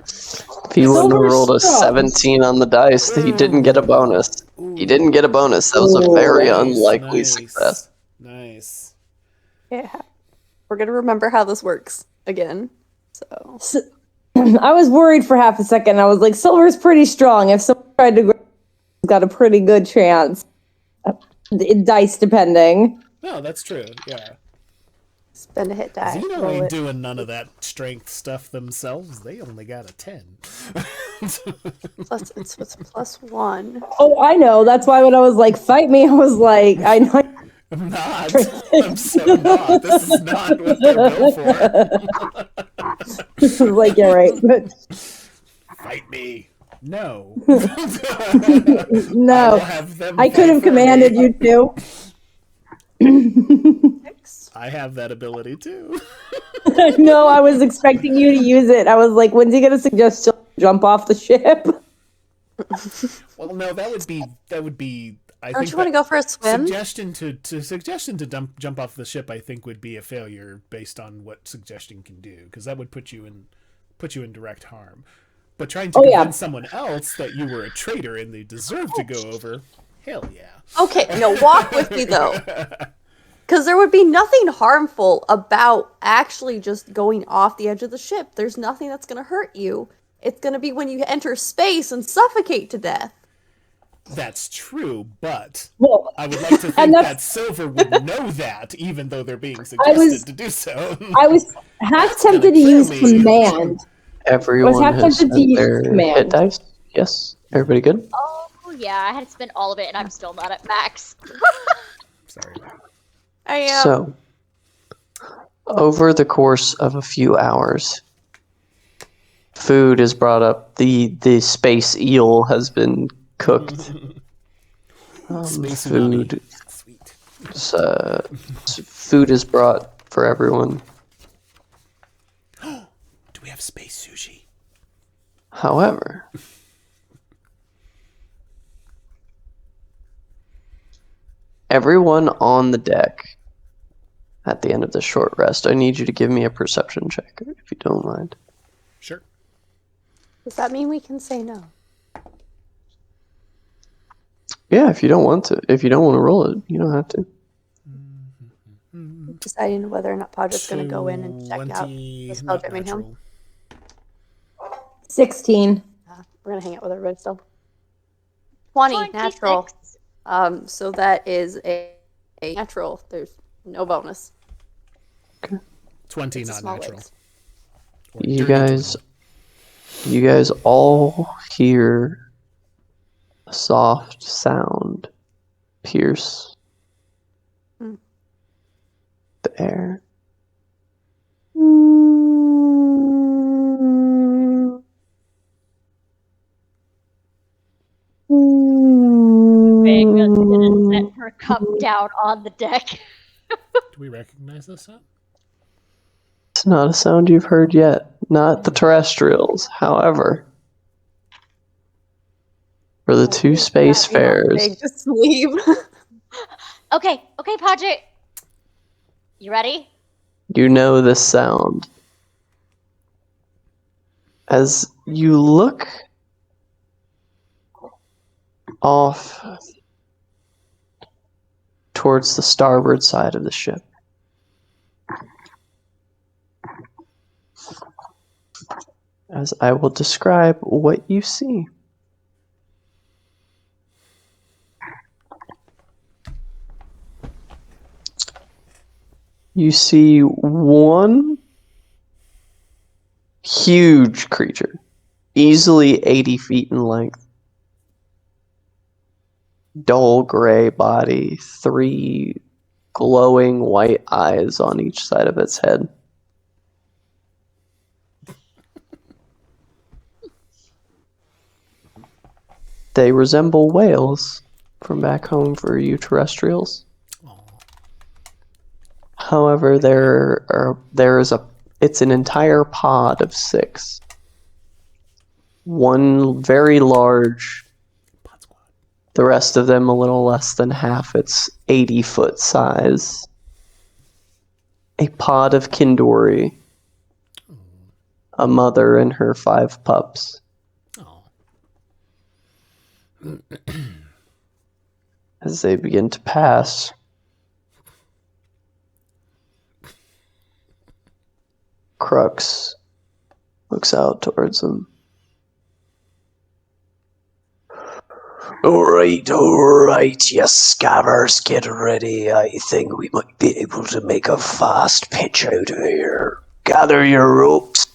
If he wouldn't have rolled a Silver 17 on the dice, he didn't get a bonus. He didn't get a bonus. That was a very unlikely success. Nice. Yeah. We're gonna remember how this works again. So I was worried for half a second. I was like, Silver's pretty strong. If someone tried to grab him, he's got a pretty good chance. Dice depending. No, that's true. Yeah. spend a hit die. Zeno roll ain't it. doing none of that strength stuff themselves. They only got a 10. Plus, it's plus one. Oh, I know. That's why when I was like, fight me, I was like, I know. I'm not. I'm so not. This is not what they're built for. Like, yeah, right. But Fight me. No. no, I will have them I could fight have for commanded me. you to. I have that ability too. No, I was expecting you to use it. I was like, when's he gonna suggest to jump off the ship? Well, no, that would be. I Don't think you want to go for a swim? suggestion to jump off the ship. I think would be a failure based on what suggestion can do, because that would put you in direct harm. But trying to convince someone else that you were a traitor and they deserve to go over, hell yeah. Okay, no, walk with me though. Because there would be nothing harmful about actually just going off the edge of the ship. There's nothing that's going to hurt you. It's going to be when you enter space and suffocate to death. That's true, but Well, I would like to think that Silver would know that, even though they're being suggested to do so. I was half tempted to use command. Everyone half has tempted to spent use their command. hit dice. Yes, everybody good? Oh, yeah, I had to spend all of it, and I'm still not at max. Sorry. I am. So, over the course of a few hours, food is brought up. The space eel has been cooked. Space Food. Sweet. Food is brought for everyone. Do we have space sushi? However, everyone on the deck at the end of this short rest, I need you to give me a perception check, if you don't mind. Sure. Does that mean we can say no? Yeah, if you don't want to. If you don't want to roll it, you don't have to. Deciding whether or not Podjet's going to go in and check out the Spelljamming Helm. 16. We're going to hang out with everybody still. 20, natural. So that is a natural. There's no bonus. 20, It's a not small natural. waves. Or You dirty guys all hear a soft sound pierce the air. Vega's gonna set her cup down on the deck. Do we recognize this sound? It's not a sound you've heard yet. Not the terrestrials. However, for the two spacefarers, Just leave. Okay, Podjet. You ready? you know this sound. As you look off towards the starboard side of the ship, as I will describe what you see. You see one huge creature, easily 80 feet in length, dull gray body, 3 glowing white eyes on each side of its head. They resemble whales from back home for you terrestrials. However, it's an entire pod of 6. One very large, the rest of them a little less than half its 80-foot size. A pod of Kindori, a mother and her 5 pups. As they begin to pass, Crux looks out towards them. All right, you scabbers, get ready. I think we might be able to make a fast pitch out of here. Gather your ropes.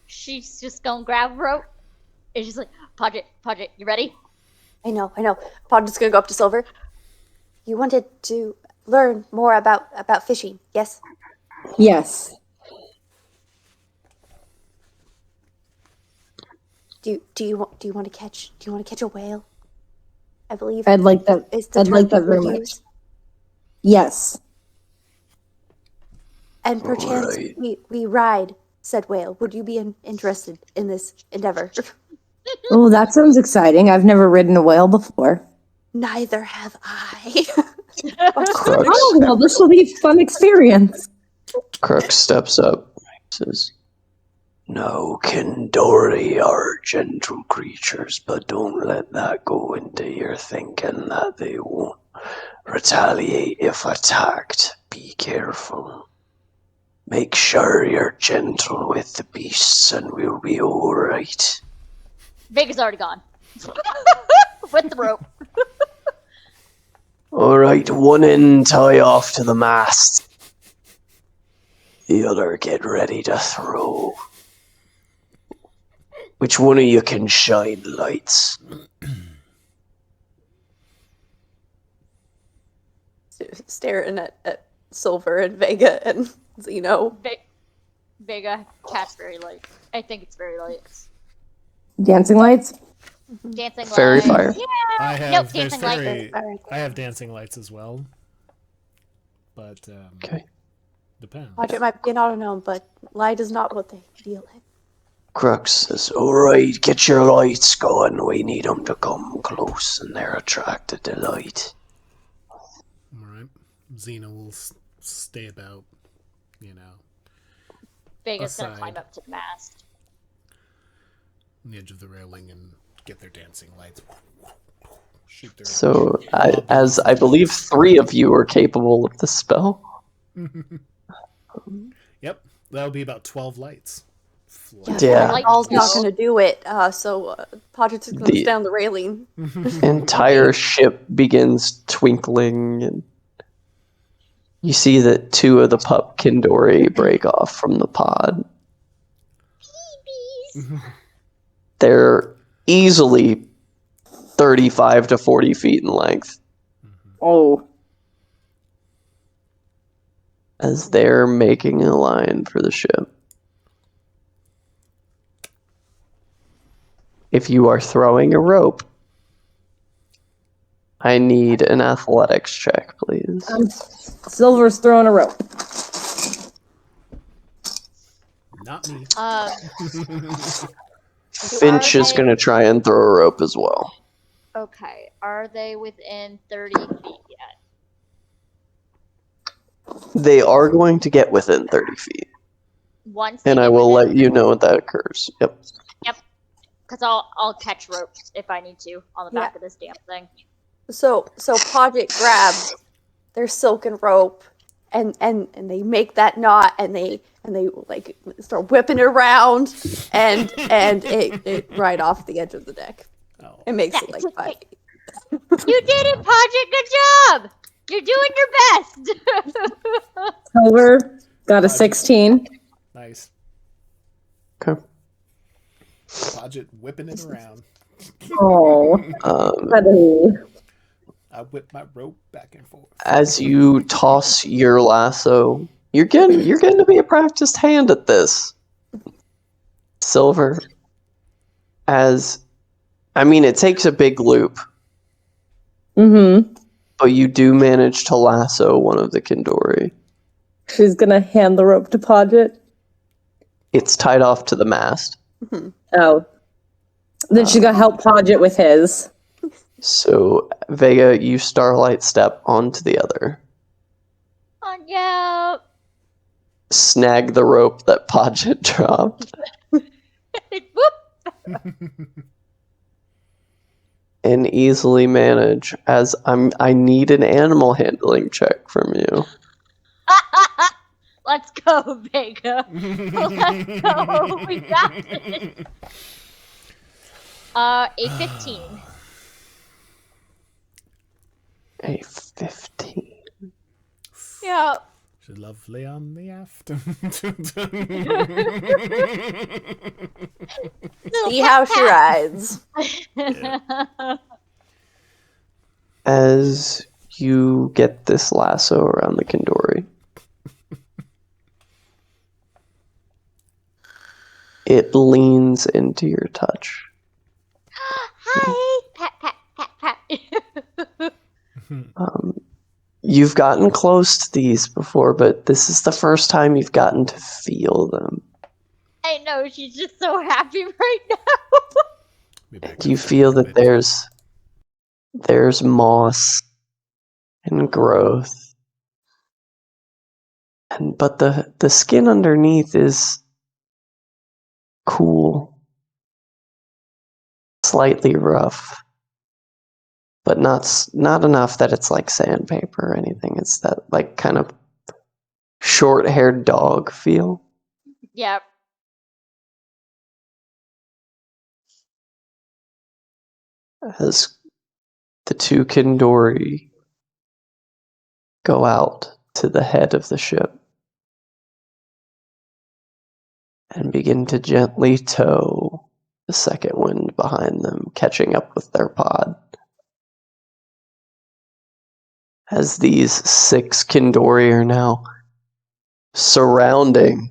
She's just gonna grab a rope. And she's like, Podjet, you ready? I know. Podjet's going to go up to Silver. You wanted to learn more about fishing, yes? Yes. Do you want to catch a whale? I believe I'd like that. is the I'd term like that you very would much. use. Yes. And perchance Alright. we ride said whale. Would you be interested in this endeavor? Oh, that sounds exciting. I've never ridden a whale before. Neither have I. Crux, Oh, well, this will be a fun experience. Crux steps up. Says, Now, Kindori are gentle creatures, but don't let that go into your thinking that they won't retaliate if attacked. Be careful. Make sure you're gentle with the beasts and we'll be alright. Vega's already gone. With the rope. Alright, one end tie off to the mast. The other get ready to throw. Which one of you can shine lights? Staring at Silver and Vega and Zeno. Vega cast very light. I think it's very light. Dancing lights? Dancing Fairy lights. fire. Yeah. I have Nope, there's dancing lights. fairy. Alright. I have dancing lights as well, but okay. depends. Podjet might be an autognome, but light is not what they deal in. Crux says, alright, get your lights going. We need them to come close and they're attracted to light. All right, Zeno will stay about, you know, Vega's gonna aside. climb up to the mast. on the edge of the railing and get their dancing lights. Shoot their. So, as I believe 3 of you are capable of this spell. Yep, that'll be about 12 lights. Yeah. Light All's not flow. going to do it, so Podjet's just going to The- stand the railing. Entire ship begins twinkling, and you see that 2 of the pup Kindori break off from the pod. They're easily 35 to 40 feet in length Oh. as they're making a line for the ship. If you are throwing a rope, I need an athletics check, please. Silver's throwing a rope. Not me. Finch is they- going to try and throw a rope as well. Okay, are they within 30 feet yet? They are going to get within 30 feet, Once they and I get will within- let you know when that occurs. Yep. Because I'll catch ropes if I need to on the back of this damn thing. So Podjet grabs their silken rope and they make that knot and they like start whipping it around and it right off the edge of the deck. Oh. It makes it like 5 feet. You did it, Podjet! Good job! You're doing your best! Silver got a 16. Nice. Okay. Podjet whipping it around. Oh. Buddy. I whip my rope back and forth. As you toss your lasso, you're getting to be a practiced hand at this. Silver. It takes a big loop, Mm-hmm. but you do manage to lasso one of the Kindori. She's gonna hand the rope to Podjet. It's tied off to the mast. Oh. Then she's gonna help Podjet with his. So, Vega, you starlight step onto the other. Yeah. Snag the rope that Podjet dropped. Whoop! And easily manage as I need an animal handling check from you. Let's go, Vega. Let's go. We got it. A 15. A 15. Yeah. She's lovely on the aft. See how she rides. As you get this lasso around the Kindori, It leans into your touch. Hi! Pat, pat, pat, pat. You've gotten close to these before, but this is the first time you've gotten to feel them. I know, she's just so happy right now. And you feel that there's moss and growth. But the skin underneath is cool, slightly rough, but not enough that it's like sandpaper or anything. It's that like kind of short-haired dog feel. Yep. As the two Kindori go out to the head of the ship and begin to gently tow the second wind behind them, catching up with their pod. As these 6 Kindori are now surrounding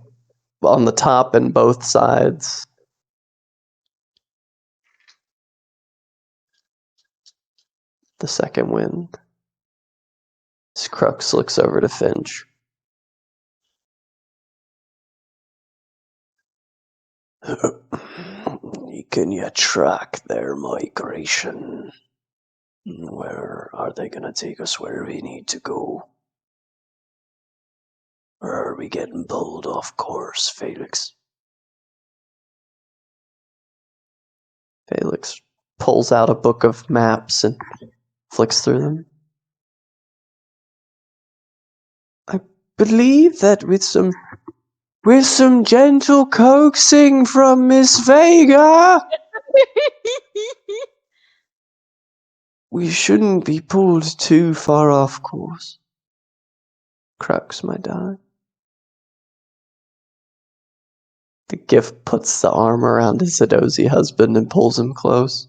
on the top and both sides. The second wind. As Crux looks over to Finch. Can you track their migration? Where are they gonna take us where we need to go? Or are we getting pulled off course, Felix? Felix pulls out a book of maps and flicks through them. I believe that with some gentle coaxing from Miss Vega, we shouldn't be pulled too far off course. Crux, my darling. The gift puts the arm around his Sadozi husband and pulls him close.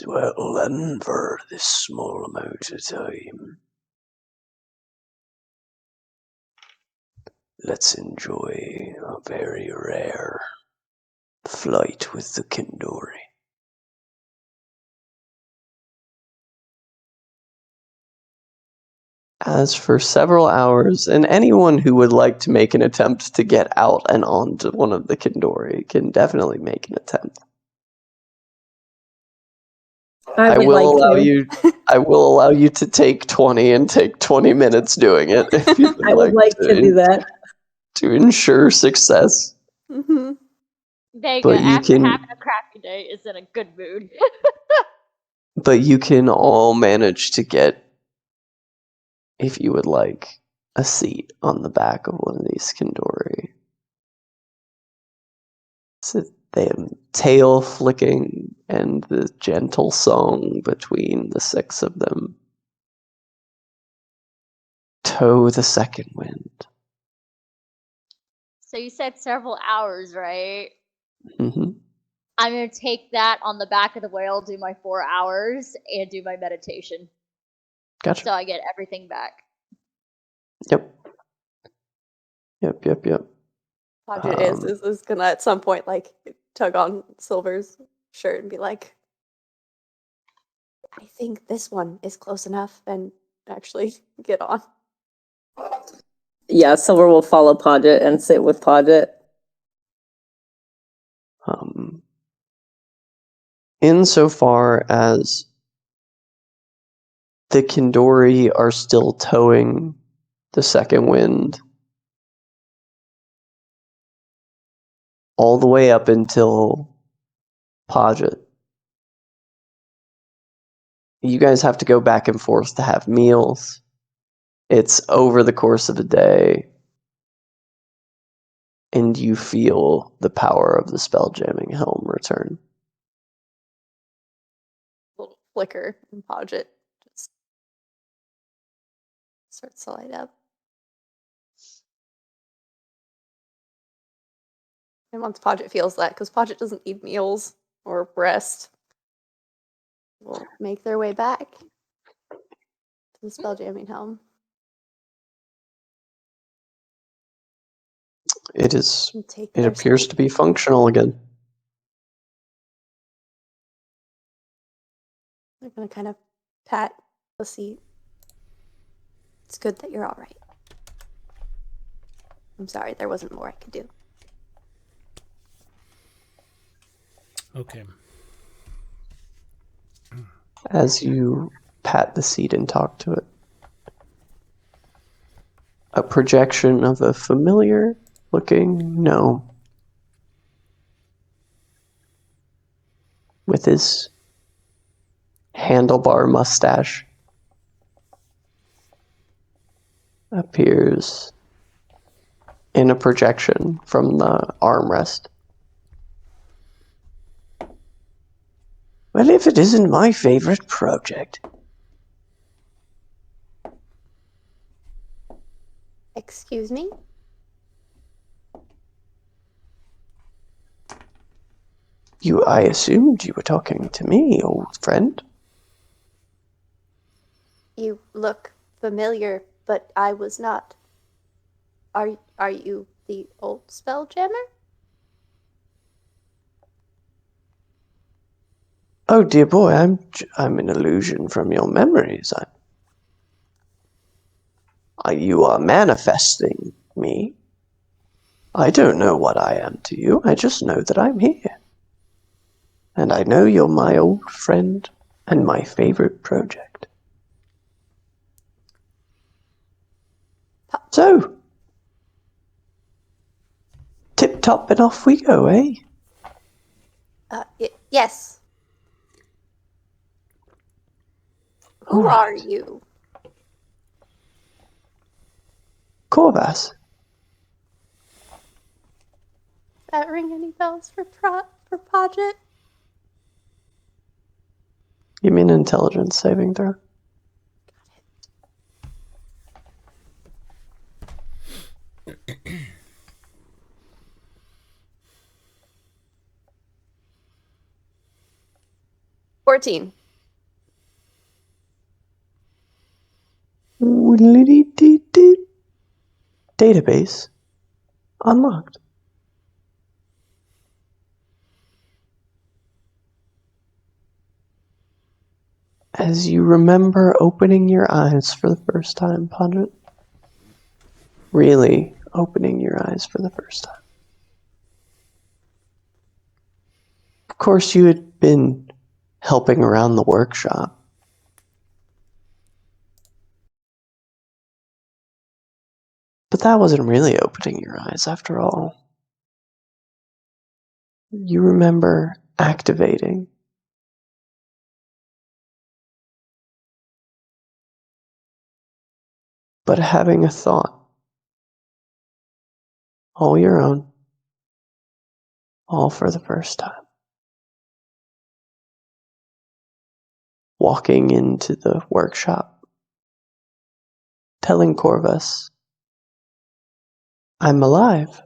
Well, then, for this small amount of time, let's enjoy a very rare flight with the Kindori. As for several hours, and anyone who would like to make an attempt to get out and onto one of the Kindori can definitely make an attempt. I will allow you to take 20 and take 20 minutes doing it if you would I would like to do that. to ensure success. Mm-hmm. Vega, But you after can- having a crappy day, is in a good mood. But you can all manage to get, if you would like, a seat on the back of one of these Kindori. So they have tail flicking and the gentle song between the 6 of them. Tow the second wind. So you said several hours, right? Mm-hmm. I'm going to take that on the back of the whale, do my 4 hours, and do my meditation. Gotcha. So I get everything back. Yep. Podjet is gonna at some point like tug on Silver's shirt and be like, I think this one is close enough, and actually get on. Yeah, Silver will follow Podjet and sit with Podjet. Insofar as the Kindori are still towing the second wind all the way up until Podjet. You guys have to go back and forth to have meals. It's over the course of a day. And you feel the power of the spelljamming helm return. Little flicker, and Podjet just starts to light up. And once Podjet feels that, because Podjet doesn't need meals or rest, will make their way back to the spelljamming helm. It is. and take It their appears seat. to be functional again. They're gonna kind of pat the seat. It's good that you're all right. I'm sorry, there wasn't more I could do. Okay. As you pat the seat and talk to it, a projection of a familiar looking gnome with his handlebar mustache appears in a projection from the armrest. Well, if it isn't my favorite project. Excuse me? I assumed you were talking to me, old friend. You look familiar, but I was not. Are you the old Spelljammer? Oh dear boy, I'm an illusion from your memories. You are manifesting me. I don't know what I am to you. I just know that I'm here. And I know you're my old friend and my favorite project. So, tip-top and off we go, eh? Yes. Who All right. are you? Corvus. That ring any bells for Podjet? You mean intelligence saving throw? $14. Database unlocked. As you remember opening your eyes for the first time, Podjet. Really opening your eyes for the first time. Of course, you had been helping around the workshop. But that wasn't really opening your eyes after all. You remember activating. But having a thought. All your own. All for the first time. Walking into the workshop. Telling Corvus, I'm alive.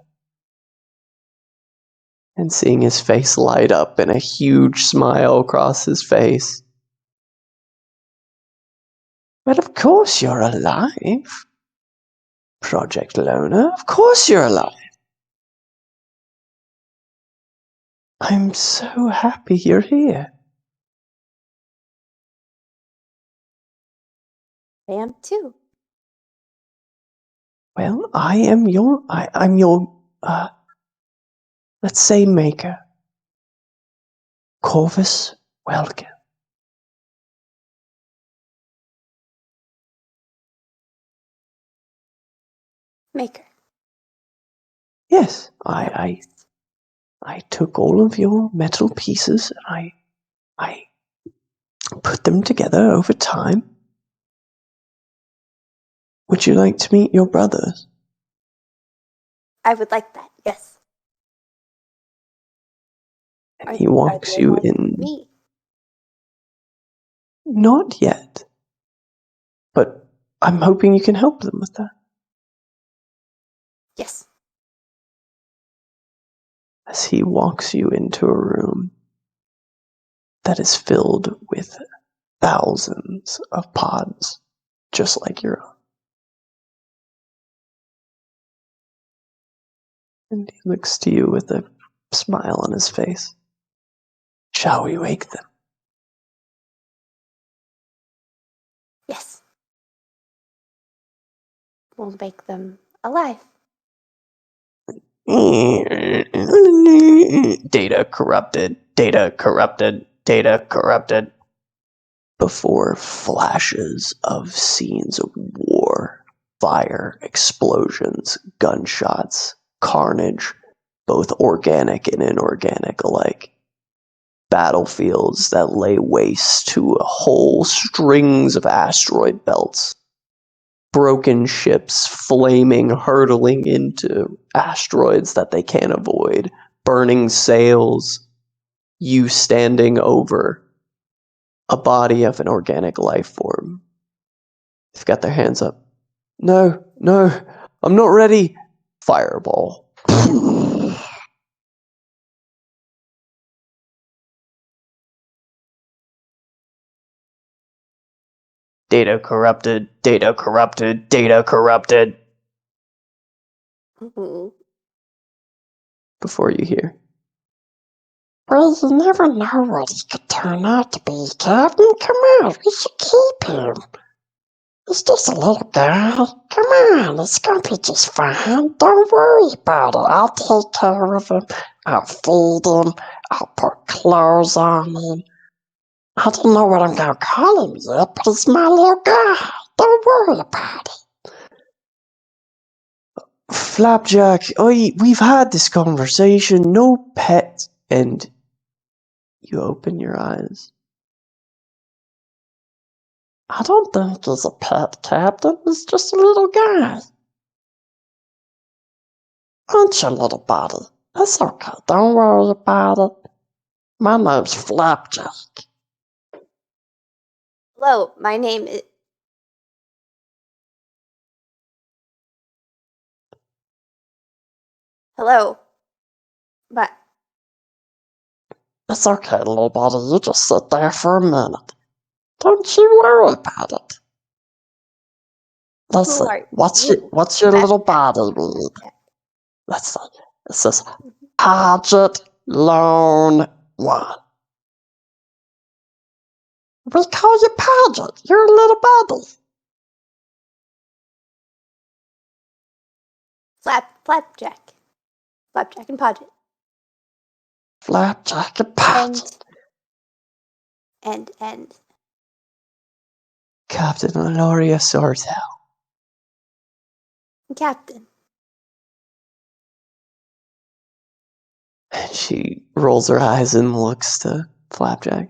And seeing his face light up and a huge smile across his face. Well, of course you're alive. Project Loner, of course you're alive. I'm so happy you're here. I am too. Well, I'm your, let's say maker. Corvus, welcome. Maker. Yes, I took all of your metal pieces and I put them together over time. Would you like to meet your brothers? I would like that, yes. And he walks you in. Me. Not yet. But I'm hoping you can help them with that. Yes. As he walks you into a room that is filled with thousands of pods, just like your own. And he looks to you with a smile on his face. Shall we wake them? Yes. We'll make them alive. Data corrupted, data corrupted, data corrupted. Before flashes of scenes of war, fire, explosions, gunshots, carnage, both organic and inorganic alike. Battlefields that lay waste to whole strings of asteroid belts. Broken ships flaming, hurtling into asteroids that they can't avoid. Burning sails. You standing over a body of an organic life form. They've got their hands up. No, I'm not ready. Fireball. Data corrupted, data corrupted, data corrupted. Mhm. Before you hear. Well, you never know what he could turn out to be, Captain. Come on, we should keep him. He's just a little guy. Come on, it's gonna be just fine. Don't worry about it. I'll take care of him. I'll feed him. I'll put clothes on him. I don't know what I'm gonna call him yet, but he's my little guy. Don't worry about it. Flapjack, we've had this conversation. No pet. And you open your eyes. I don't think he's a pet, Captain. He's just a little guy. Aren't you, little buddy? It's okay. Don't worry about it. My name's Flapjack. Hello, my name is. Hello. But It's okay, little buddy. You just sit there for a minute. Don't you worry about it. Listen, are what's you? your little body need? Let's see. It says Podjet Lone 1. We call you Podjet. You're a little buddy. Flapjack. Flapjack and Podjet. Flapjack and Podjet. And Captain Honoria Sortel. Captain. And she rolls her eyes and looks to Flapjack.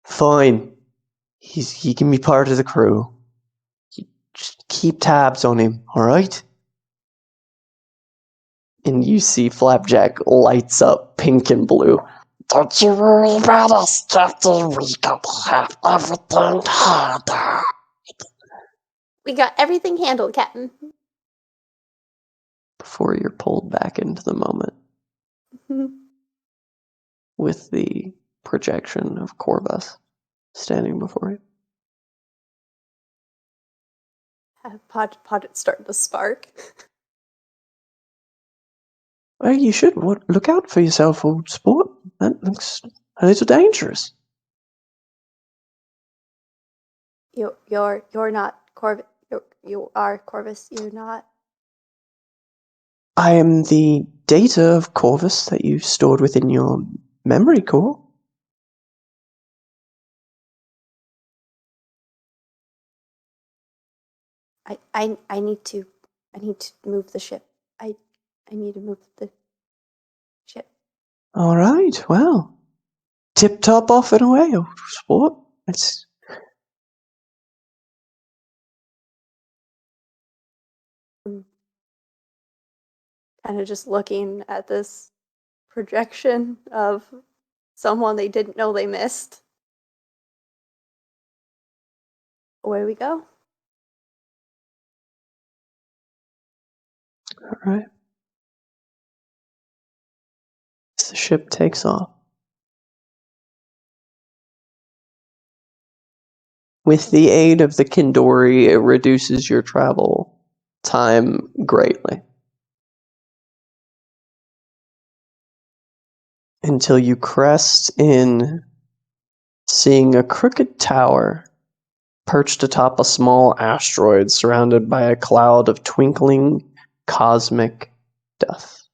Fine. He can be part of the crew. Just keep tabs on him, alright? And you see Flapjack lights up pink and blue. Don't you worry about us, Captain. We got to have everything handled. We got everything handled, Captain. Before you're pulled back into the moment with the projection of Corvus standing before you. Podjet's starting to spark. Well, you should look out for yourself, old sport. That looks a little dangerous. You're not Corvus. You are Corvus. You're not. I am the data of Corvus that you stored within your memory core. I need to move the ship. I need to move the ship. All right, well, tip-top off and away, old sport. It's Kind of just looking at this projection of someone they didn't know they missed. Away we go. all right. As the ship takes off. With the aid of the Kindori, it reduces your travel time greatly. until you crest in, seeing a crooked tower perched atop a small asteroid surrounded by a cloud of twinkling cosmic dust.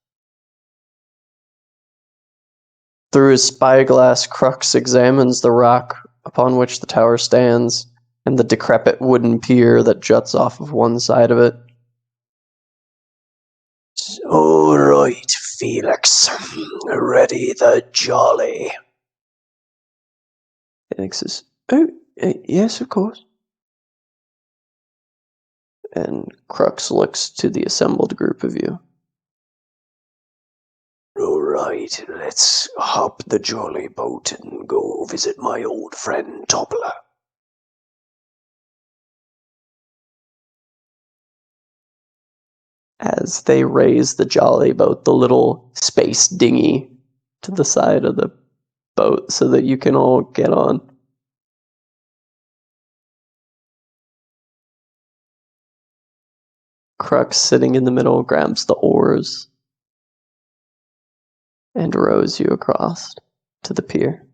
Through his spyglass, Crux examines the rock upon which the tower stands and the decrepit wooden pier that juts off of one side of it. All right, Felix. Ready the jolly. Felix says, "Oh, yes, of course." And Crux looks to the assembled group of you. All right, let's hop the jolly boat and go visit my old friend Toppler. As they raise the jolly boat, the little space dinghy, to the side of the boat so that you can all get on. Crux, sitting in the middle, grabs the oars and rows you across to the pier.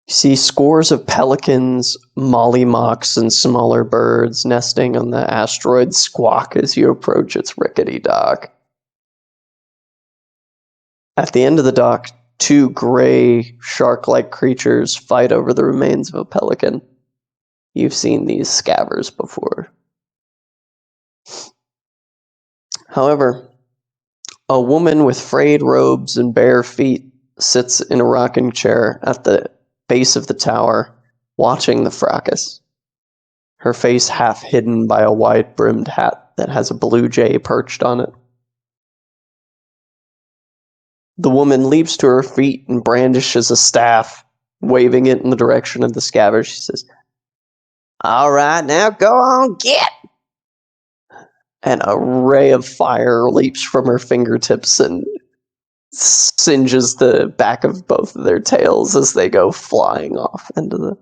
You see scores of pelicans, mollymocks, and smaller birds nesting on the asteroid squawk as you approach its rickety dock. At the end of the dock, two gray, shark-like creatures fight over the remains of a pelican. You've seen these scavers before. However, a woman with frayed robes and bare feet sits in a rocking chair at the base of the tower, watching the fracas. Her face half hidden by a wide-brimmed hat that has a blue jay perched on it. The woman leaps to her feet and brandishes a staff, waving it in the direction of the scavengers. She says, "All right, now go on, get!" And a ray of fire leaps from her fingertips and singes the back of both of their tails as they go flying off into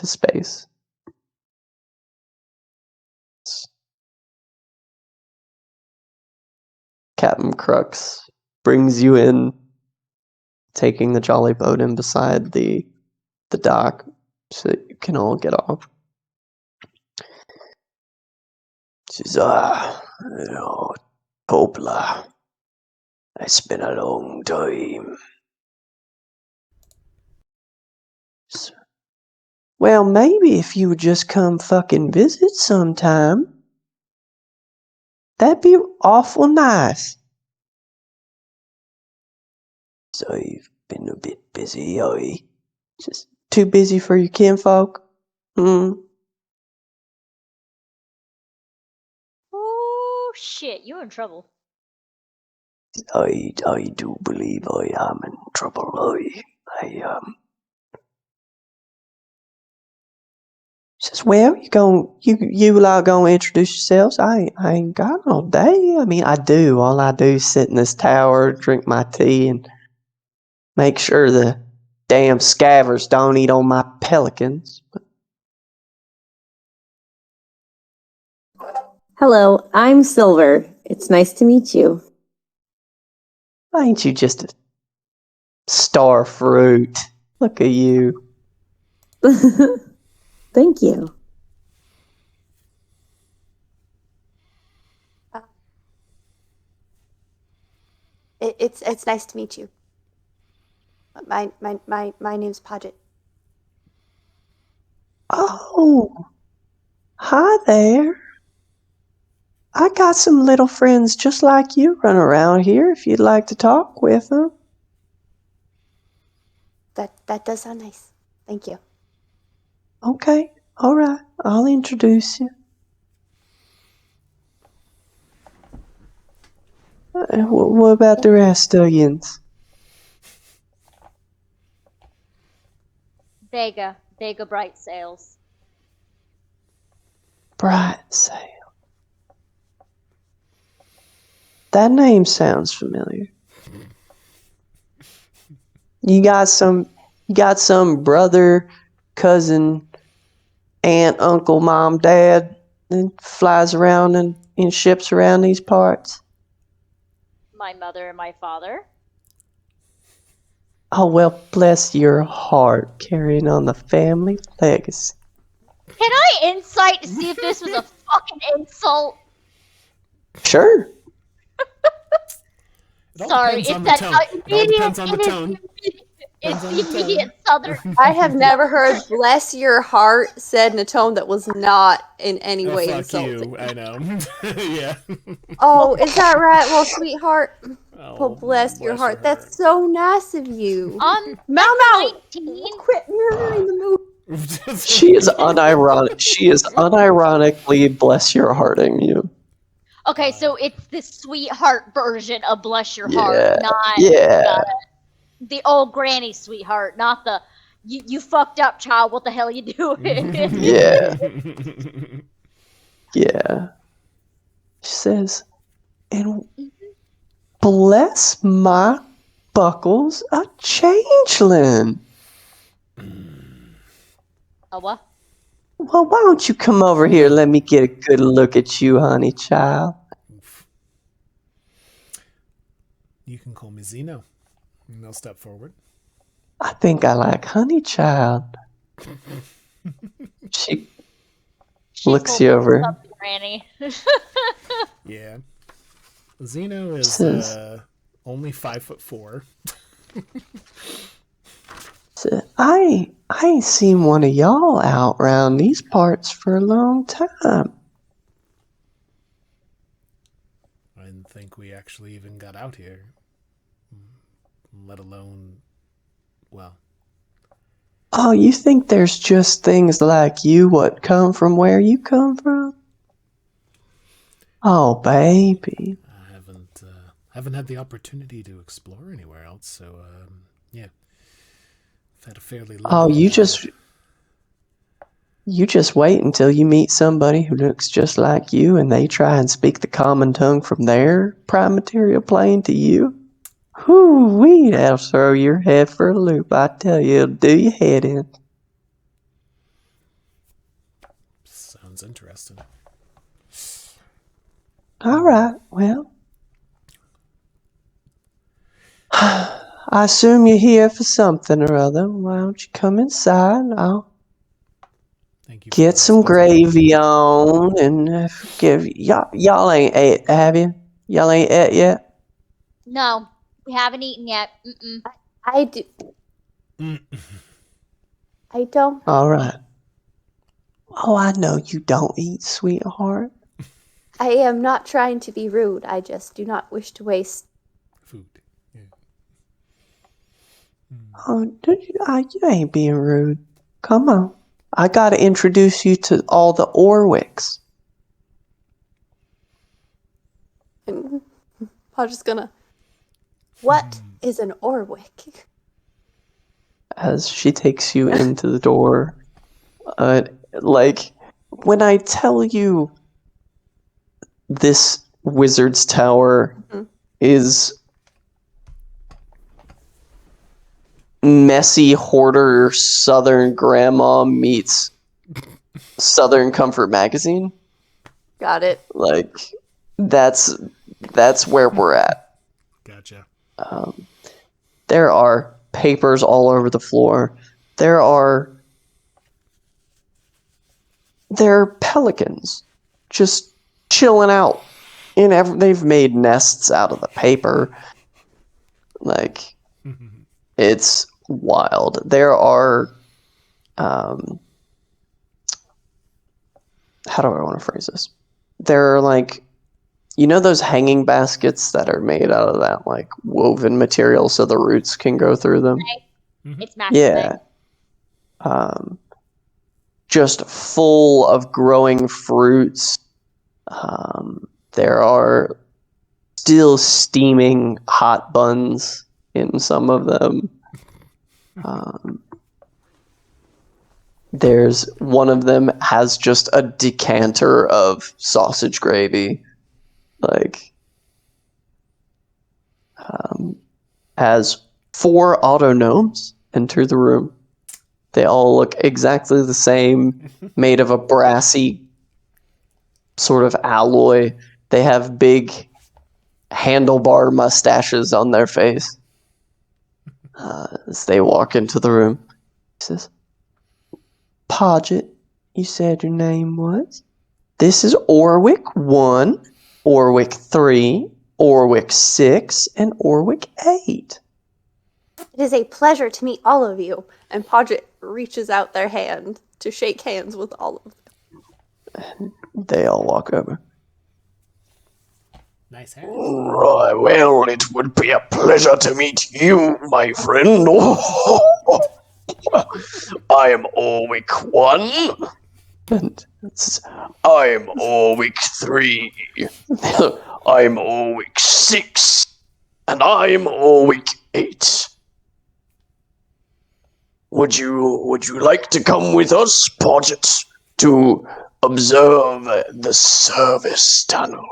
space. Captain Crux brings you in, taking the jolly boat in beside the dock so that you can all get off. She says, Toppler. It's been a long time. Well, maybe if you would just come fucking visit sometime, that'd be awful nice. So I've been a bit busy, Just too busy for your kinfolk? Oh shit, you're in trouble. I do believe I am in trouble. Says, well, you lot gonna introduce yourselves? I ain't got no day. I mean, I do. All I do is sit in this tower, drink my tea, and make sure the damn scavers don't eat on my pelicans. Hello, I'm Silver. It's nice to meet you. Ain't you just a star fruit? Look at you. Thank you. It's nice to meet you. My name's Podjet. Oh, hi there. I got some little friends just like you running around here if you'd like to talk with them. That does sound nice. Thank you. Okay, all right. I'll introduce you. What about the rest of yous? Vega Bright Sails. Bright Sail. That name sounds familiar. You got some brother, cousin, aunt, uncle, mom, dad that flies around in ships around these parts? My mother and my father. Oh, well, bless your heart, carrying on the family legacy. Can I insight to see if this was a fucking insult? Sure. It all Sorry, depends it's on the that tone. It all depends on the tone. It's Depends on the the tone. immediate southern. I have never heard "bless your heart" said in a tone that was not in any Oh, way fuck insulting. you. I know. Yeah. Oh, is that right? Well, sweetheart. Oh, Well, bless your heart. heart. That's so nice of you. On Mau Mau, 19. quit mirroring the movie. She is unironic. She is unironically bless your hearting you. Okay, so it's the sweetheart version of Bless Your Heart, Yeah. not Yeah. the old granny sweetheart, not the you fucked up child, what the hell you doing? Yeah. Yeah. She says, and bless my buckles, a changeling. Oh, what? Well, why don't you come over here and let me get a good look at you, honey child? You can call me Zeno. And they'll step forward. I think I like honey child. She looks told you me over. what's up, Granny. Yeah. Zeno is Says- only 5'4". Said, I ain't seen one of y'all out round these parts for a long time. I didn't think we actually even got out here. Let alone, well, Oh, you think there's just things like you what come from where you come from? Oh, baby. I haven't had the opportunity to explore anywhere else. So, yeah, I've had a fairly limited, Oh, you just wait until you meet somebody who looks just like you and they try and speak the common tongue from their prime material plane to you. Whoo-wee, that'll throw your head for a loop. I tell you, it'll do your head in. sounds interesting. All right, well. I assume you're here for something or other. Why don't you come inside? I'll Thank you. get some gravy on and give y'all ain't ate, have you? Y'all ain't ate yet? No, we haven't eaten yet. Mm-mm. I do. I don't. All right. Oh, I know you don't eat, sweetheart. I am not trying to be rude. I just do not wish to waste. Food. Yeah. Oh, you ain't being rude. Come on. I gotta introduce you to all the Orwicks. And I'm just gonna. What is an Orwick? As she takes you into the door. Like, when I tell you this wizard's tower is messy hoarder Southern grandma meets Southern Comfort magazine, Got it. like, that's where we're at. Gotcha. There are papers all over the floor. There are pelicans just chilling out. They've made nests out of the paper. Like, it's wild. There are, how do I want to phrase this? There are, like, you know those hanging baskets that are made out of that, like, woven material so the roots can go through them? It's Masquerade. Yeah. Just full of growing fruits. There are still steaming hot buns in some of them. There's one of them has just a decanter of sausage gravy. Like, as 4 auto gnomes enter the room. They all look exactly the same, made of a brassy sort of alloy. They have big handlebar mustaches on their face. As they walk into the room, he says, Podjet, you said your name was? This is Orwick 1, Orwick 3, Orwick 6, and Orwick 8. It is a pleasure to meet all of you. And Podjet reaches out their hand to shake hands with all of them. They all walk over. Nice hat. Right, well, it would be a pleasure to meet you, my friend. I am Orwick 1. And I am Orwick 3. I am Orwick 6. And I am Orwick 8. Would you like to come with us, Podjet, to observe the service tunnel?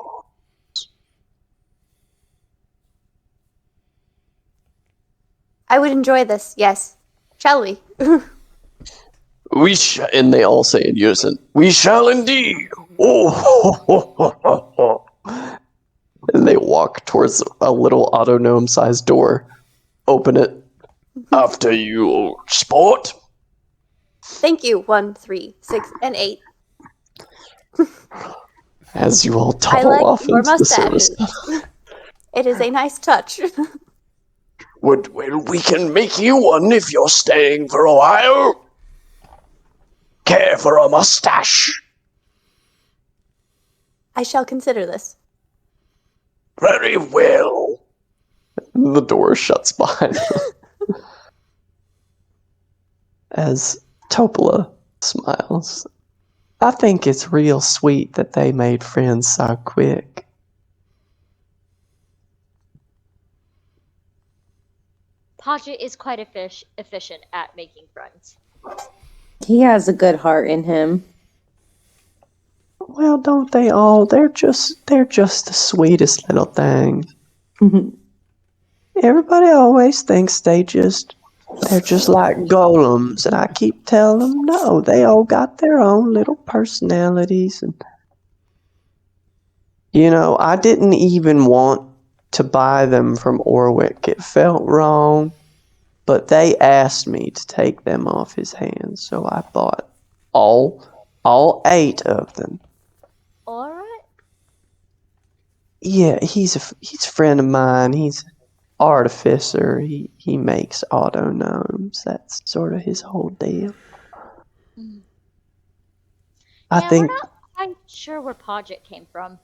I would enjoy this, yes. Shall we? and they all say in unison, we shall indeed. Oh, and they walk towards a little auto-gnome-sized door. Open it. After you, sport. Thank you, 1, 3, 6, and 8. As you all I tumble like off your into the service. mustaches. It is a nice touch. Well, we can make you one if you're staying for a while. Care for a mustache? I shall consider this. Very well. And the door shuts behind them. As Topola smiles. I think it's real sweet that they made friends so quick. Podjet is quite efficient at making friends. He has a good heart in him. Well, don't they all? They're just the sweetest little things. Everybody always thinks they're just like golems, and I keep telling them, no, they all got their own little personalities. And I didn't even want to buy them from Orwick. It felt wrong, but they asked me to take them off his hands, so I bought all 8 of them. All right. Yeah, he's a friend of mine. He's an artificer. He makes auto gnomes. That's sort of his whole deal. I think. We're not quite sure where Podjet came from.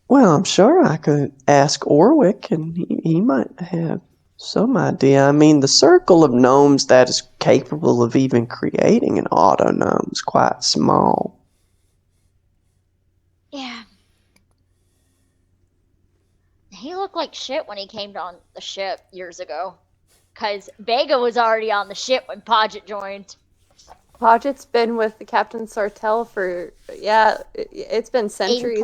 Well, I'm sure I could ask Orwick, and he might have some idea. I mean, the circle of gnomes that is capable of even creating an auto gnome is quite small. Yeah. He looked like shit when he came on the ship years ago. Because Vega was already on the ship when Podjet joined. Podjet's been with the Captain Sartell for, it's been centuries.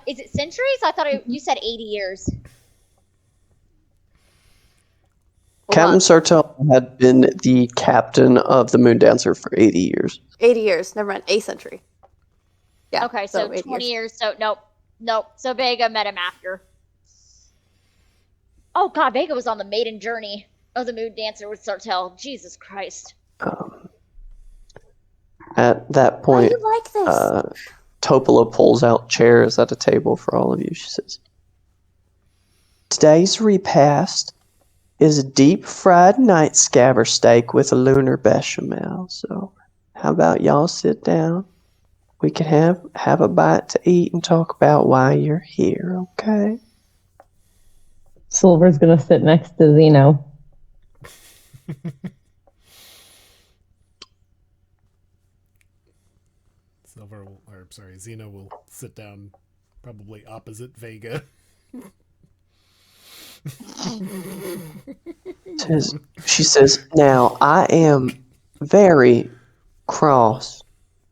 Is it centuries? I thought you said 80 years. Captain Sartell had been the captain of the Moondancer for 80 years. 80 years, never mind, a century. Yeah. Okay, so 20 years. So nope. So Vega met him after. Oh god, Vega was on the maiden journey of the Moondancer with Sartell. Jesus Christ. At that point, you like this? Topola pulls out chairs at a table for all of you. She says, today's repast is a deep-fried night scabber steak with a lunar bechamel. So how about y'all sit down? We can have a bite to eat and talk about why you're here, okay? Silver's gonna sit next to Zeno. Zeno will sit down probably opposite Vega. She says, now I am very cross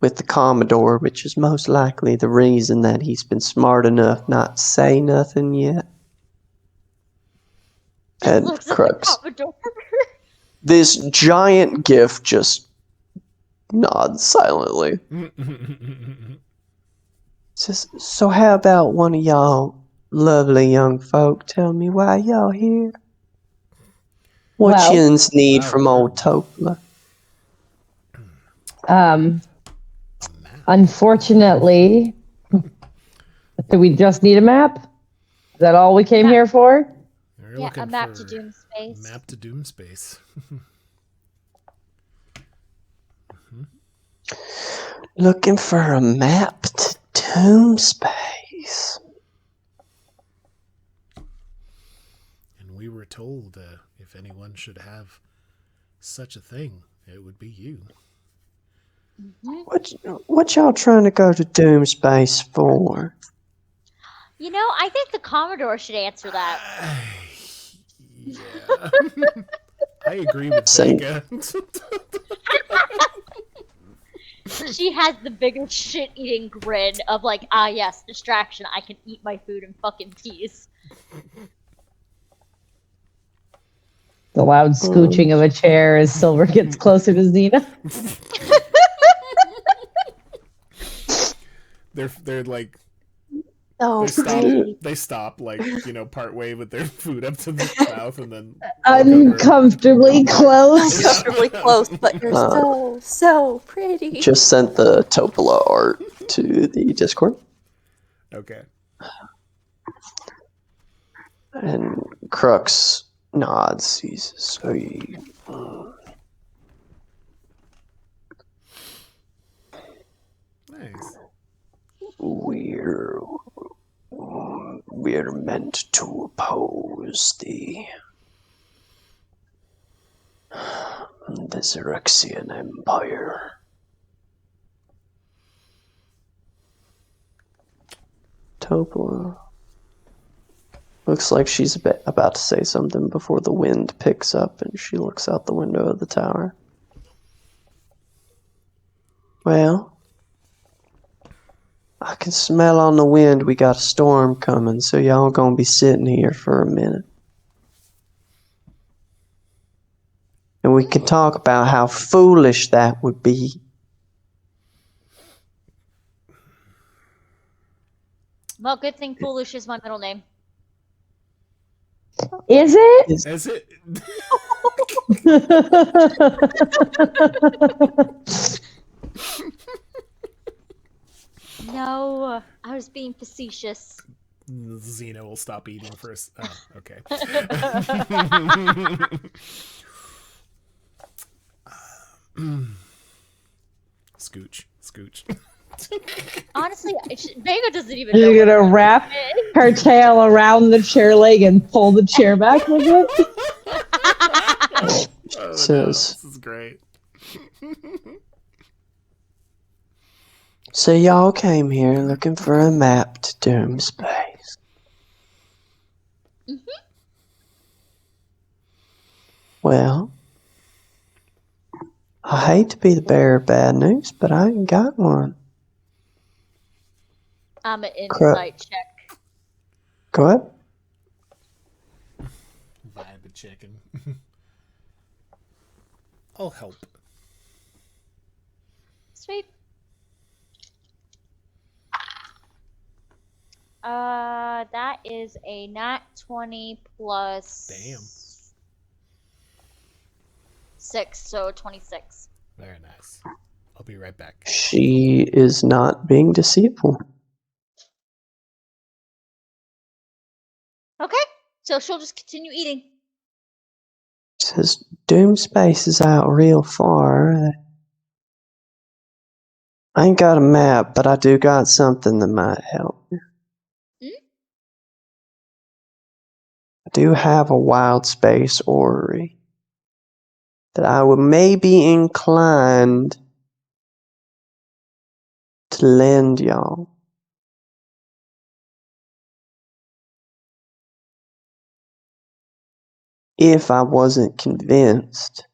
with the Commodore, which is most likely the reason that he's been smart enough not to say nothing yet. And Crux, this giant gift just nods silently. Says, so how about one of y'all lovely young folk tell me why y'all here? What Well- yins need Wow, from wow. old Topla? Unfortunately, do we just need a map? Is that all we came here for? We're Yeah, looking a map to for Doom Space. Map to Doom Space. Looking for a map to Doom Space. And we were told if anyone should have such a thing, it would be you. What y'all trying to go to Doom Space for? You know, I think the Commodore should answer that. Yeah. I agree with Same. Vega. She has the biggest shit-eating grin of like, ah yes, distraction, I can eat my food in fucking peace. The loud scooching of a chair as Silver gets closer to Xena. They're like Oh, they stop like, part way with their food up to the mouth and then Uncomfortably close. comfortably close, but you're so pretty. Just sent the Topola art to the Discord. Okay. And Crux nods. He says, so Nice. We're meant to oppose the Xaryxian Empire. Topola looks like she's about to say something before the wind picks up and she looks out the window of the tower. Well, I can smell on the wind we got a storm coming, so y'all gonna be sitting here for a minute. And we can talk about how foolish that would be. Well, good thing Foolish is my middle name. Is it? Is it? No, I was being facetious. Zeno will stop eating first. Oh, okay. Scooch. Honestly, Vega doesn't even know. You're what gonna I'm wrap doing. her tail around the chair leg and pull the chair back with it? Oh, Says- no, this is great. So y'all came here looking for a map to Doom Space. Well, I hate to be the bearer of bad news, but I ain't got one. I'm an insight check. Go ahead. Vibe chicken. I'll help. Sweet. That is a nat 20 plus. Damn. 6, so 26. Very nice. I'll be right back. She is not being deceitful. Okay, so she'll just continue eating. Says Doom Space is out real far. I ain't got a map, but I do got something that might help. I do have a wild space orrery that I would maybe inclined to lend y'all. If I wasn't convinced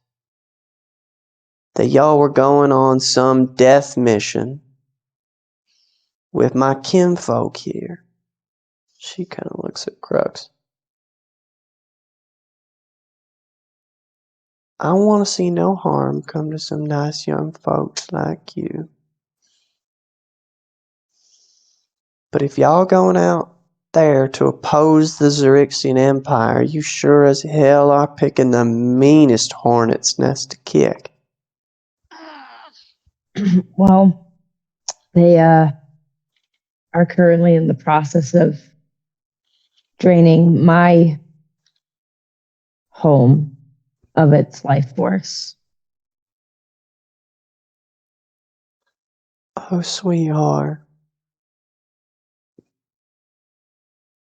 that y'all were going on some death mission with my kinfolk here. She kind of looks at Crux. I want to see no harm come to some nice young folks like you. But if y'all going out there to oppose the Xaryxian Empire, you sure as hell are picking the meanest hornet's nest to kick. Well, they are currently in the process of draining my home of its life force. Oh, sweetheart.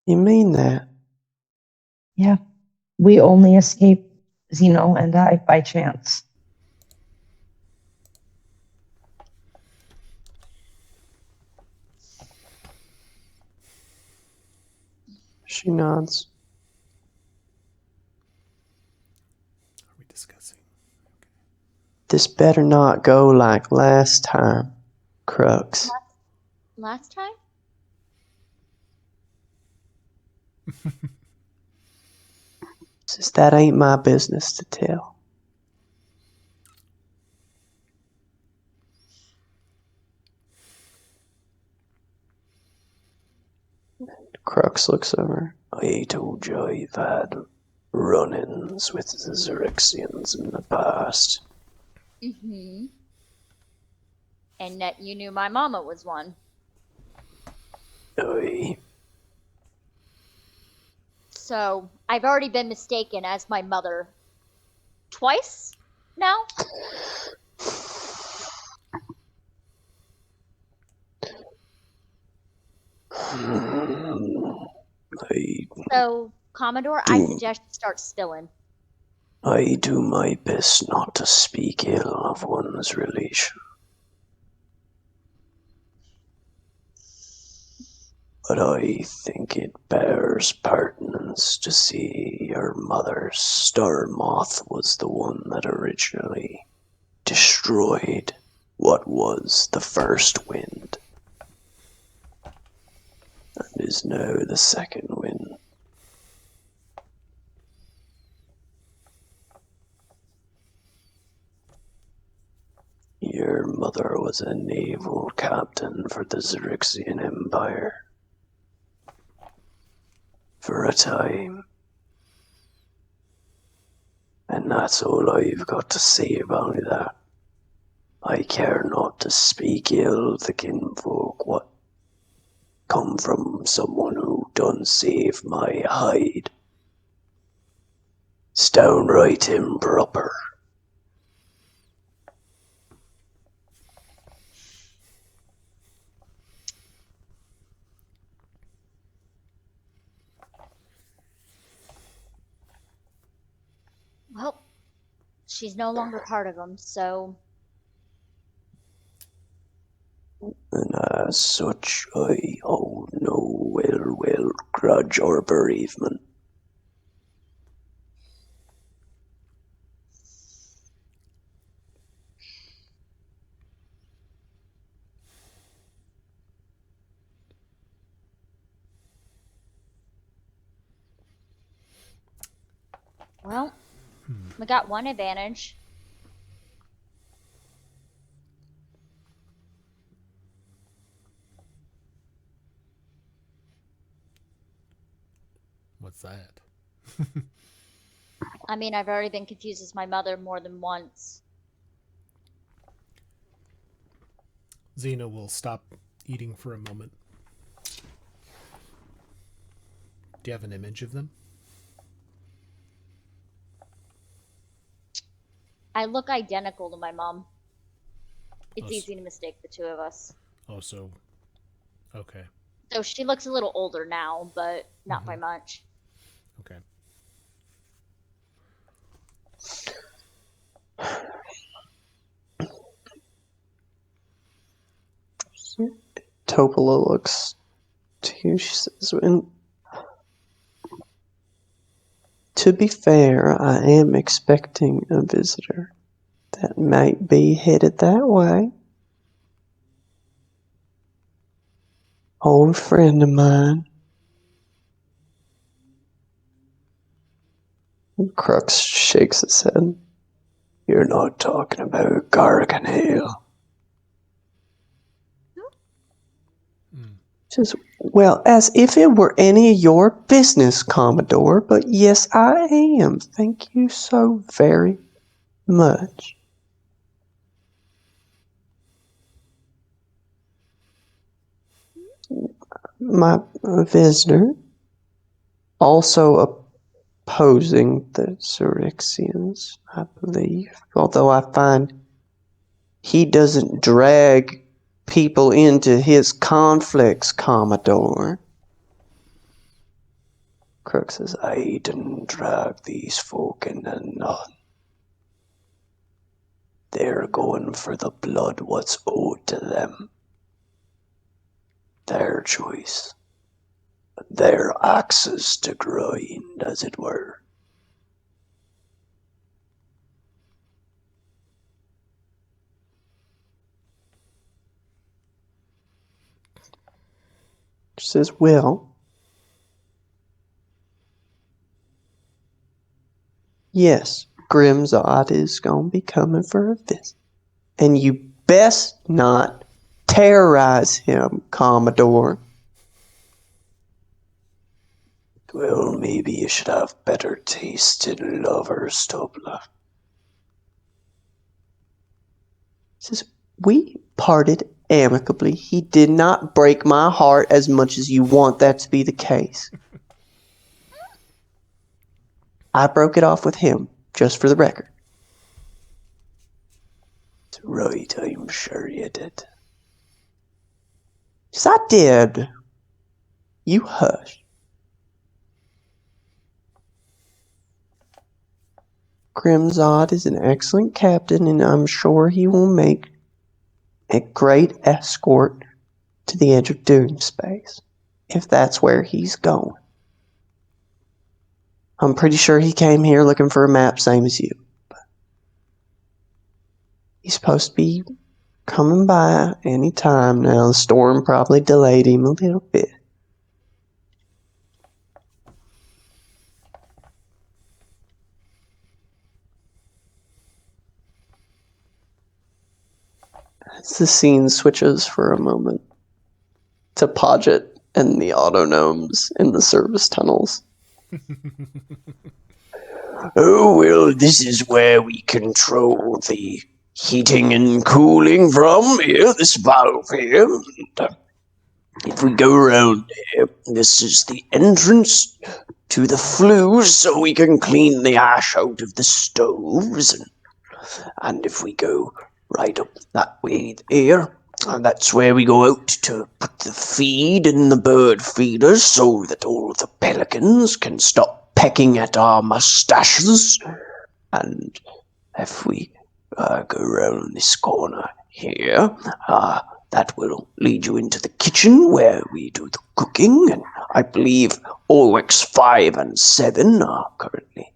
You mean that? Yeah, we only escaped Zeno and I by chance. She nods. Are we discussing? This better not go like last time, Crux. Last time? Since that ain't my business to tell. Crux looks over. I told you I've had run-ins with the Xaryxians in the past. Mm-hmm. And that you knew my mama was one. Aye. So I've already been mistaken as my mother twice now. So, Commodore, I suggest you start spilling. I do my best not to speak ill of one's relation. But I think it bears pertinence to see your mother's star moth was the one that originally destroyed what was the first wind, and is now the second wind. Your mother was a naval captain for the Xaryxian Empire. For a time. And that's all I've got to say about that. I care not to speak ill of the kinfolk what come from someone who done save my hide. It's downright improper. Well, she's no longer part of them, so And as such, I hold no ill will, grudge, or bereavement. well, we got one advantage. What's that? I mean, I've already been confused as my mother more than once. Zeno will stop eating for a moment. Do you have an image of them? I look identical to my mom. It's Oh, easy to mistake the two of us. Oh, so... Okay. So she looks a little older now, but not by much. Okay. Topola looks to you. She says, to be fair, I am expecting a visitor that might be headed that way. Old friend of mine. Crux shakes his head. You're not talking about Gargan Ale. Says, well, as if it were any of your business, Commodore, but yes, I am. Thank you so very much. My visitor, also opposing the Xaryxians, I believe, although I find he doesn't drag people into his conflicts, Commodore. Crooks says, I didn't drag these folk into none. They're going for the blood what's owed to them. Their choice. Their axes to grind, as it were. She says, well, yes, Grimzod is going to be coming for a visit. And you best not terrorize him, Commodore. Well, maybe you should have better taste in lovers, Tobler. Says, we parted amicably. He did not break my heart as much as you want that to be the case. I broke it off with him, just for the record. Right, I'm sure you did. Yes, I did. You hush. Grimzod is an excellent captain, and I'm sure he will make a great escort to the edge of Doom space, if that's where he's going. I'm pretty sure he came here looking for a map, same as you. But he's supposed to be coming by any time now. The storm probably delayed him a little bit. As the scene switches for a moment to Podjet and the autonomes in the service tunnels. Oh, well, this is where we control the heating and cooling from here, this valve here. And, if we go around here, this is the entrance to the flues so we can clean the ash out of the stoves. And if we go right up that way there, and that's where we go out to put the feed in the bird feeders so that all the pelicans can stop pecking at our mustaches. And if we go around this corner here, that will lead you into the kitchen where we do the cooking. And I believe Ep5 and 7 are currently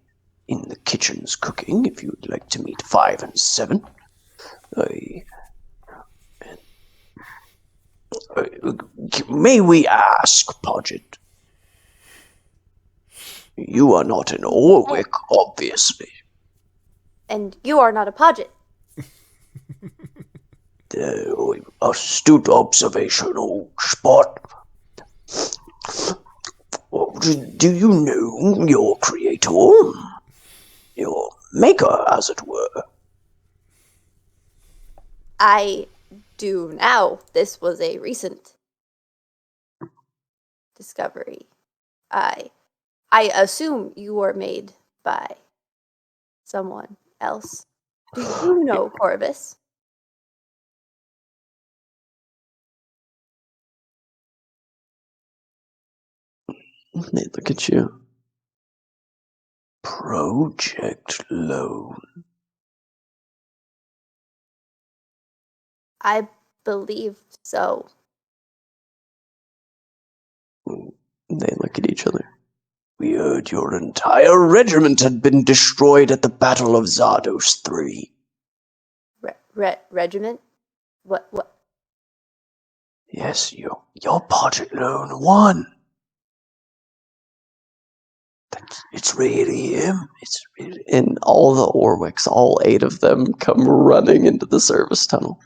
in the kitchens cooking, if you would like to meet 5 and 7. May we ask, Podjet? You are not an Orwick, obviously. And you are not a Podjet. Astute observation, old spot. Do you know your creator? Your maker, as it were? I do now. This was a recent discovery. I assume you were made by someone else. Do you know Corvus? They look at you. Project Loan. I believe so. They look at each other. We heard your entire regiment had been destroyed at the Battle of Zardos 3. Regiment? What? Yes, your Podjet Loan won. It's really him. And all the Orwicks, all 8 of them, come running into the service tunnel.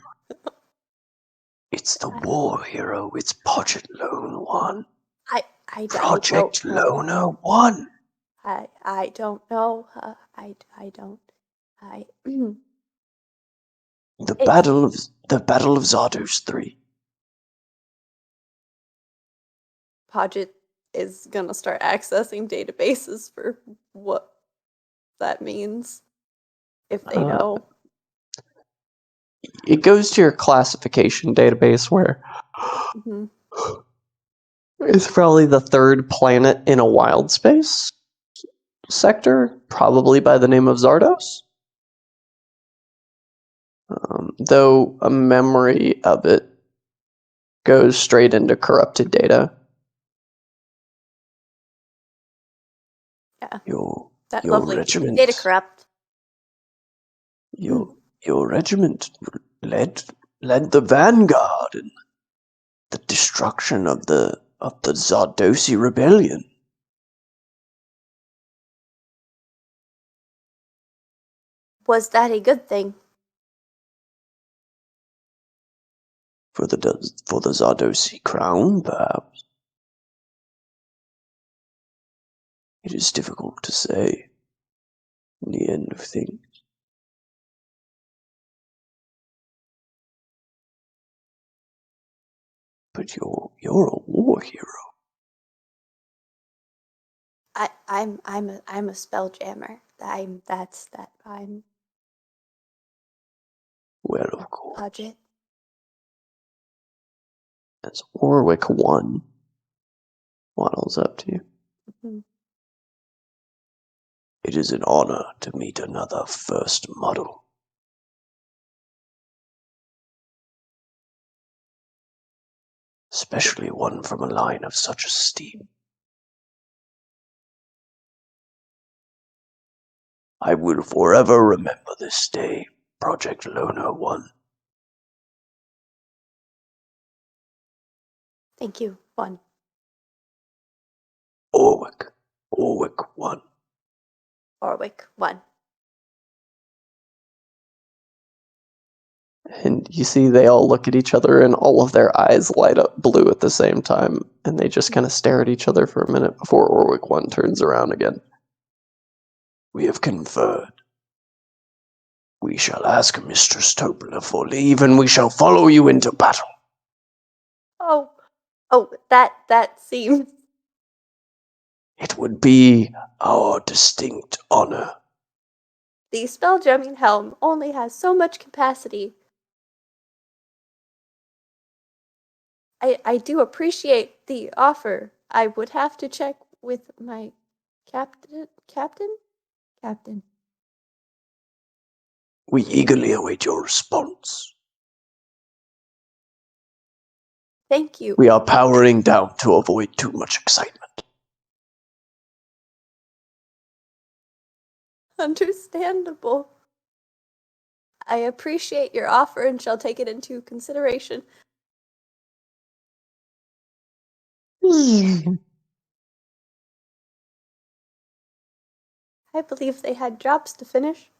It's the war hero. It's Podjet Lone One. I Project don't know. Loner 1. I don't know. I don't. I. The It's- Battle of Zardos 3. Podjet is gonna start accessing databases for what that means, if they know. It goes to your classification database where Mhm. it's probably the 3rd planet in a wild space sector, probably by the name of Zardos. Though a memory of it goes straight into corrupted data. Yeah. Your That your lovely regiment. data corrupt. Your regiment led the vanguard in the destruction of the Zardosi rebellion. Was that a good thing? For the Zardosi crown, perhaps. It is difficult to say in the end of things. But you're a war hero. I'm a spelljammer. I'm Well, of course, Podjet. As Orwick 1 waddles up to you. Mhm. it is an honor to meet another first model. Especially one from a line of such esteem. I will forever remember this day, Project Loner 1. Thank you. One. Orwick 1. Orwick. One. And you see they all look at each other and all of their eyes light up blue at the same time. And they just kind of stare at each other for a minute before Orwick 1 turns around again. We have conferred. We shall ask Mistress Topler for leave, and we shall follow you into battle. Oh, that seems. It would be our distinct honor. The spelljamming helm only has so much capacity. I do appreciate the offer. I would have to check with my captain. We eagerly await your response. Thank you. We are powering down to avoid too much excitement. Understandable. I appreciate your offer and shall take it into consideration. I believe they had jobs to finish.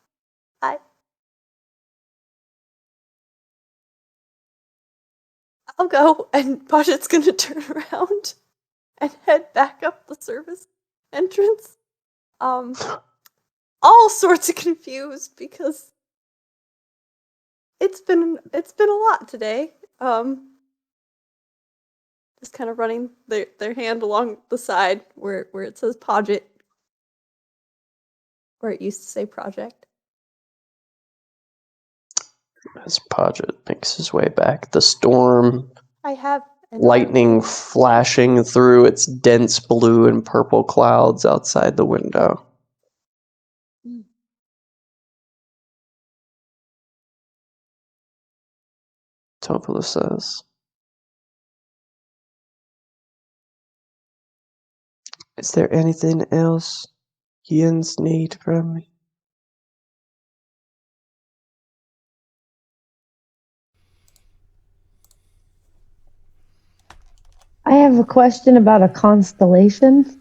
I'll go, and Podjet's gonna turn around and head back up the service entrance. All sorts of confused because it's been a lot today. Just kind of running their hand along the side where it says Podjet, where it used to say project. As Podjet makes his way back, the storm, I have lightning flashing through its dense blue and purple clouds outside the window. Topola says, "Is there anything else Yins need from me?" I have a question about a constellation.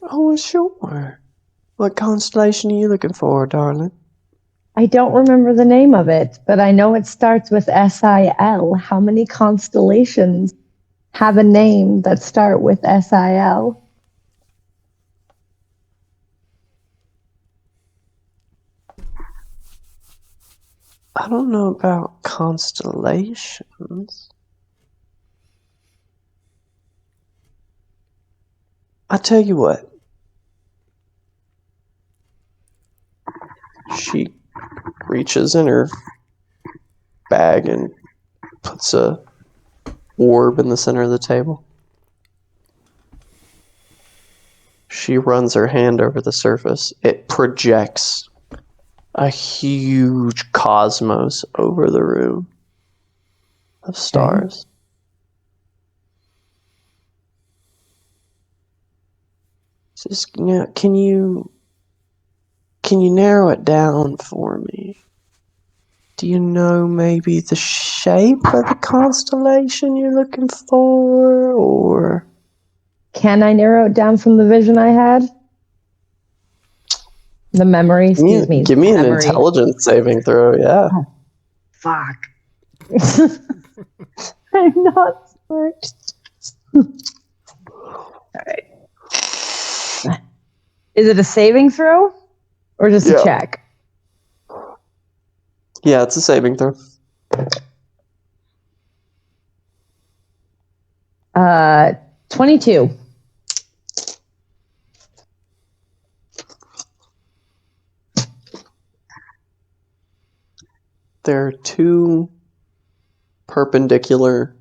Oh, sure. What constellation are you looking for, darling? I don't remember the name of it, but I know it starts with SIL. How many constellations have a name that start with SIL? I don't know about constellations. I tell you what. She reaches in her bag and puts a orb in the center of the table. She runs her hand over the surface. It projects a huge cosmos over the room of stars. Says, can you narrow it down for me? Do you know maybe the shape of the constellation you're looking for, or? Can I narrow it down from the vision I had? The memory, excuse me. Give me an intelligence saving throw, yeah. Oh, fuck. I'm not smart. Alright. Is it a saving throw? Or just a check? Yeah, it's a saving throw. 22. There are two perpendicular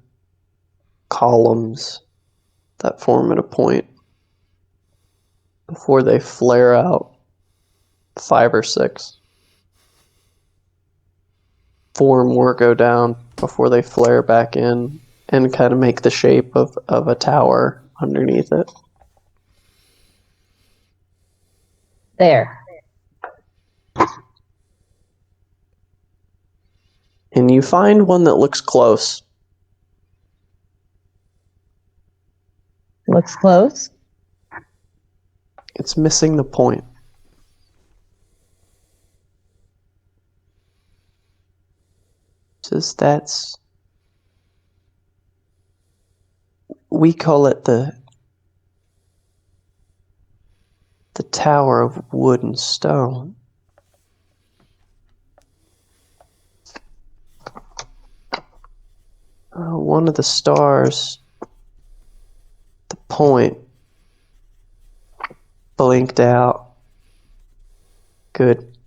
columns that form at a point before they flare out 5 or 6. 4 more go down before they flare back in and kind of make the shape of a tower underneath it. There. And you find one that looks close. Looks close. It's missing the point. Says we call it the Tower of Wood and Stone. One of the stars, the point, blinked out. Good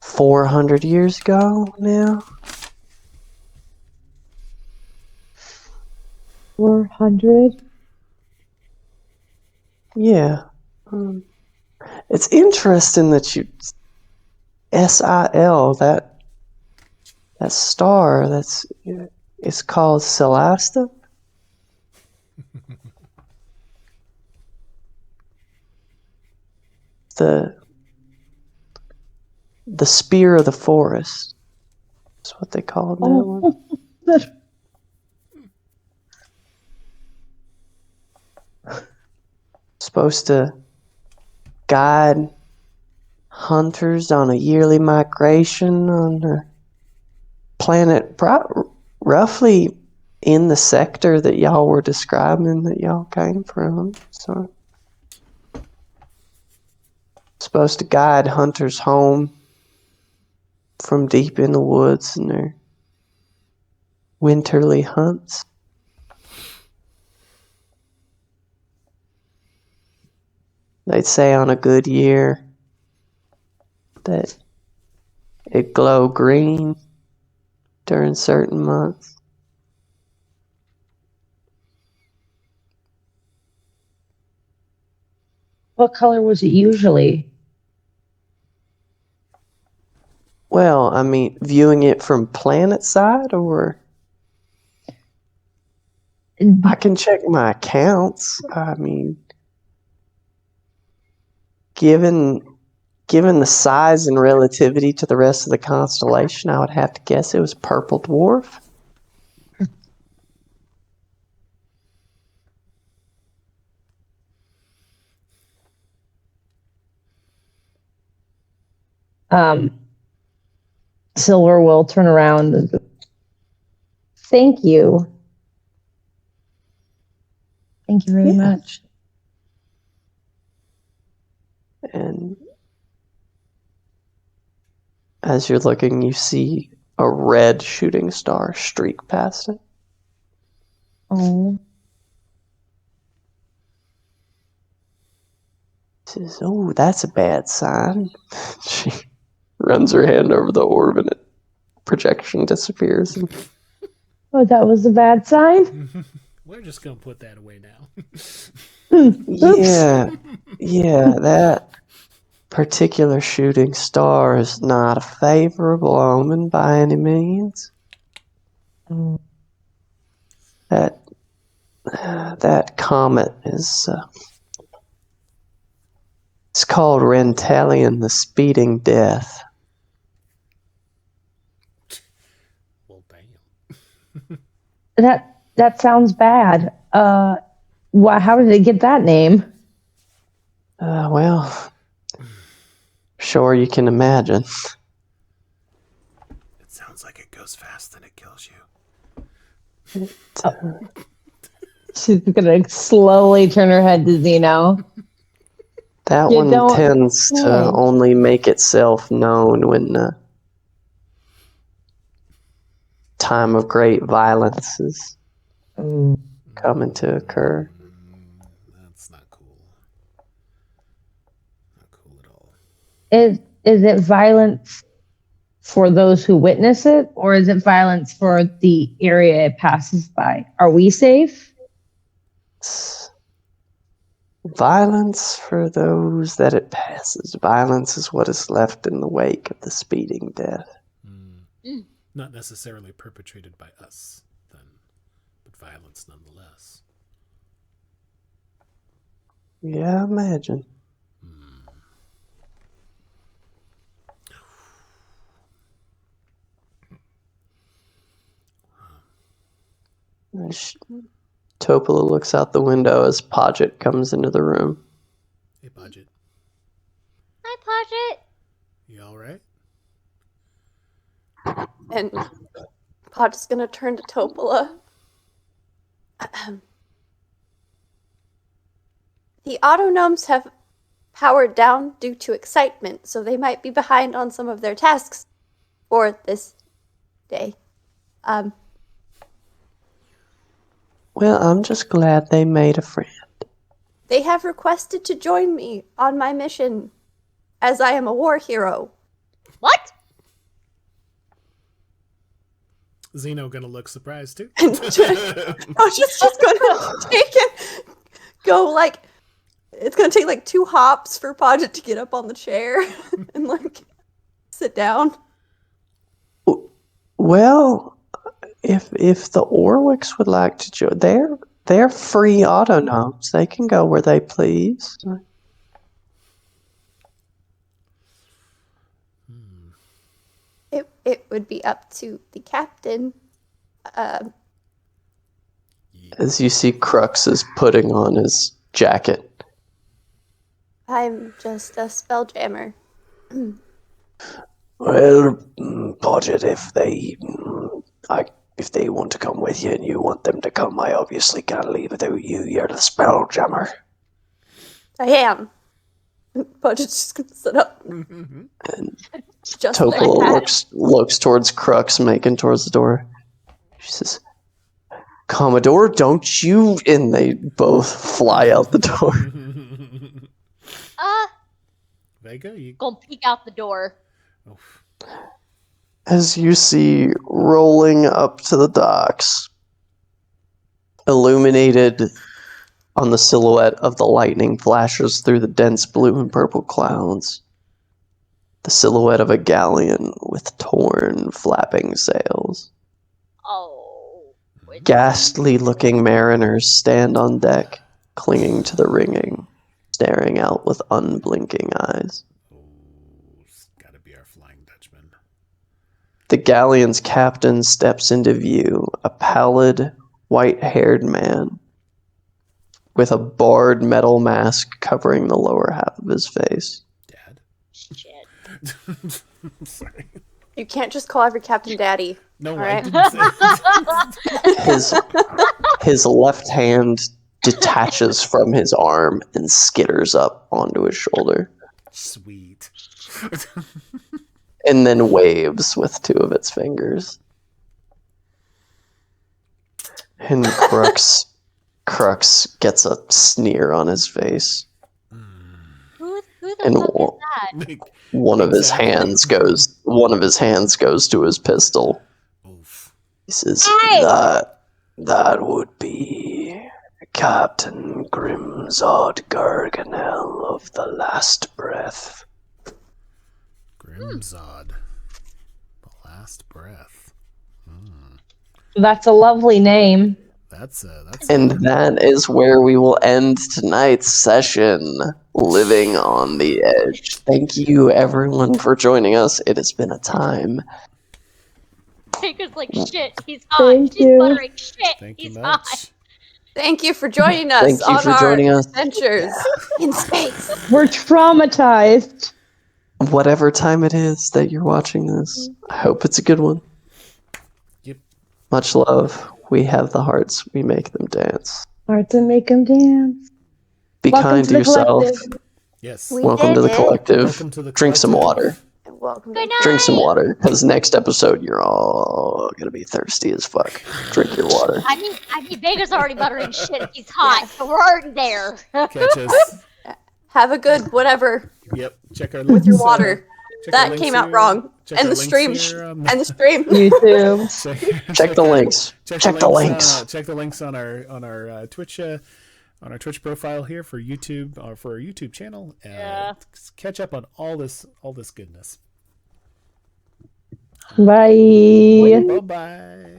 400 years ago now. 400? Yeah. It's interesting that you SIL, that star, it's called Celasta. The spear of the forest. That's what they called that one. Supposed to guide hunters on a yearly migration on the planet, roughly in the sector that y'all were describing that y'all came from. So, supposed to guide hunters home from deep in the woods in their winterly hunts. They'd say on a good year that it'd glow green during certain months. What color was it usually? Well, I mean, viewing it from planet side, or I can check my accounts. I mean, given the size and relativity to the rest of the constellation, I would have to guess it was purple dwarf. Silver will turn around and go, thank you. Thank you very much. And as you're looking, you see a red shooting star streak past it. Oh. Says, "Oh, that's a bad sign." She runs her hand over the orb and projection disappears. Oh, that was a bad sign? We're just gonna put that away now. Yeah, that particular shooting star is not a favorable omen by any means. Oh. That comet is it's called Rentelian, the Speeding Death. Well, damn. That sounds bad. How did it get that name? Well, sure you can imagine. It sounds like it goes fast and it kills you. She's gonna slowly turn her head to Zeno. That You one don't tends to say. only make itself known when time of great violence is coming to occur. That's not cool. Not cool at all. Is it violence for those who witness it, or is it violence for the area it passes by? Are we safe? It's violence for those that it passes. Violence is what is left in the wake of the speeding death. Not necessarily perpetrated by us, then, but violence nonetheless. Yeah, I imagine. Topola looks out the window as Podjet comes into the room. Hey, Podjet. Hi, Podjet. You all right? And Podjet's gonna turn to Topola. The autognomes have powered down due to excitement, so they might be behind on some of their tasks for this day. Well, I'm just glad they made a friend. They have requested to join me on my mission, as I am a war hero. What? Zeno gonna look surprised too. I was just gonna go like, it's gonna take like 2 hops for Podjet to get up on the chair and like sit down. Well, if the Orwicks would like to join, they're free autonomes. They can go where they please. It would be up to the captain. As you see, Crux is putting on his jacket. I'm just a spelljammer. Well, Podjet, if they want to come with you and you want them to come, I obviously can't leave without you. You're the Spelljammer. I am. Podjet's just gonna sit up. Just like Topola that. looks towards Crux, making towards the door. She says, "Commodore, don't you..." And they both fly out the door. Vega, you Gonna peek out the door. Oof. As you see rolling up to the docks, illuminated on the silhouette of the lightning flashes through the dense blue and purple clouds, the silhouette of a galleon with torn, flapping sails. Oh. Ghastly-looking mariners stand on deck, clinging to the rigging, staring out with unblinking eyes. Oh, it's gotta be our Flying Dutchman. The galleon's captain steps into view, a pallid, white-haired man with a barred metal mask covering the lower half of his face. Dad? Shit. Sorry. You can't just call every captain daddy. No, All I right. didn't say His left hand detaches from his arm and skitters up onto his shoulder, Sweet. and then waves with two of its fingers. And Crux gets a sneer on his face. Who the And fuck is that? One of his Exactly. hands goes to his pistol. Oof. He says, Hey! That would be Captain Grimzod Garganel of the Last Breath. Grimzod. The Last Breath. That's a lovely name. That's and that is where we will end tonight's session, Living on the Edge. Thank you, everyone, for joining us. It has been a time. Vega's like, shit, he's hot. Thank She's you. buttering shit. Thank you He's hot. much. Thank you for joining us Thank you on for our joining us. adventures in space. We're traumatized. Whatever time it is that you're watching this, I hope it's a good one. Yep. Much love. We have the hearts. We make them dance. Hard to make them dance. Be Welcome kind to to the yourself. collective. Yes. We Welcome to did the it. collective. Welcome to the Drink some collective. water. And welcome Good to night. Drink some water, because next episode you're all gonna be thirsty as fuck. Drink your water. I mean, Vega's already buttering shit. He's hot, so we're already there. Catch us. Have a good whatever Yep. Check our with links. your water. Check our That links came out here. wrong. Check And our the links stream. here, And the stream. YouTube. Check the links. Check the links. Check the links on our Twitch on our Twitch profile here for YouTube or for our YouTube channel. Yeah. Catch up on all this goodness. Bye. Bye bye.